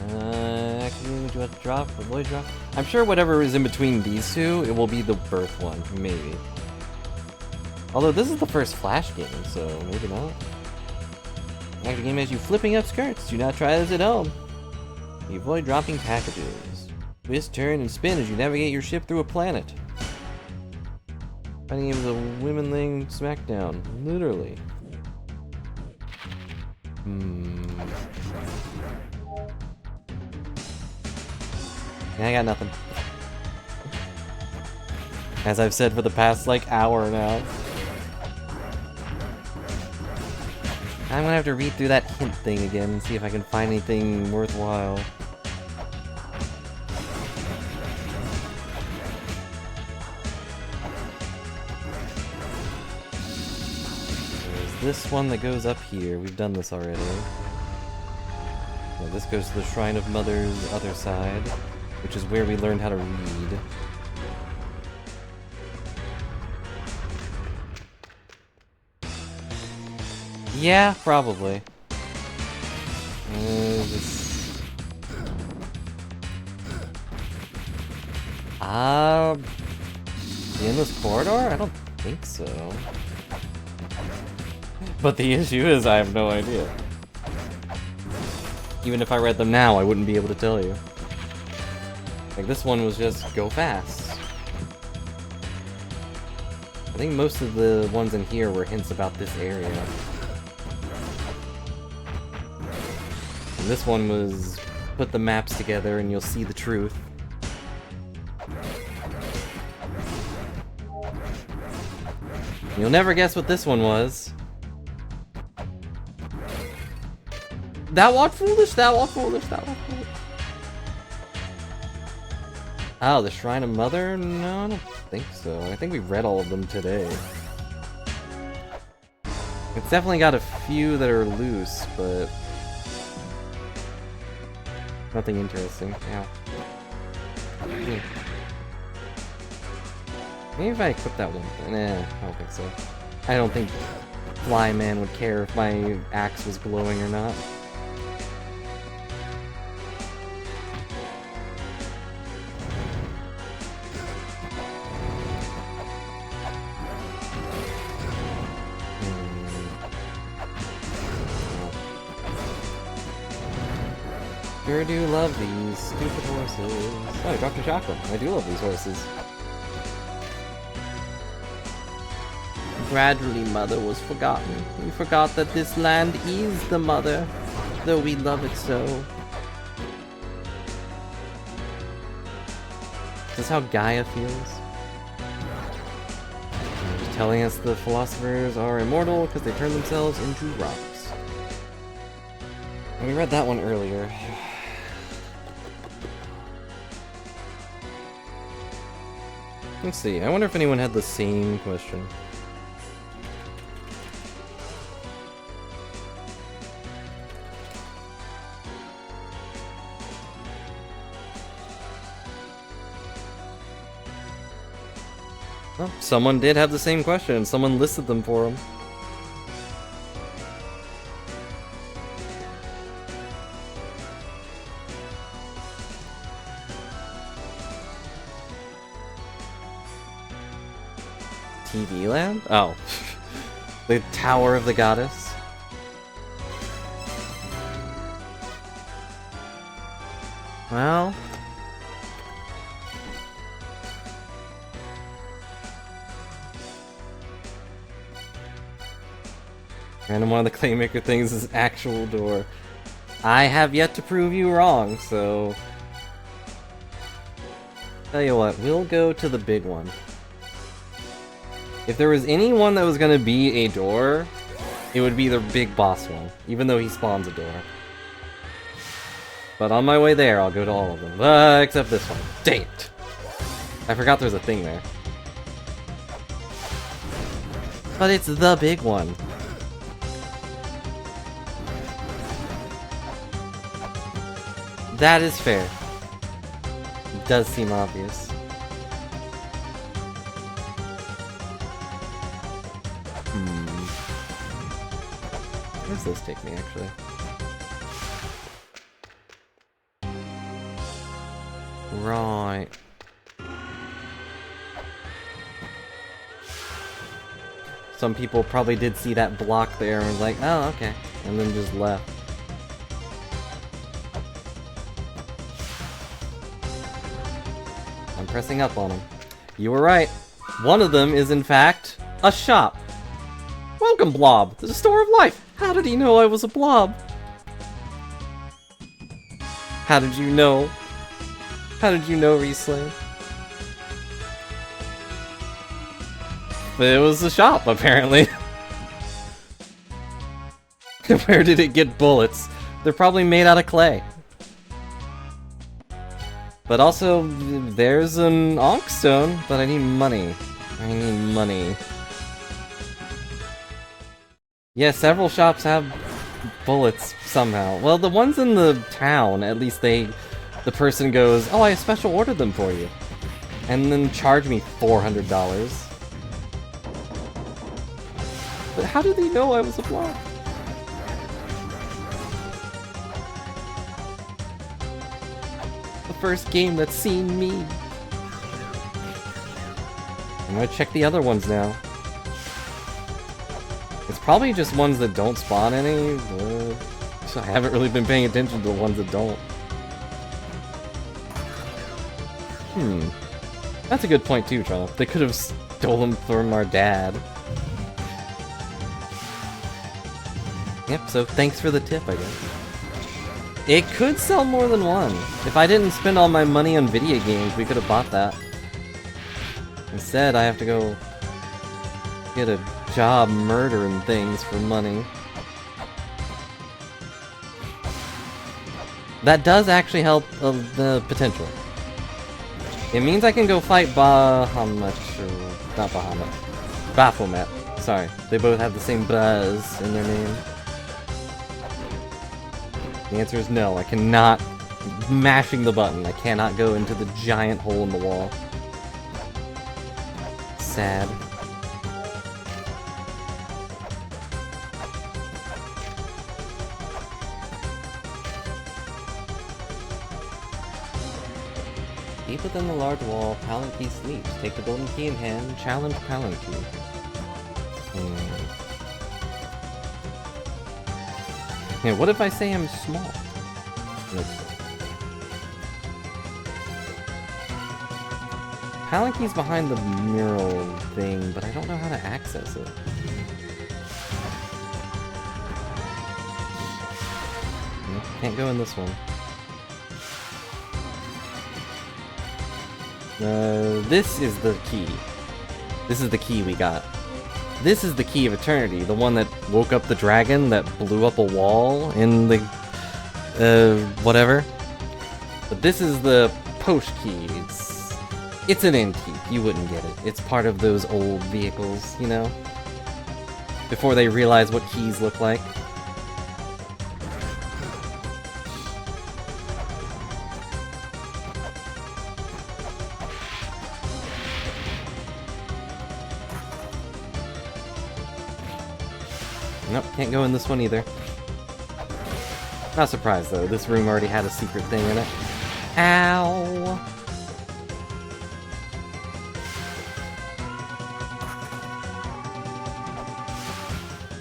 Actually, would you have to drop? Avoid drop? I'm sure whatever is in between these two, it will be the birth one. Maybe. Although this is the first Flash game, so maybe not. Actually, game has you flipping up skirts. Do not try this at home. You avoid dropping packages. Twist, turn, and spin as you navigate your ship through a planet. Fighting game is a women laying smackdown. Literally. Yeah, I got nothing. As I've said for the past, like, hour now. I'm gonna have to read through that hint thing again and see if I can find anything worthwhile. this one that goes up here. We've done this already. Yeah, this goes to the Shrine of Mother's other side, which is where we learned how to read. Yeah, probably. The endless corridor? I don't think so. But the issue is I have no idea. Even if I read them now, I wouldn't be able to tell you. Like, this one was just go fast. I think most of the ones in here were hints about this area. And this one was put the maps together and you'll see the truth. You'll never guess what this one was. Thou art foolish, thou art foolish, thou art foolish. Oh, the Shrine of Mother? No, I don't think so. I think we read all of them today. It's definitely got a few that are loose, but nothing interesting. Yeah. Maybe if I equip that one. Nah, I don't think so. I don't think Flyman would care if my axe was glowing or not. Sure do love these stupid horses. Oh, Dr. Chocolate. I do love these horses. Gradually, Mother was forgotten. We forgot that this land is the Mother, though we love it so. Is this how Gaia feels? Just telling us the philosophers are immortal because they turn themselves into rocks. And we read that one earlier. Let's see, I wonder if anyone had the same question. Well, someone did have the same question, and someone listed them for him. TV Land? Oh. The Tower of the Goddess? Well... Random one of the Claymaker things is actual door. I have yet to prove you wrong, so... Tell you what, we'll go to the big one. If there was any one that was gonna be a door, it would be the big boss one, even though he spawns a door. But on my way there, I'll go to all of them. Except this one. Dang it! I forgot there's a thing there. But it's the big one. That is fair. It does seem obvious. Where does this take me, actually? Right. Some people probably did see that block there and was like, oh, okay. And then just left. I'm pressing up on them. You were right. One of them is, in fact, a shop. Welcome, Blob. The store of life. How did he know I was a blob? How did you know? How did you know, Riesling? But it was a shop, apparently. Where did it get bullets? They're probably made out of clay. But also, there's an Ankh stone, but I need money. I need money. Yeah, several shops have bullets somehow. Well, the ones in the town, at least the person goes, "Oh, I special ordered them for you," and then charge me $400. But how did they know I was a block? The first game that's seen me. I'm gonna check the other ones now. It's probably just ones that don't spawn any, so I haven't really been paying attention to the ones that don't. That's a good point too, Trump. They could have stolen from our dad. Yep, so thanks for the tip, I guess. It could sell more than one. If I didn't spend all my money on video games, we could have bought that. Instead, I have to go get a job murdering things for money. That does actually help the potential. It means I can go fight Bahamut, or not Bahamut, Baphomet. Sorry, they both have the same buzz in their name. The answer is no, I cannot, mashing the button, I cannot go into the giant hole in the wall. Sad. Deep within the large wall, Palanquin sleeps. Take the golden key in hand, challenge Palanquin. Yeah, what if I say I'm small? Palanquin's behind the mural thing, but I don't know how to access it. Nope, can't go in this one. This is the key. This is the key we got. This is the key of eternity, the one that woke up the dragon that blew up a wall in the whatever. But this is the post key. It's an antique. You wouldn't get it. It's part of those old vehicles, you know? Before they realize what keys look like. Nope, can't go in this one either. Not surprised though, this room already had a secret thing in it. Ow!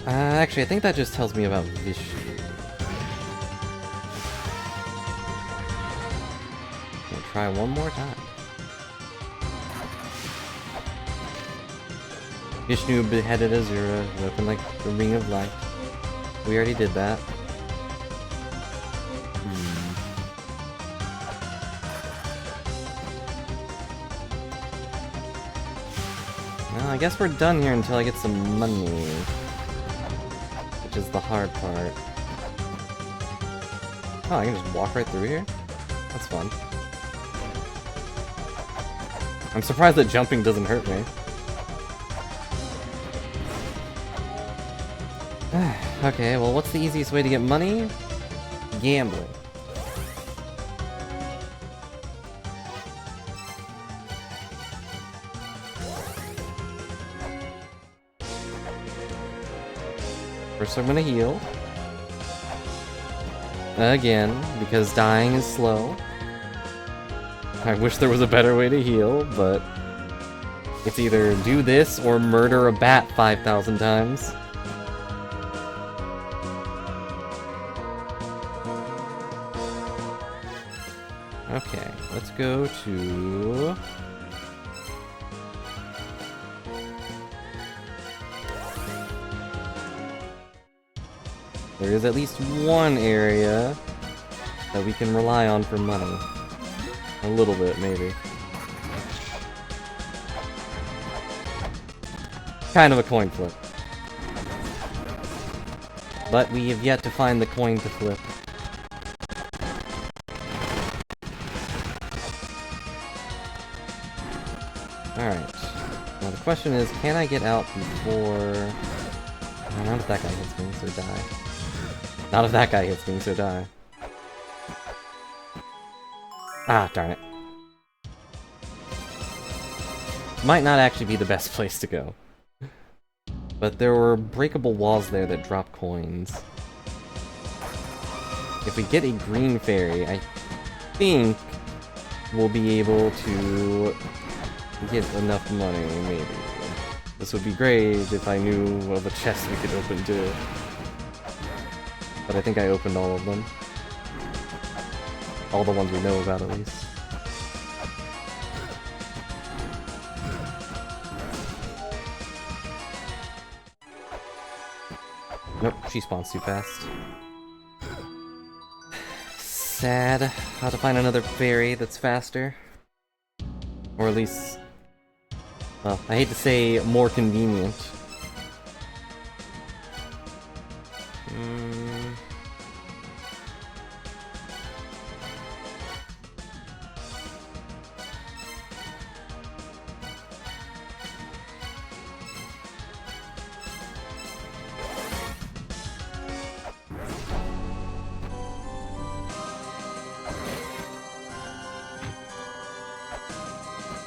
Actually, I think that just tells me about Vishnu. We'll try one more time. Vishnu beheaded Azura, weapon like the Ring of Light. We already did that. Well, I guess we're done here until I get some money. Which is the hard part. Oh, I can just walk right through here? That's fun. I'm surprised that jumping doesn't hurt me. Okay, well, what's the easiest way to get money? Gambling. First I'm gonna heal. Again, because dying is slow. I wish there was a better way to heal, but it's either do this or murder a bat 5,000 times. Okay, let's go to... There is at least one area that we can rely on for money. A little bit, maybe. Kind of a coin flip. But we have yet to find the coin to flip. Alright. Now the question is, can I get out before... Not if that guy hits me, so die. Not if that guy hits me, so die. Ah, darn it. Might not actually be the best place to go. But there were breakable walls there that drop coins. If we get a green fairy, I think we'll be able to get enough money, maybe. This would be great if I knew of a chest we could open too. But I think I opened all of them. All the ones we know about, at least. Nope, she spawns too fast. Sad. How to find another fairy that's faster. Or at least... well, I hate to say more convenient.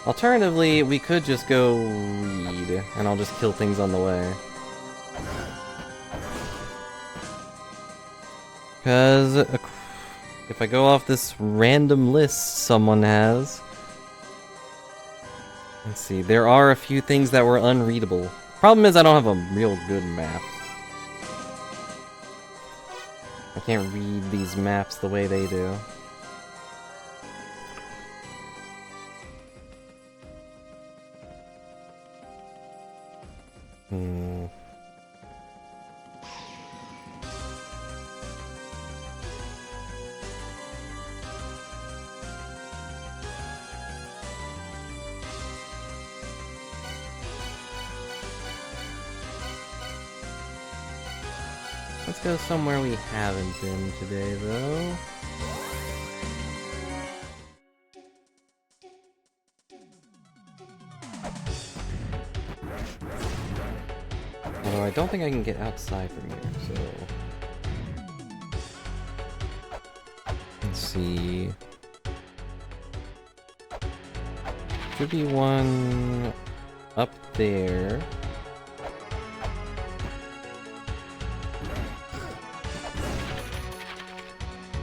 Alternatively, we could just go read, and I'll just kill things on the way. Because if I go off this random list someone has... let's see, there are a few things that were unreadable. Problem is I don't have a real good map. I can't read these maps the way they do. Let's go somewhere we haven't been today, though. Although I don't think I can get outside from here, so... let's see... should be one up there.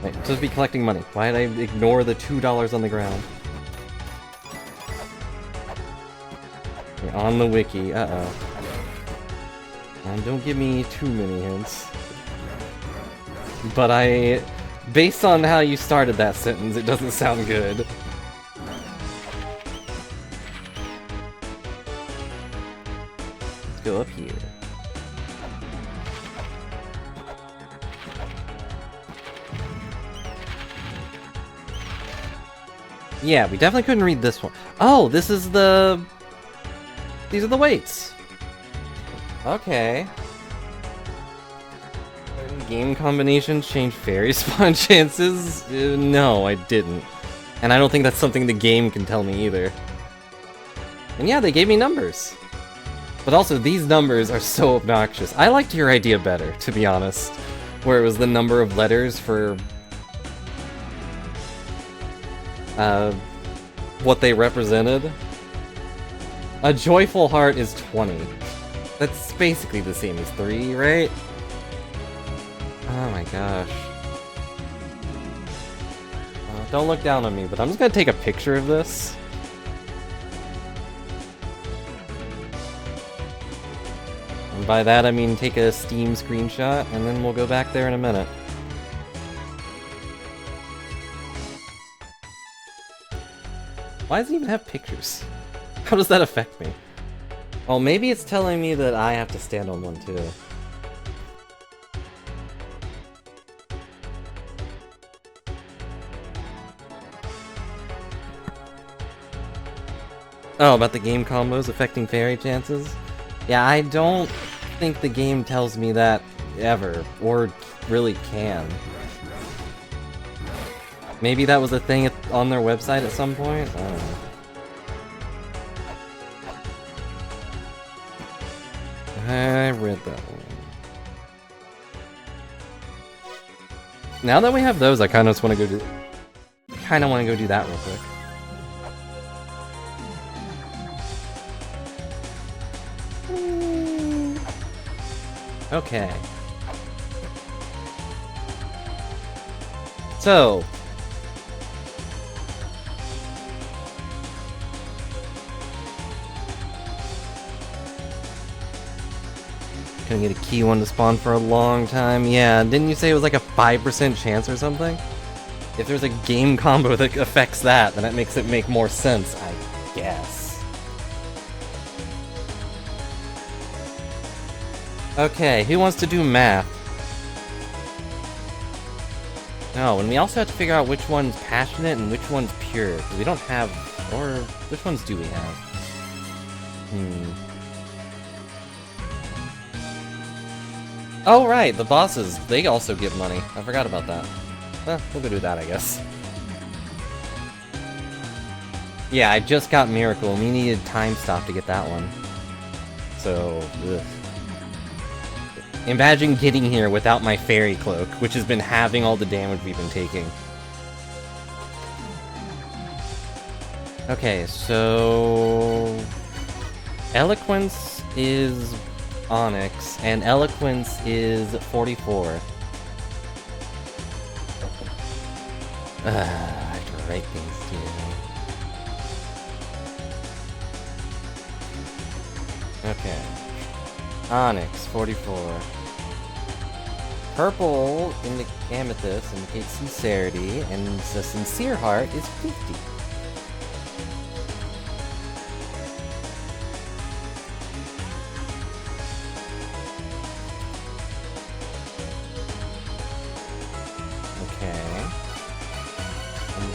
Wait, I'm supposed to be collecting money. Why did I ignore the $2 on the ground? Okay, on the wiki, uh-oh. And don't give me too many hints. But based on how you started that sentence, it doesn't sound good. Let's go up here. Yeah, we definitely couldn't read this one. Oh, this is the... these are the weights. Okay. Game combinations change fairy spawn chances? No, I didn't. And I don't think that's something the game can tell me either. And yeah, they gave me numbers. But also, these numbers are so obnoxious. I liked your idea better, to be honest. Where it was the number of letters for... what they represented. A joyful heart is 20. That's basically the same as 3, right? Oh my gosh. Don't look down on me, but I'm just gonna take a picture of this. And by that I mean take a Steam screenshot, and then we'll go back there in a minute. Why does it even have pictures? How does that affect me? Oh, maybe it's telling me that I have to stand on one too. Oh, about the game combos affecting fairy chances? Yeah, I don't think the game tells me that ever, or really can. Maybe that was a thing on their website at some point? I don't know. I read that one. Now that we have those, I kind of just want to go do... I kind of want to go do that real quick. Okay. So... Gonna get a key one to spawn for a long time. Yeah, didn't you say it was like a 5% chance or something? If there's a game combo that affects that, then that makes it make more sense, I guess. Okay, who wants to do math? No, and we also have to figure out which one's passionate and which one's pure, because we don't have... Or, which ones do we have? Oh, right, the bosses, they also give money. I forgot about that. Well, we'll go do that, I guess. Yeah, I just got Miracle, and we needed Time Stop to get that one. So, ugh. Imagine getting here without my Fairy Cloak, which has been having all the damage we've been taking. Okay, so... Eloquence is Onyx, and Eloquence is 44. I have to write things down. Okay. Onyx, 44. Purple, Amethyst, indicates sincerity, and the Sincere Heart is 50.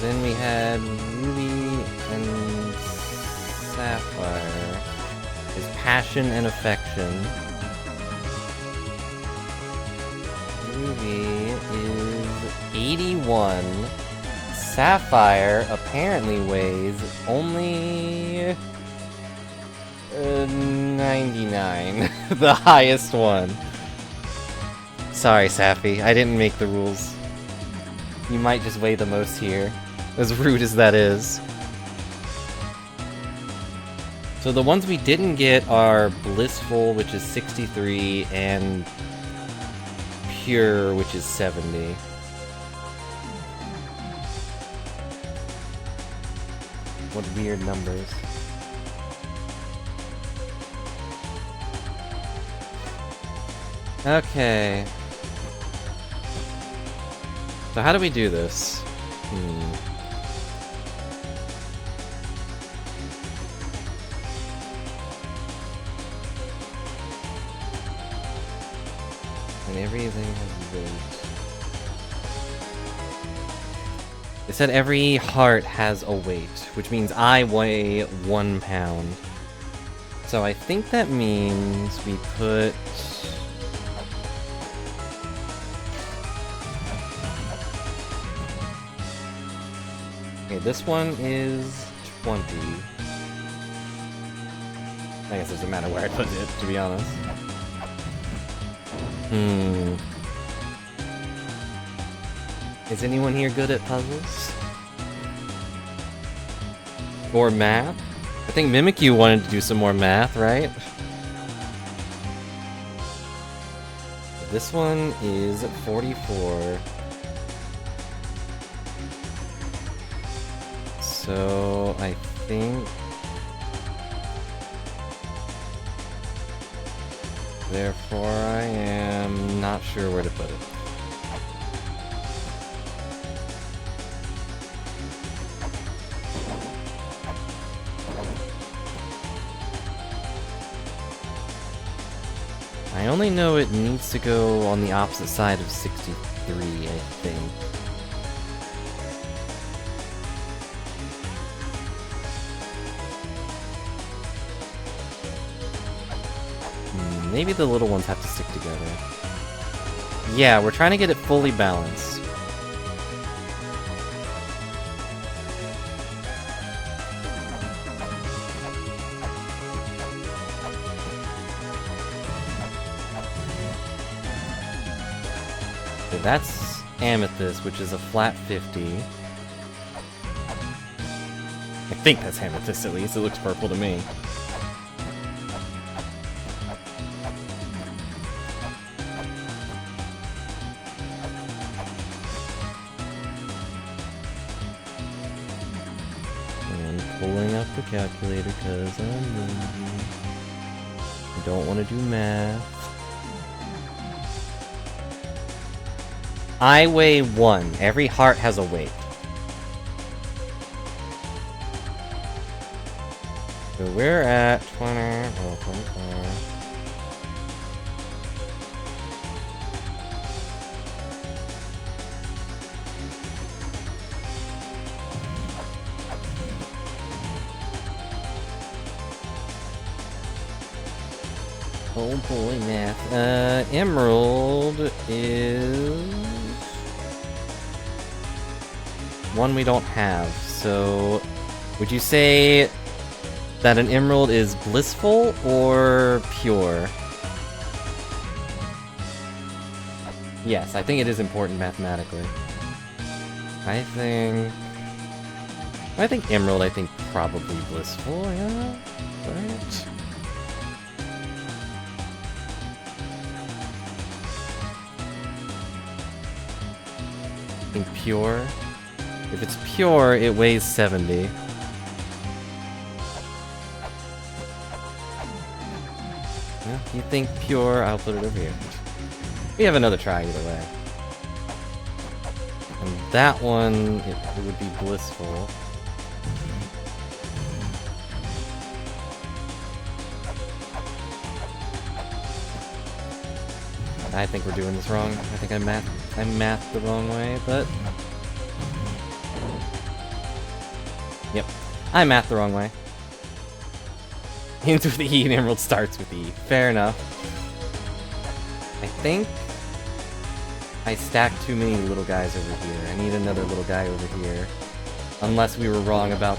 Then we had Ruby and Sapphire. Is Passion and Affection. Ruby is 81. Sapphire apparently weighs only 99. The highest one. Sorry, Sappy. I didn't make the rules. You might just weigh the most here. As rude as that is. So the ones we didn't get are Blissful, which is 63, and Pure, which is 70. What weird numbers. Okay. So how do we do this? And everything has weight. It said every heart has a weight, which means I weigh 1 pound. So I think that means we put... Okay, this one is 20. I guess it doesn't matter where I put it, to be honest. Is anyone here good at puzzles? Or math? I think Mimikyu wanted to do some more math, right? This one is 44. So, I think... Therefore, I am not sure where to put it. I only know it needs to go on the opposite side of 63, I think. Maybe the little ones have to stick together. Yeah, we're trying to get it fully balanced. Okay, that's amethyst, which is a flat 50. I think that's amethyst at least, it looks purple to me. And pulling up the calculator because I'm lazy. I don't want to do math. I weigh 1. Every heart has a weight. So we're at 20. Oh, 25. Oh boy, math. Emerald is one we don't have. So, would you say that an emerald is blissful or pure? Yes, I think it is important mathematically. I think emerald, probably blissful, yeah? Right? I think pure. If it's pure, it weighs 70. Well, if you think pure, I'll put it over here. We have another try either way. And that one, it would be blissful. I think we're doing this wrong. I think I mathed the wrong way, but... Yep. I mathed the wrong way. Ends with E and emerald starts with E. Fair enough. I think I stacked too many little guys over here. I need another little guy over here. Unless we were wrong about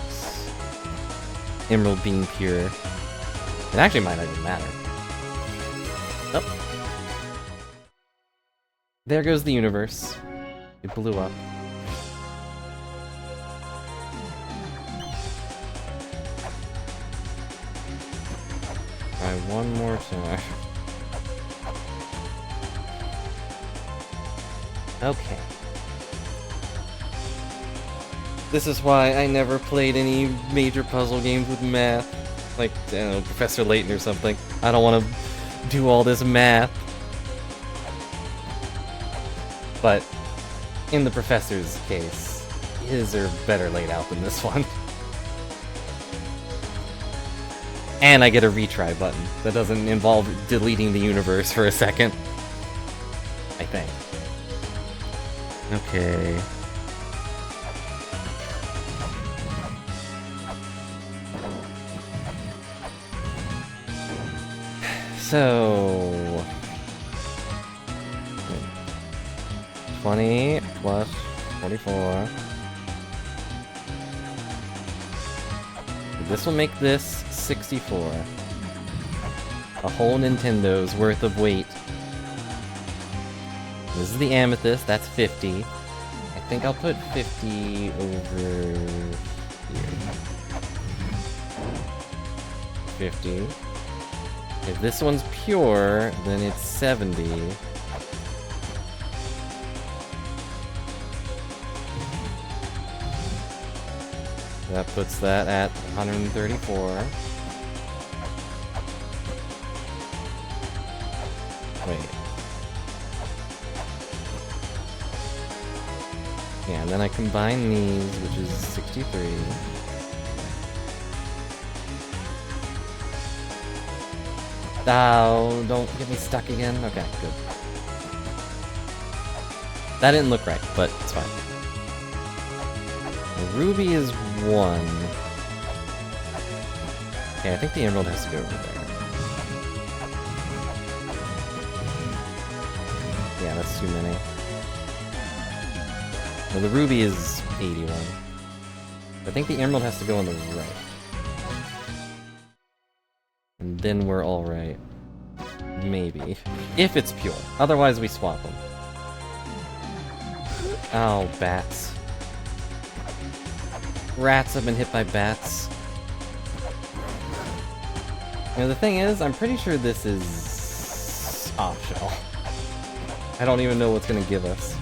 emerald being pure. It actually might not even matter. Oh. There goes the universe. It blew up. Try one more time. Okay. This is why I never played any major puzzle games with math. Like, I don't know, Professor Layton or something. I don't want to do all this math. But, in the professor's case, his are better laid out than this one. And I get a retry button that doesn't involve deleting the universe for a second. I think. Okay. So... 20 plus 44. This will make this 64. A whole Nintendo's worth of weight. This is the amethyst, that's 50. I think I'll put 50 over here. 50. If this one's pure, then it's 70. That puts that at 134. Wait. Yeah, and then I combine these, which is 63. Oh, don't get me stuck again. Okay, good. That didn't look right, but it's fine. The ruby is 1. Okay, I think the emerald has to go over there. Yeah, that's too many. Well, the ruby is 81. I think the emerald has to go on the right. And then we're alright. Maybe. If it's pure. Otherwise, we swap them. Oh, bats. Rats have been hit by bats. You know, the thing is, I'm pretty sure this is optional. I don't even know what's gonna give us.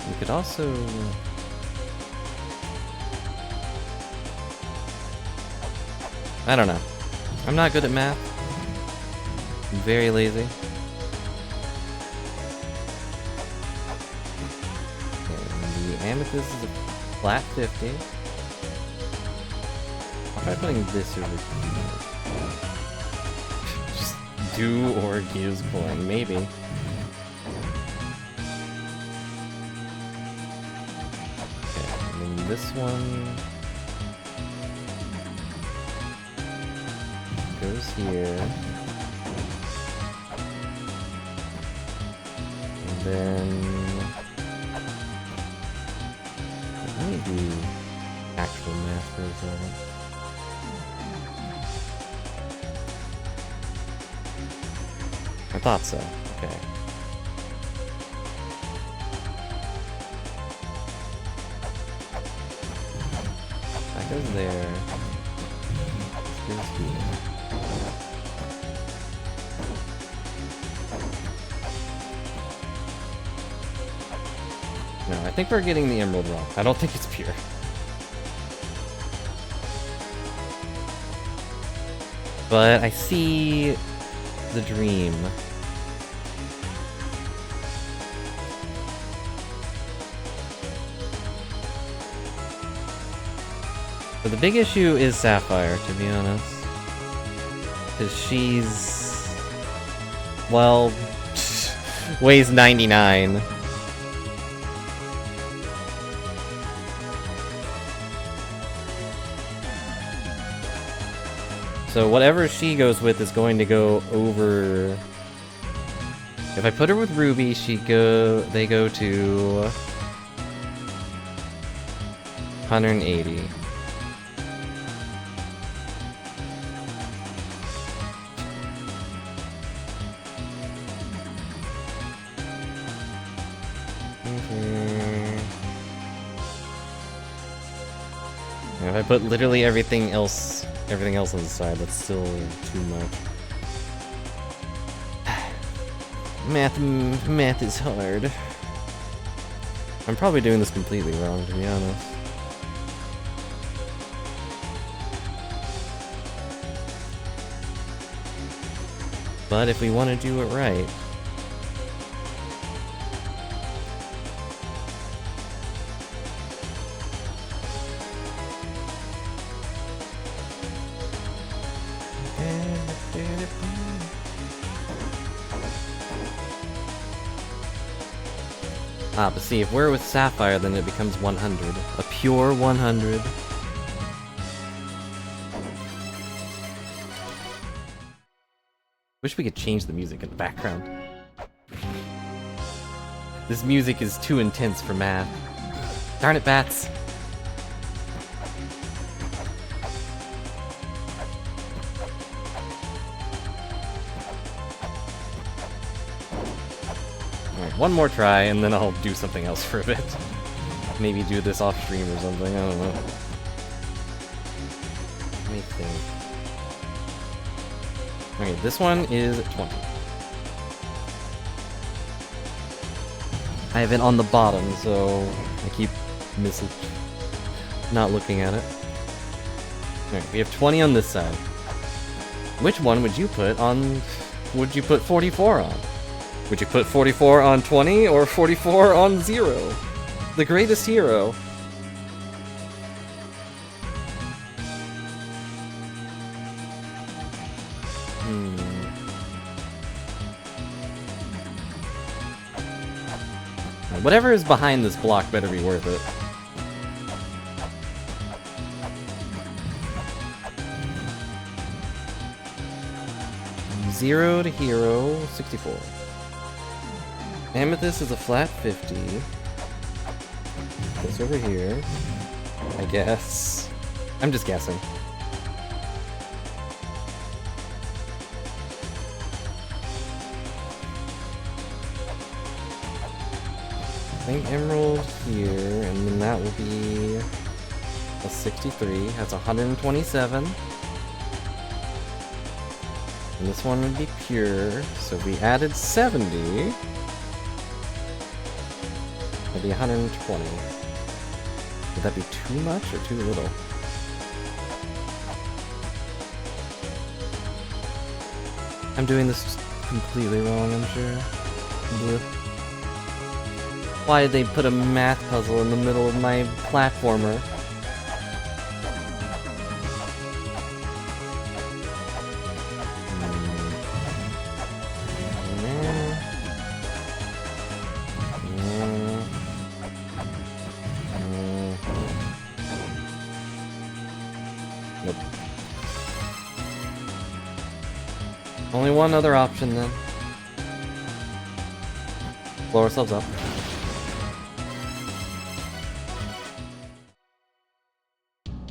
We could also... I don't know. I'm not good at math. I'm very lazy. Okay, the amethyst is a flat 50. I'll try putting this over here. Just do or gives coin, maybe. Okay, and then this one goes here. And then let me do actual math for a second. I thought so. Okay. That goes there. This goes here. No, I think we're getting the emerald wrong. I don't think it's pure. But I see the dream. But the big issue is Sapphire, to be honest. Because she's... well... weighs 99. So whatever she goes with is going to go over... If I put her with Ruby, they go to... 180. And if I put literally everything else on the side, that's still too much. Math is hard. I'm probably doing this completely wrong, to be honest. But if we want to do it right... Ah, but see, if we're with Sapphire, then it becomes 100. A pure 100. Wish we could change the music in the background. This music is too intense for math. Darn it, bats! One more try, and then I'll do something else for a bit. Maybe do this off stream or something, I don't know. Let me think. Okay, this one is 20. I have it on the bottom, so I keep missing, not looking at it. Alright, we have 20 on this side. Which one would you put 44 on? Would you put 44 on 20 or 44 on 0? The greatest hero. Whatever is behind this block better be worth it. Zero to hero, 64. Amethyst is a flat 50. Goes over here. I guess. I'm just guessing. think emerald here, and then that will be a 63. That's 127. And this one would be pure, so we added 70. That'd be 120. Would that be too much or too little? I'm doing this completely wrong, I'm sure. Bleh. Why did they put a math puzzle in the middle of my platformer? Nope. Only one other option then. Blow ourselves up.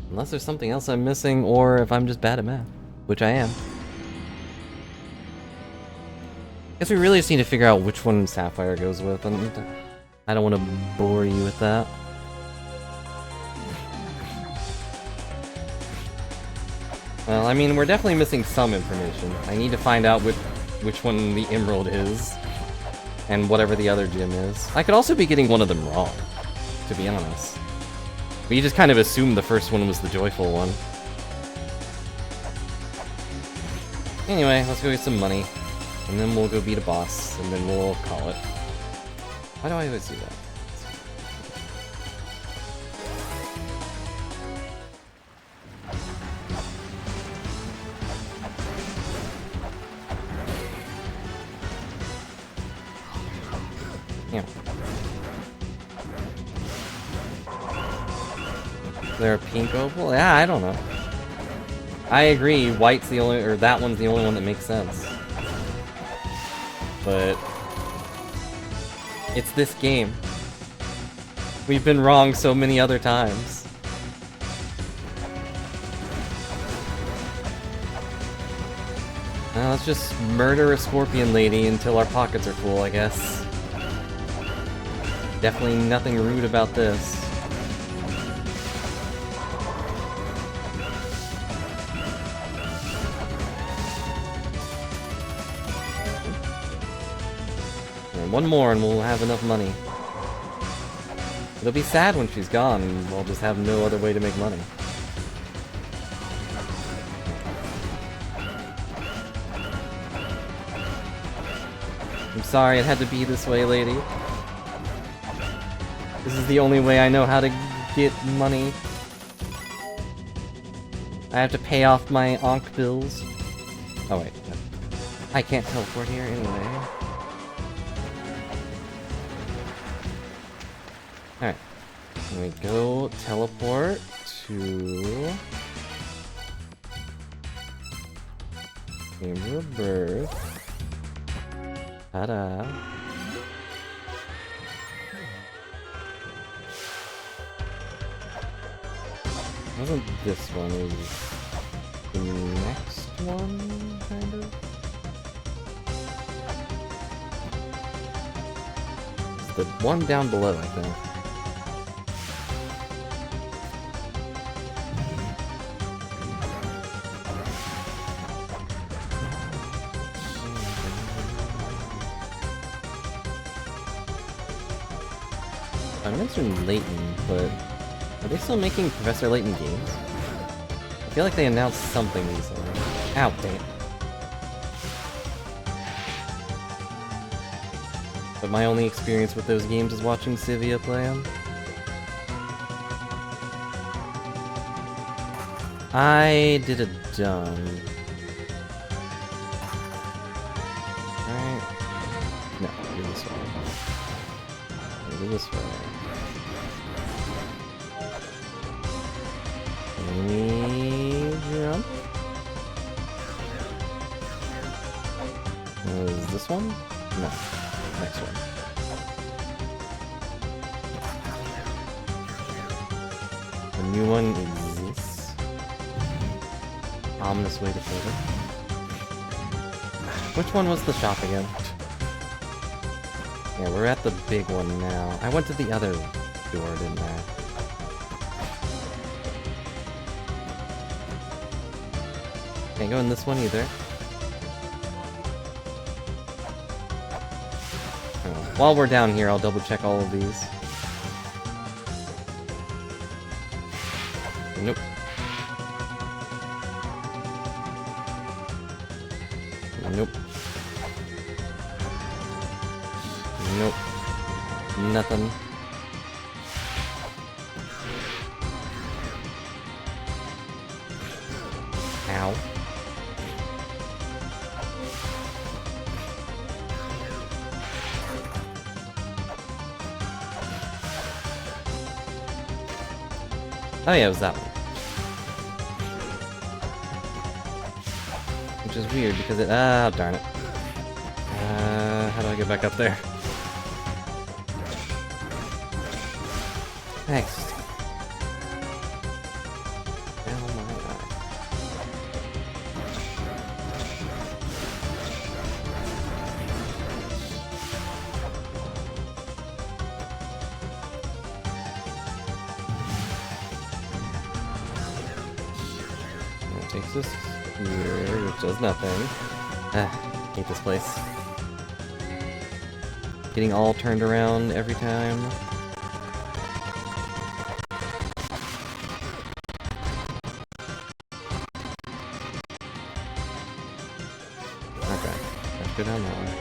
Unless there's something else I'm missing, or if I'm just bad at math. Which I am. Guess we really just need to figure out which one Sapphire goes with, and I don't want to bore you with that. Well, I mean, we're definitely missing some information. I need to find out which one the Emerald is, and whatever the other gem is. I could also be getting one of them wrong, to be honest. We just kind of assumed the first one was the joyful one. Anyway, let's go get some money, and then we'll go beat a boss, and then we'll call it. Why do I always do that? Yeah. Is there a pink opal? Yeah, I don't know. I agree, white's the only, or that one's the only one that makes sense. But it's this game. We've been wrong so many other times. Now let's just murder a scorpion lady until our pockets are full, I guess. Definitely nothing rude about this. And one more and we'll have enough money. It'll be sad when she's gone and we'll just have no other way to make money. I'm sorry it had to be this way, lady. This is the only way I know how to get money. I have to pay off my Ankh bills. Oh wait, I can't teleport here anyway. Alright, here we go, teleport to Chamber of Birth. Ta-da. Wasn't this one, it was the next one, kind of? It's the one down below, I think. I mentioned Layton, but are they still making Professor Layton games? I feel like they announced something recently. Ow, dang it. But my only experience with those games is watching Sivia play them. I did a dumb. Right? No, I'll do this way. I'll do this way. Jump. Is this one? No. Next one. The new one is this. Ominous way to put it. Which one was the shop again? Yeah, we're at the big one now. I went to the other door, didn't I? Can't go in this one either. Oh, while we're down here, I'll double check all of these. Nope. Nope. Nope. Nothing. Ow. Oh yeah, it was that one. Which is weird because it... ah, darn it. How do I get back up there? Next. Oh my god. It takes us here, which does nothing. Ah, hate this place. Getting all turned around every time. Okay, let's go down that way.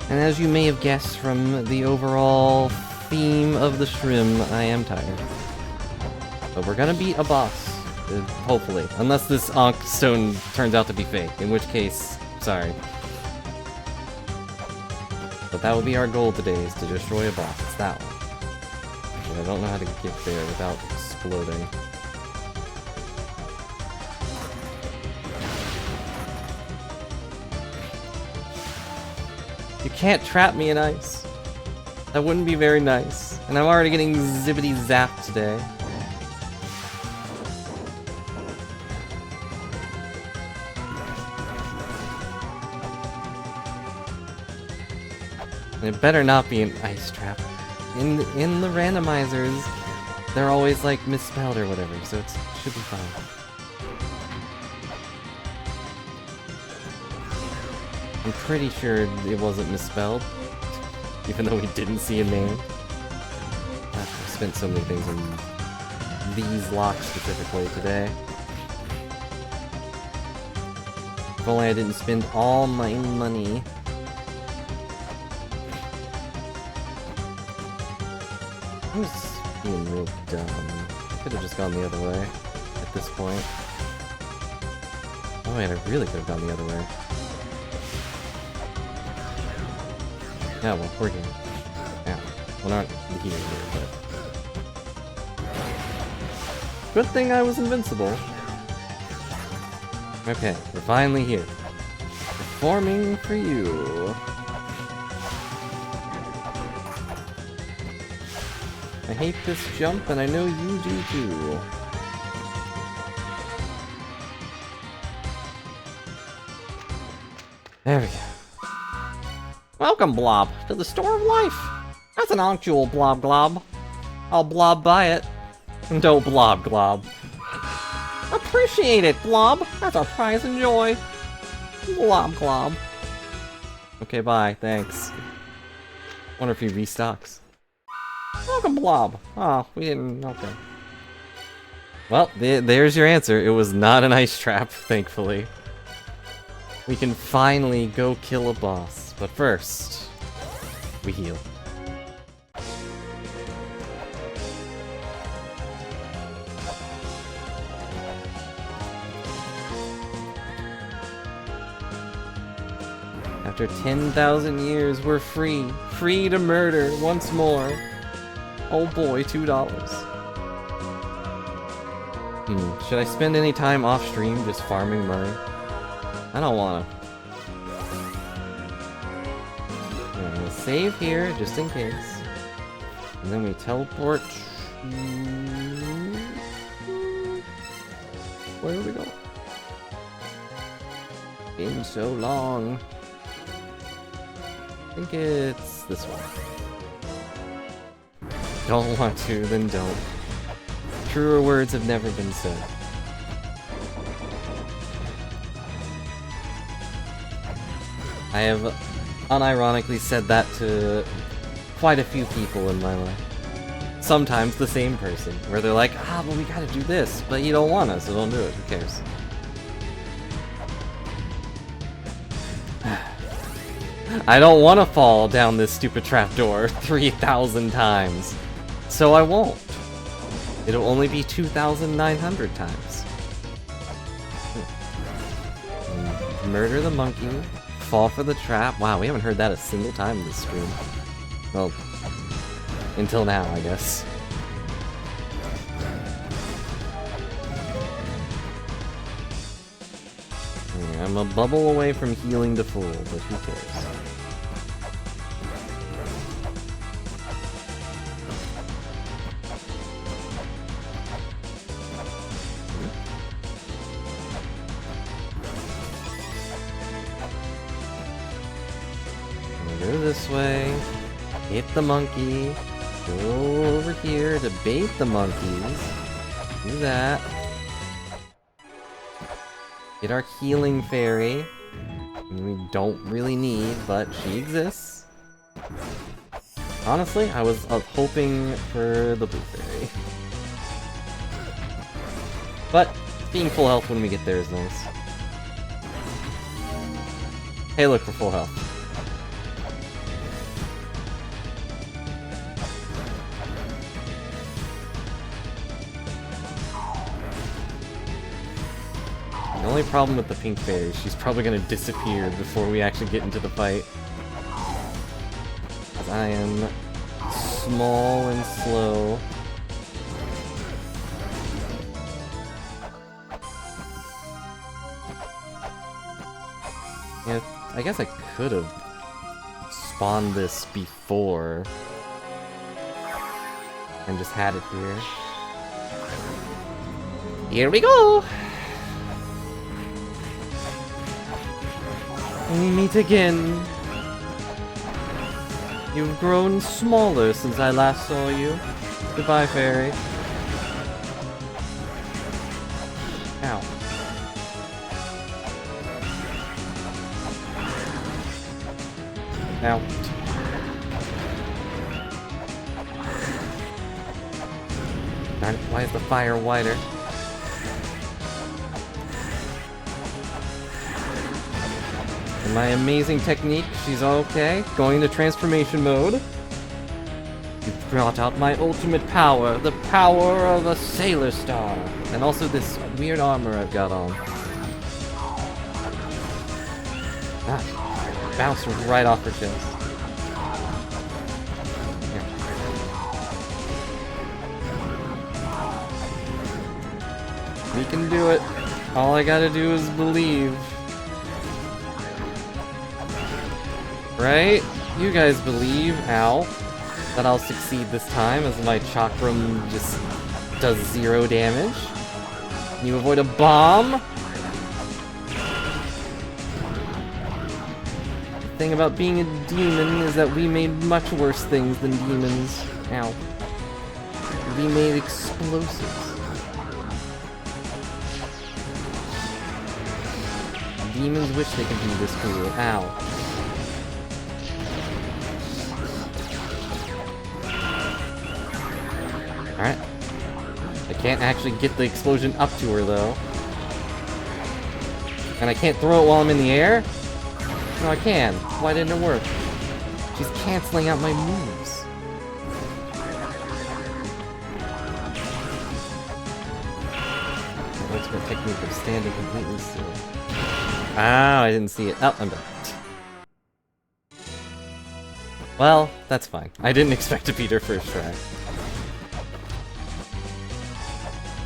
And as you may have guessed from the overall theme of the stream, I am tired. But we're gonna beat a boss, hopefully. Unless this Ankh stone turns out to be fake, in which case, sorry. But that will be our goal today, is to destroy a boss. It's that one. But I don't know how to get there without exploding. You can't trap me in ice. That wouldn't be very nice. And I'm already getting zippity zapped today. And it better not be an ice trap. In the randomizers, they're always like misspelled or whatever, so it should be fine. I'm pretty sure it wasn't misspelled, even though we didn't see a name. I've spent so many things on these locks specifically today. If only I didn't spend all my money. I was being real dumb. I could have just gone the other way at this point. Oh wait, I really could have gone the other way. Yeah, well, we're here. Yeah. Well, not here, but... good thing I was invincible. Okay, we're finally here. Performing for you. I hate this jump, and I know you do too. There we go. Welcome, Blob, to the Store of Life. That's an actual Blob Glob. I'll blob by it. Don't blob glob. Appreciate it, Blob. That's our prize and joy. Blob glob. Okay, bye. Thanks. Wonder if he restocks. Welcome, Blob. Oh, we didn't... okay. Well, there's your answer. It was not an ice trap, thankfully. We can finally go kill a boss. But first, we heal. After 10,000 years, we're free. Free to murder once more. Oh boy, $2. Should I spend any time off stream just farming money? I don't wanna. I'm gonna save here just in case. And then we teleport to... where do we go? Been so long. I think it's this one. Don't want to, then don't. Truer words have never been said. I have unironically said that to quite a few people in my life. Sometimes the same person, where they're like, ah, well we gotta do this, but you don't want to, so don't do it, who cares? I don't want to fall down this stupid trapdoor 3,000 times, so I won't. It'll only be 2,900 times. Murder the monkey, fall for the trap. Wow, we haven't heard that a single time in this stream. Well, until now, I guess. I'm a bubble away from healing to full, but who cares? Go this way, hit the monkey, go over here to bait the monkeys, do that. Get our healing fairy, we don't really need, but she exists. Honestly, I was hoping for the blue fairy. But being full health when we get there is nice. Hey, look, for full health. The only problem with the pink fairy, she's probably gonna disappear before we actually get into the fight. As I am small and slow. Yeah, I guess I could have spawned this before and just had it here. Here we go! We meet again. You've grown smaller since I last saw you. Goodbye, fairy. Ow. Ow. Darn it, why is the fire wider? And my amazing technique, she's okay. Going to transformation mode. You've brought out my ultimate power, the power of a sailor star. And also this weird armor I've got on. Ah, bounced right off her chest. Here. We can do it. All I gotta do is believe. Right? You guys believe, ow, that I'll succeed this time as my chakram just does 0 damage. You avoid a bomb? The thing about being a demon is that we made much worse things than demons. Ow. We made explosives. Demons wish they could be this cool. Ow. Alright. I can't actually get the explosion up to her, though. And I can't throw it while I'm in the air? No, I can. Why didn't it work? She's canceling out my moves. The ultimate technique of standing completely still. Ah, I didn't see it. Oh, I'm done. Well, that's fine. I didn't expect to beat her first try.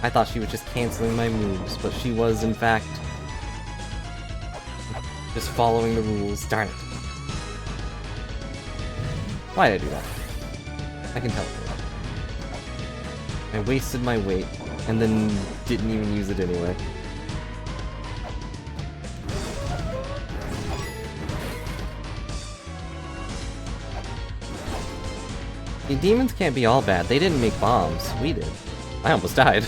I thought she was just canceling my moves, but she was, in fact, just following the rules. Darn it. Why did I do that? I can teleport. I wasted my weight, and then didn't even use it anyway. The demons can't be all bad. They didn't make bombs. We did. I almost died.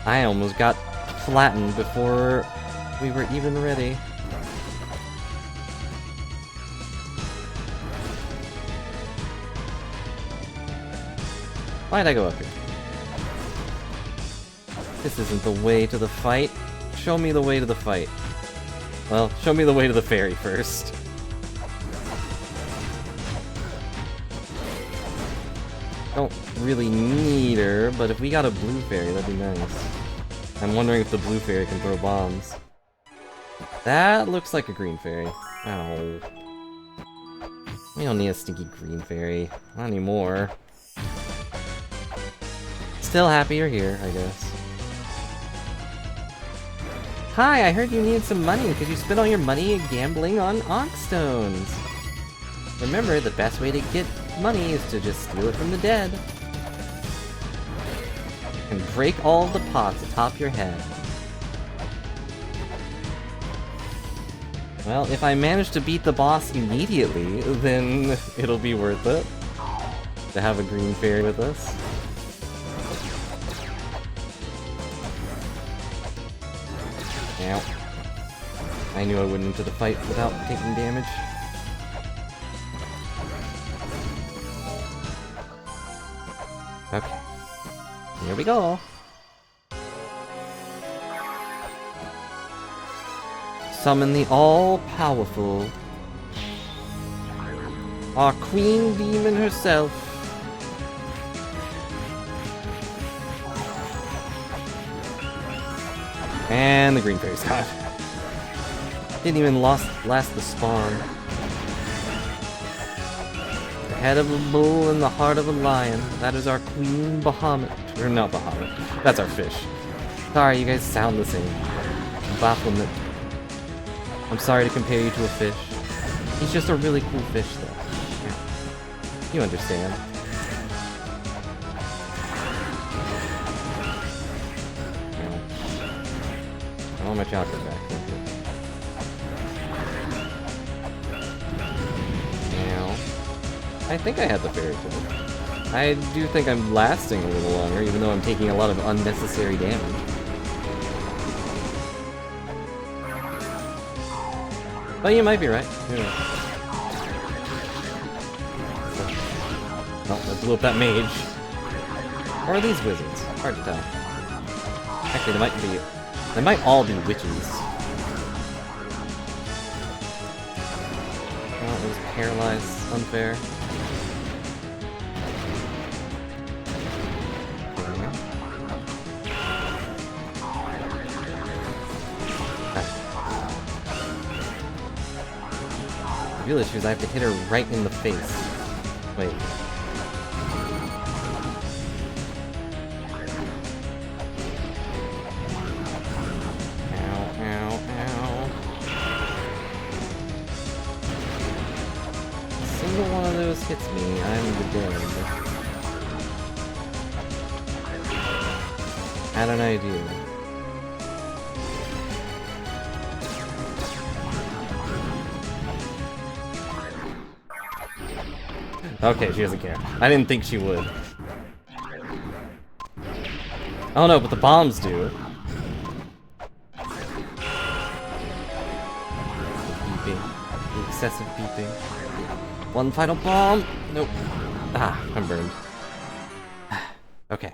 I almost got flattened before we were even ready. Why'd I go up here? This isn't the way to the fight. Show me the way to the fight. Well, show me the way to the ferry first. Don't really need her, but if we got a blue fairy, that'd be nice. I'm wondering if the blue fairy can throw bombs. That looks like a green fairy. Oh. We don't need a stinky green fairy. Not anymore. Still happy you're here, I guess. Hi, I heard you needed some money because you spent all your money gambling on Onkstones. Remember, the best way to get money is to just steal it from the dead. And break all the pots atop your head. Well, if I manage to beat the boss immediately, then it'll be worth it to have a green fairy with us. Ow. I knew I wouldn't enter the fight without taking damage. Okay. Here we go. Summon the all-powerful, our queen demon herself. And the green fairy's gone. Didn't even last the spawn. The head of a bull and the heart of a lion. That is our queen Bahamut. Or not Bahamut. That's our fish. Sorry, you guys sound the same. Baphomet. I'm sorry to compare you to a fish. He's just a really cool fish, though. Yeah. You understand. I want my chocolate back. Thank you. Now, I think I had the fairy today. I do think I'm lasting a little longer, even though I'm taking a lot of unnecessary damage. But you might be right. Who knows? Oh, I blew up that mage. Or are these wizards? Hard to tell. Actually, they might all be witches. Oh, it was paralyzed. Unfair. The real issue is I have to hit her right in the face. Wait. Ow, ow, ow. A single one of those hits me, I'm the dead. Had an idea. Okay, she doesn't care. I didn't think she would. Oh no, but the bombs do. Beeping. The excessive beeping. One final bomb! Nope. Ah, I'm burned. Okay.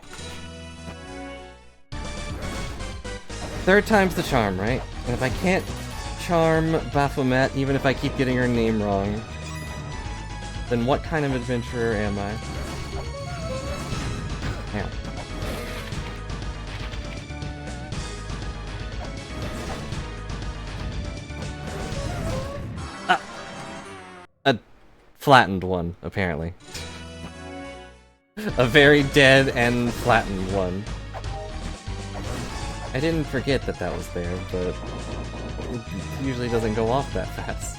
Third time's the charm, right? And if I can't charm Baphomet, even if I keep getting her name wrong, then what kind of adventurer am I? Yeah. Ah! A flattened one, apparently. A very dead and flattened one. I didn't forget that that was there, but it usually doesn't go off that fast.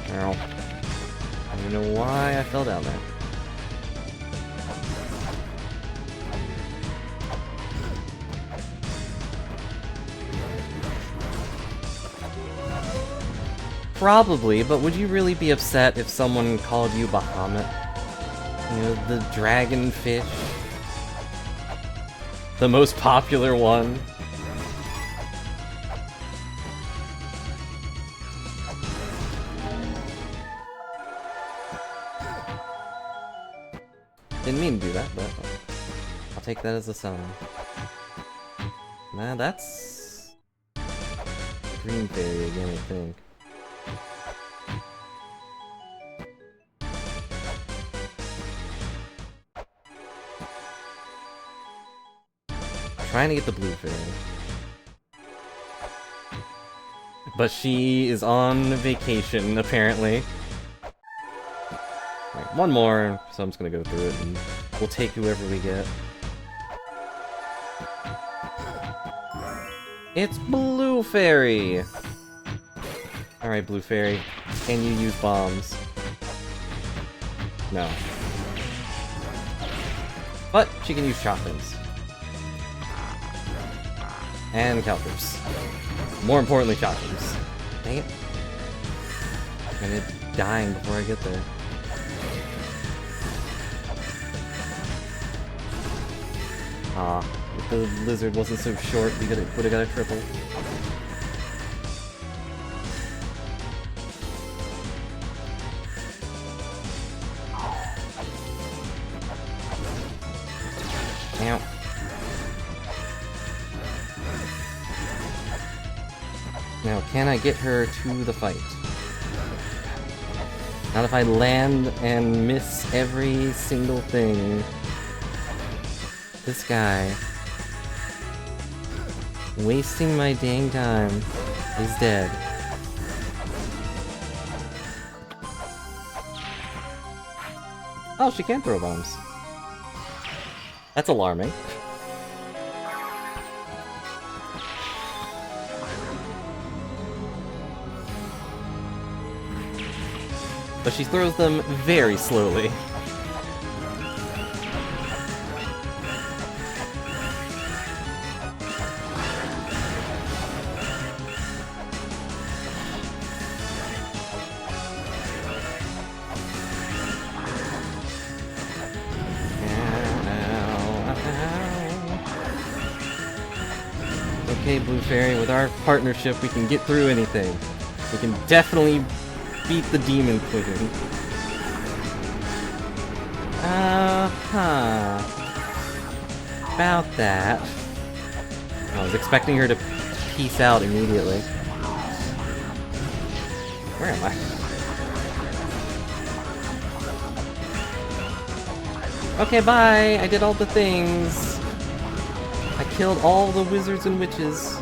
Ow. I don't know why I fell down there. Probably, but would you really be upset if someone called you Bahamut? You know, the dragonfish? The most popular one? Didn't mean to do that, but I'll take that as a sign. Nah, that's... Green Fairy again, I think. Trying to get the Blue Fairy. But she is on vacation, apparently. Right, one more, so I'm just gonna go through it, and we'll take whoever we get. It's Blue Fairy! Alright, Blue Fairy. Can you use bombs? No. But she can use shotguns. And calipers. More importantly, shotguns. Dang it. I'm gonna dying before I get there. Ah, if the lizard wasn't so short, we would've got a triple. Ow. Now, can I get her to the fight? Not if I land and miss every single thing. This guy, wasting my dang time, is dead. Oh, she can throw bombs. That's alarming. But she throws them very slowly. Okay, Blue Fairy, with our partnership, we can get through anything. We can definitely beat the Demon Queen. About that. I was expecting her to peace out immediately. Where am I? Okay, bye! I did all the things. I killed all the wizards and witches.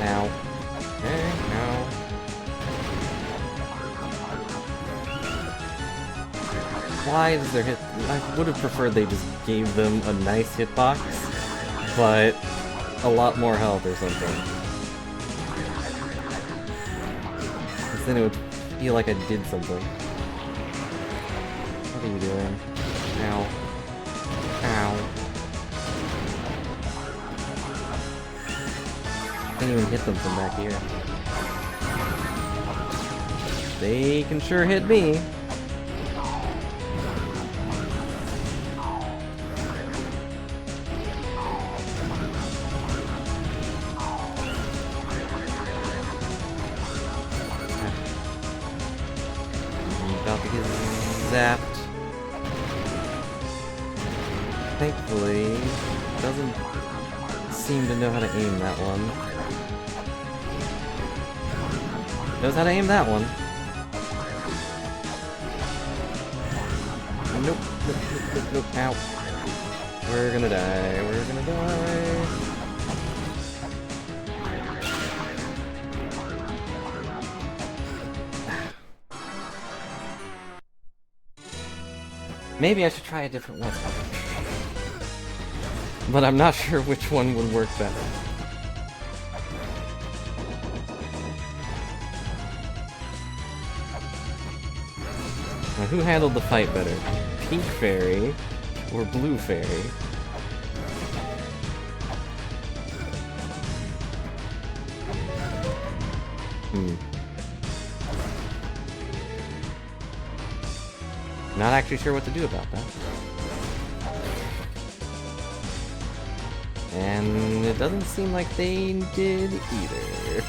Now. Okay, now. Why does their hit... I would have preferred they just gave them a nice hitbox, but a lot more health or something. Because then it would feel like I did something. What are you doing? Ow. Ow. Can't even hit them from back here. They can sure hit me. I'm about to get zapped. Thankfully, doesn't seem to know how to aim that one. Knows how to aim that one. Nope, nope, nope, nope, nope, ow. We're gonna die, we're gonna die. Maybe I should try a different one. But I'm not sure which one would work better. Now, who handled the fight better? Pink Fairy or Blue Fairy? Not actually sure what to do about that. And it doesn't seem like they did either.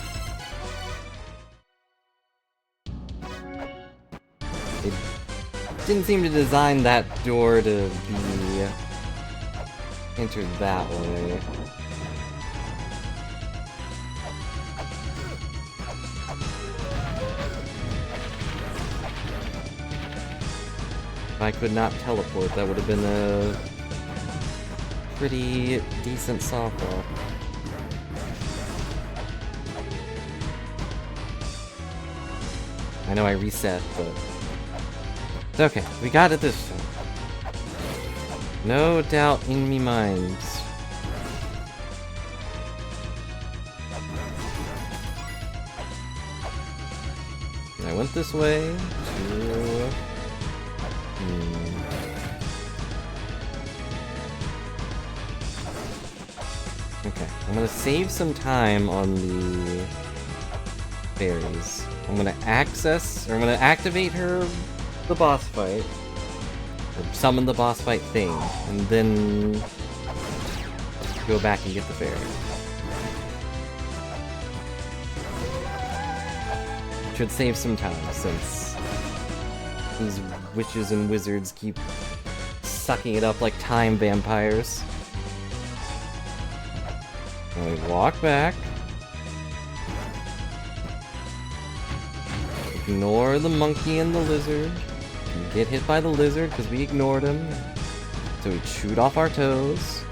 It didn't seem to design that door to be entered that way. If I could not teleport, that would have been a pretty decent softball. I know I reset, but it's okay. We got it this time. No doubt in me mind. I went this way to... Okay, I'm gonna save some time on the fairies. I'm gonna activate the boss fight. Or summon the boss fight thing, and then go back and get the fairy. Should save some time, since these witches and wizards keep sucking it up like time vampires. And we walk back. Ignore the monkey and the lizard. We get hit by the lizard because we ignored him. So we chewed off our toes.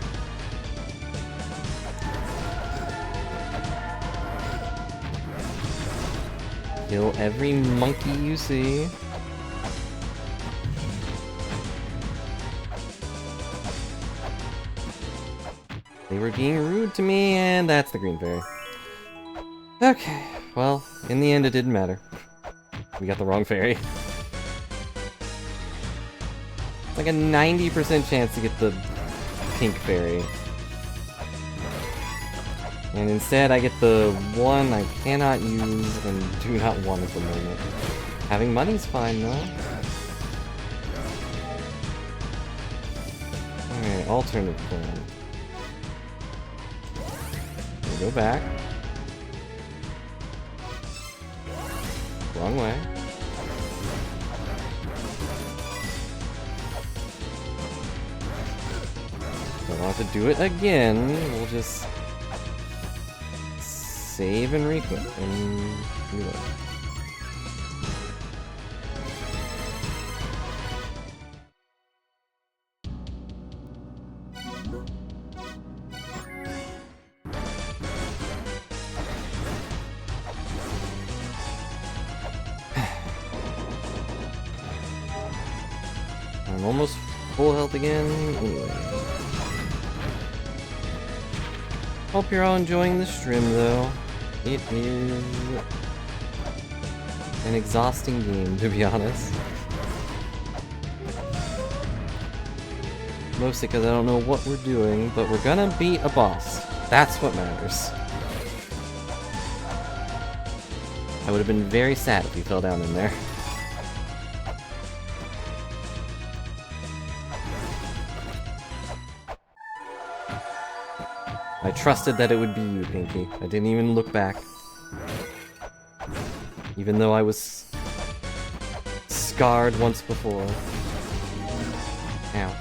Kill every monkey you see. They were being rude to me, and that's the green fairy. Okay, well, in the end it didn't matter. We got the wrong fairy. It's like a 90% chance to get the pink fairy. And instead I get the one I cannot use and do not want at the moment. Having money's fine though. Alright, alternate plan. Go back. Wrong way. Don't want to do it again. We'll just save and requit and reload. I'm almost full health again. Anyway. Hope you're all enjoying the stream though. It is an exhausting game, to be honest. Mostly because I don't know what we're doing, but we're gonna beat a boss. That's what matters. I would have been very sad if he fell down in there. I trusted that it would be you, Pinky. I didn't even look back. Even though I was scarred once before. Ow.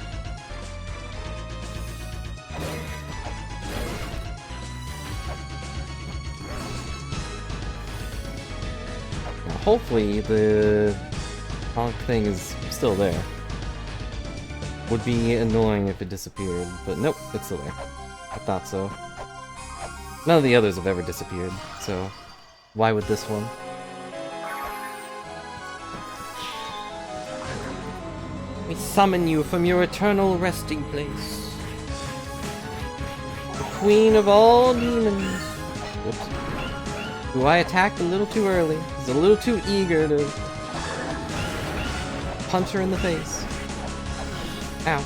Now, hopefully the honk thing is still there. Would be annoying if it disappeared, but nope, it's still there. I thought so. None of the others have ever disappeared, so why would this one? We summon you from your eternal resting place. The queen of all demons. Whoops. Who I attacked a little too early. I was a little too eager to punch her in the face. Ow.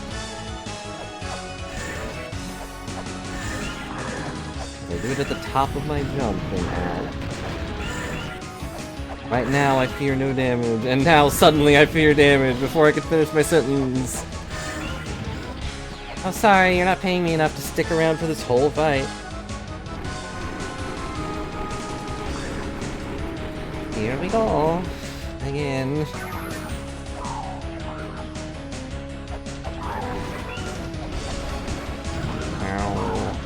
I do it at the top of my jump and Right now, I fear no damage, and now suddenly I fear damage before I could finish my sentence. Oh, sorry, you're not paying me enough to stick around for this whole fight. Here we go. Again. Ow.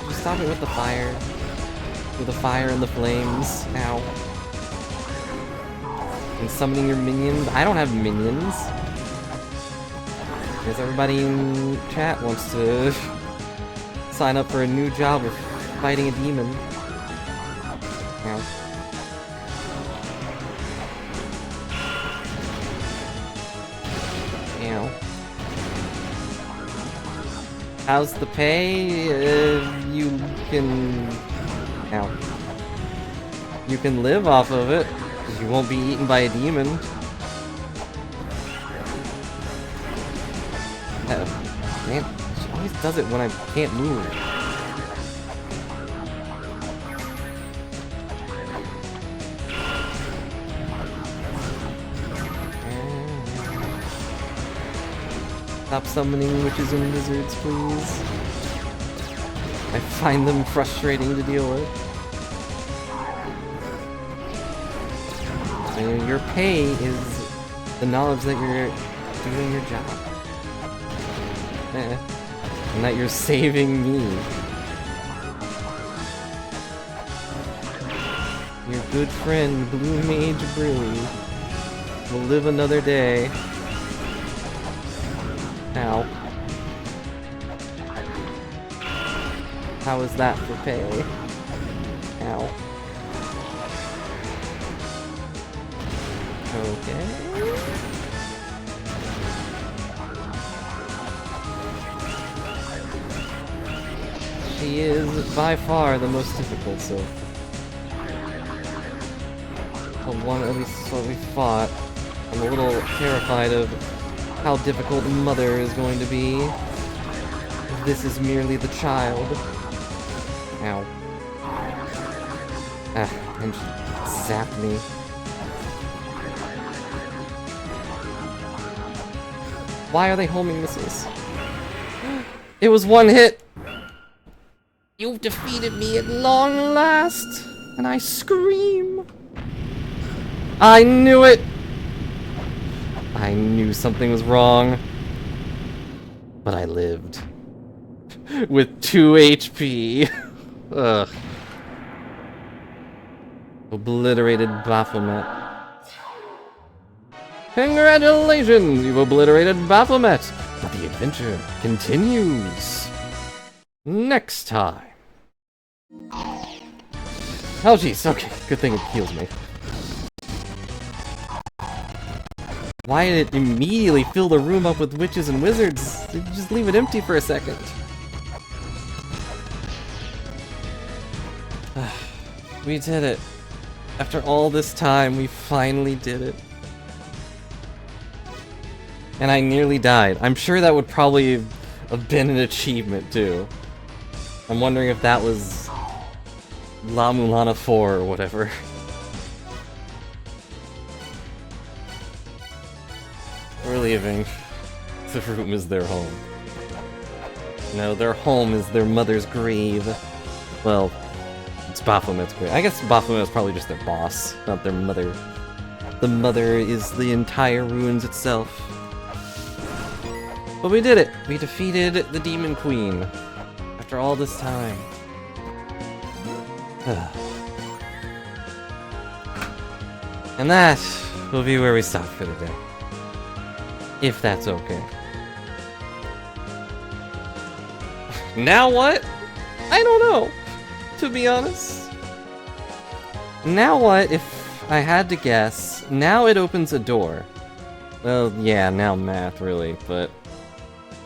Just stop it with the fire. With the fire and the flames. Ow. And summoning your minions. I don't have minions. Because everybody in chat wants to sign up for a new job of fighting a demon. Ow. Ow. How's the pay? You can... Ow. You can live off of it, because you won't be eaten by a demon. Man, she always does it when I can't move. Stop summoning witches and wizards, please. I find them frustrating to deal with. And your pay is the knowledge that you're doing your job. And that you're saving me. Your good friend, Blue Mage Brew, will live another day. Ow. How is that for pay? Ow. Okay. She is by far the most difficult, so... The one, at least what we fought. I'm a little terrified of how difficult Mother is going to be. If this is merely the child. Ow. Ah, and she zapped me. Why are they homing missiles? It was one hit! You've defeated me at long last! And I scream! I knew it! I knew something was wrong. But I lived. With 2 HP. Ugh. Obliterated Baphomet. Congratulations! You've obliterated Baphomet! But the adventure continues. Next time. Oh jeez, okay. Good thing it heals me. Why did it immediately fill the room up with witches and wizards? Just leave it empty for a second. We did it. After all this time, we finally did it. And I nearly died. I'm sure that would probably have been an achievement, too. I'm wondering if that was La-Mulana 4 or whatever. We're leaving. The room is their home. No, their home is their mother's grave. Well, it's Baphomet's grave. I guess Baphomet is probably just their boss, not their mother. The mother is the entire ruins itself. But we did it! We defeated the Demon Queen. After all this time. And that will be where we stop for today. If that's okay. Now what? I don't know, to be honest. Now what, if I had to guess, now it opens a door. Well, yeah, now math, really, but...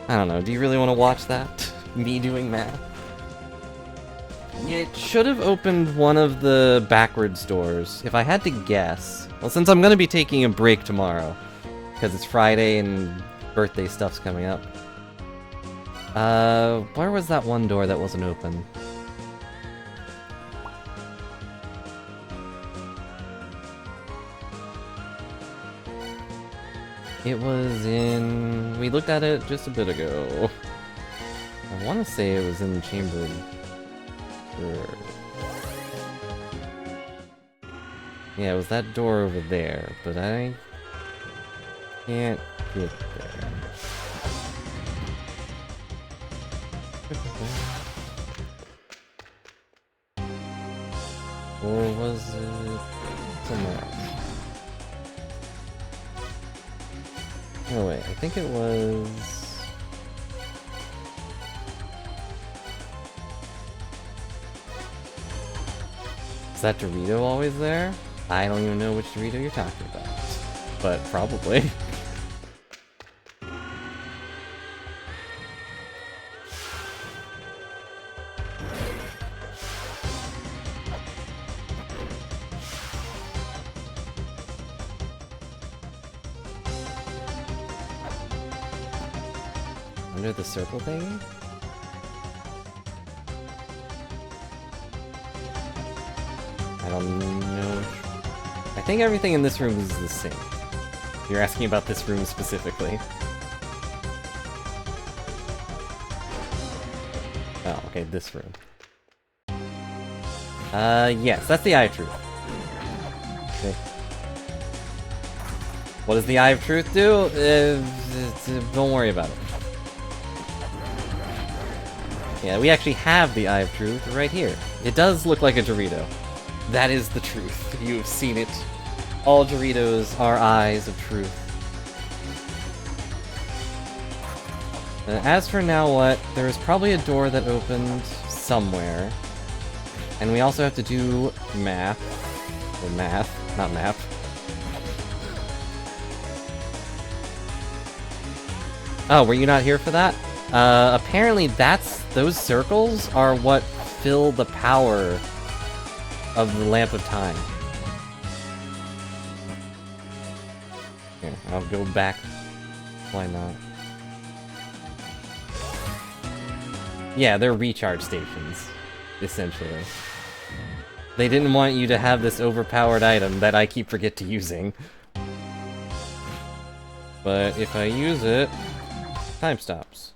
I don't know, do you really want to watch that? Me doing math? It should have opened one of the backwards doors, if I had to guess. Well, since I'm gonna be taking a break tomorrow, because it's Friday and birthday stuff's coming up. Where was that one door that wasn't open? It was in... We looked at it just a bit ago. I want to say it was in chamber... Yeah, it was that door over there, but I... can't get there. Or was it somewhere else? No, wait, I think it was... Is that Dorito always there? I don't even know which Dorito you're talking about. But probably. Under the circle thing? I don't know. I think everything in this room is the same. You're asking about this room specifically. Oh, okay, this room. Yes, that's the Eye of Truth. Okay. What does the Eye of Truth do? Don't worry about it. Yeah, we actually have the Eye of Truth right here. It does look like a Dorito. That is the truth. You have seen it. All Doritos are eyes of truth. As for now what, there is probably a door that opened somewhere. And we also have to do math. Or math, not math. Oh, were you not here for that? Apparently those circles are what fill the power of the Lamp of Time. Here, I'll go back. Why not? Yeah, they're recharge stations, essentially. They didn't want you to have this overpowered item that I keep forget to using. But if I use it, time stops.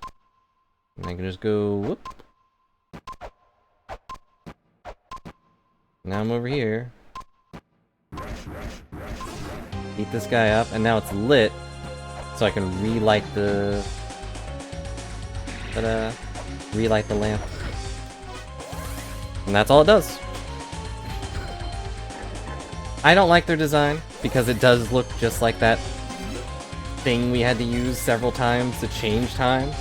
And I can just go whoop. Now I'm over here. Beat this guy up, and now it's lit, so I can relight the... Ta-da! Relight the lamp. And that's all it does. I don't like their design, because it does look just like that thing we had to use several times to change time.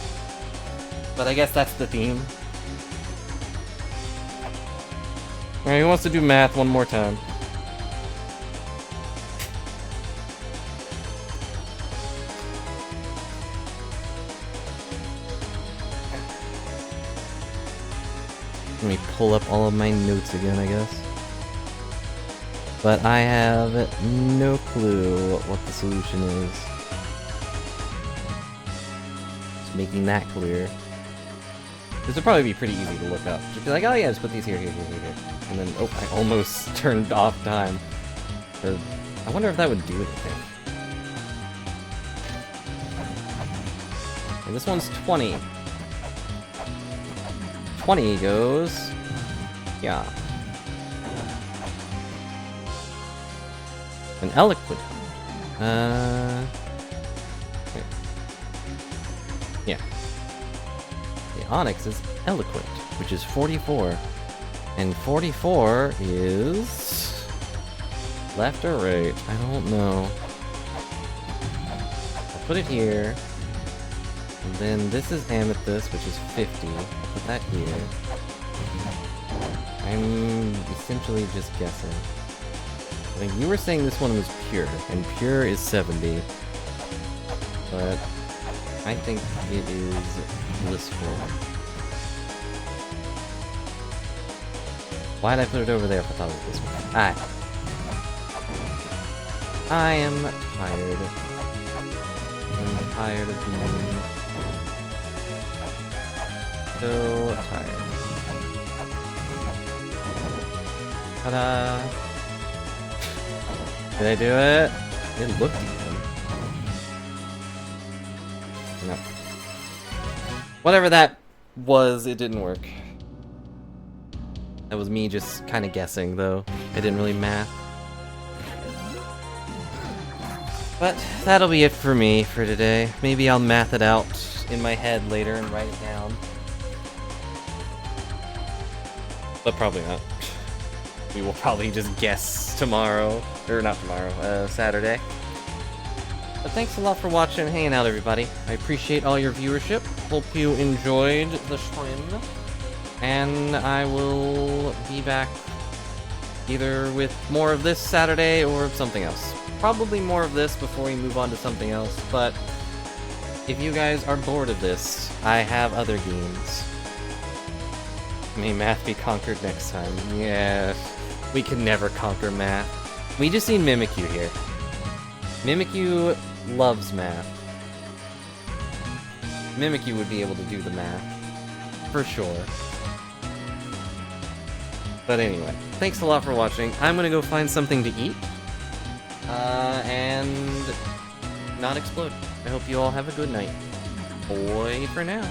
But I guess that's the theme. Alright, who wants to do math one more time? Let me pull up all of my notes again, I guess. But I have no clue what the solution is. Just making that clear. This would probably be pretty easy to look up. Just be like, oh yeah, just put these here. And then, oh, I almost turned off time. Or, I wonder if that would do anything. And this one's 20. 20 goes... yeah. An eloquent. Wait. Yeah. The onyx is eloquent, which is 44. And 44 is... left or right? I don't know. I'll put it here. And then this is amethyst, which is 50. I'll put that here. I'm essentially just guessing. I think you were saying this one was pure, and pure is 70. But I think it is blissful. Why'd I put it over there if I thought it was this one? I am tired. I'm tired of being so tired. Ta-da! Did I do it? It looked even. Whatever that was, it didn't work. That was me just kind of guessing, though. I didn't really math. But that'll be it for me for today. Maybe I'll math it out in my head later and write it down. But probably not. We will probably just guess tomorrow. Or not tomorrow, Saturday. But thanks a lot for watching and hanging out, everybody. I appreciate all your viewership. Hope you enjoyed the stream. And I will be back either with more of this Saturday or something else. Probably more of this before we move on to something else, but if you guys are bored of this, I have other games. May math be conquered next time. Yeah, we can never conquer math. We just need Mimikyu here. Mimikyu loves math. Mimikyu would be able to do the math. For sure. But anyway, thanks a lot for watching. I'm gonna go find something to eat. And not explode. I hope you all have a good night. Bye for now.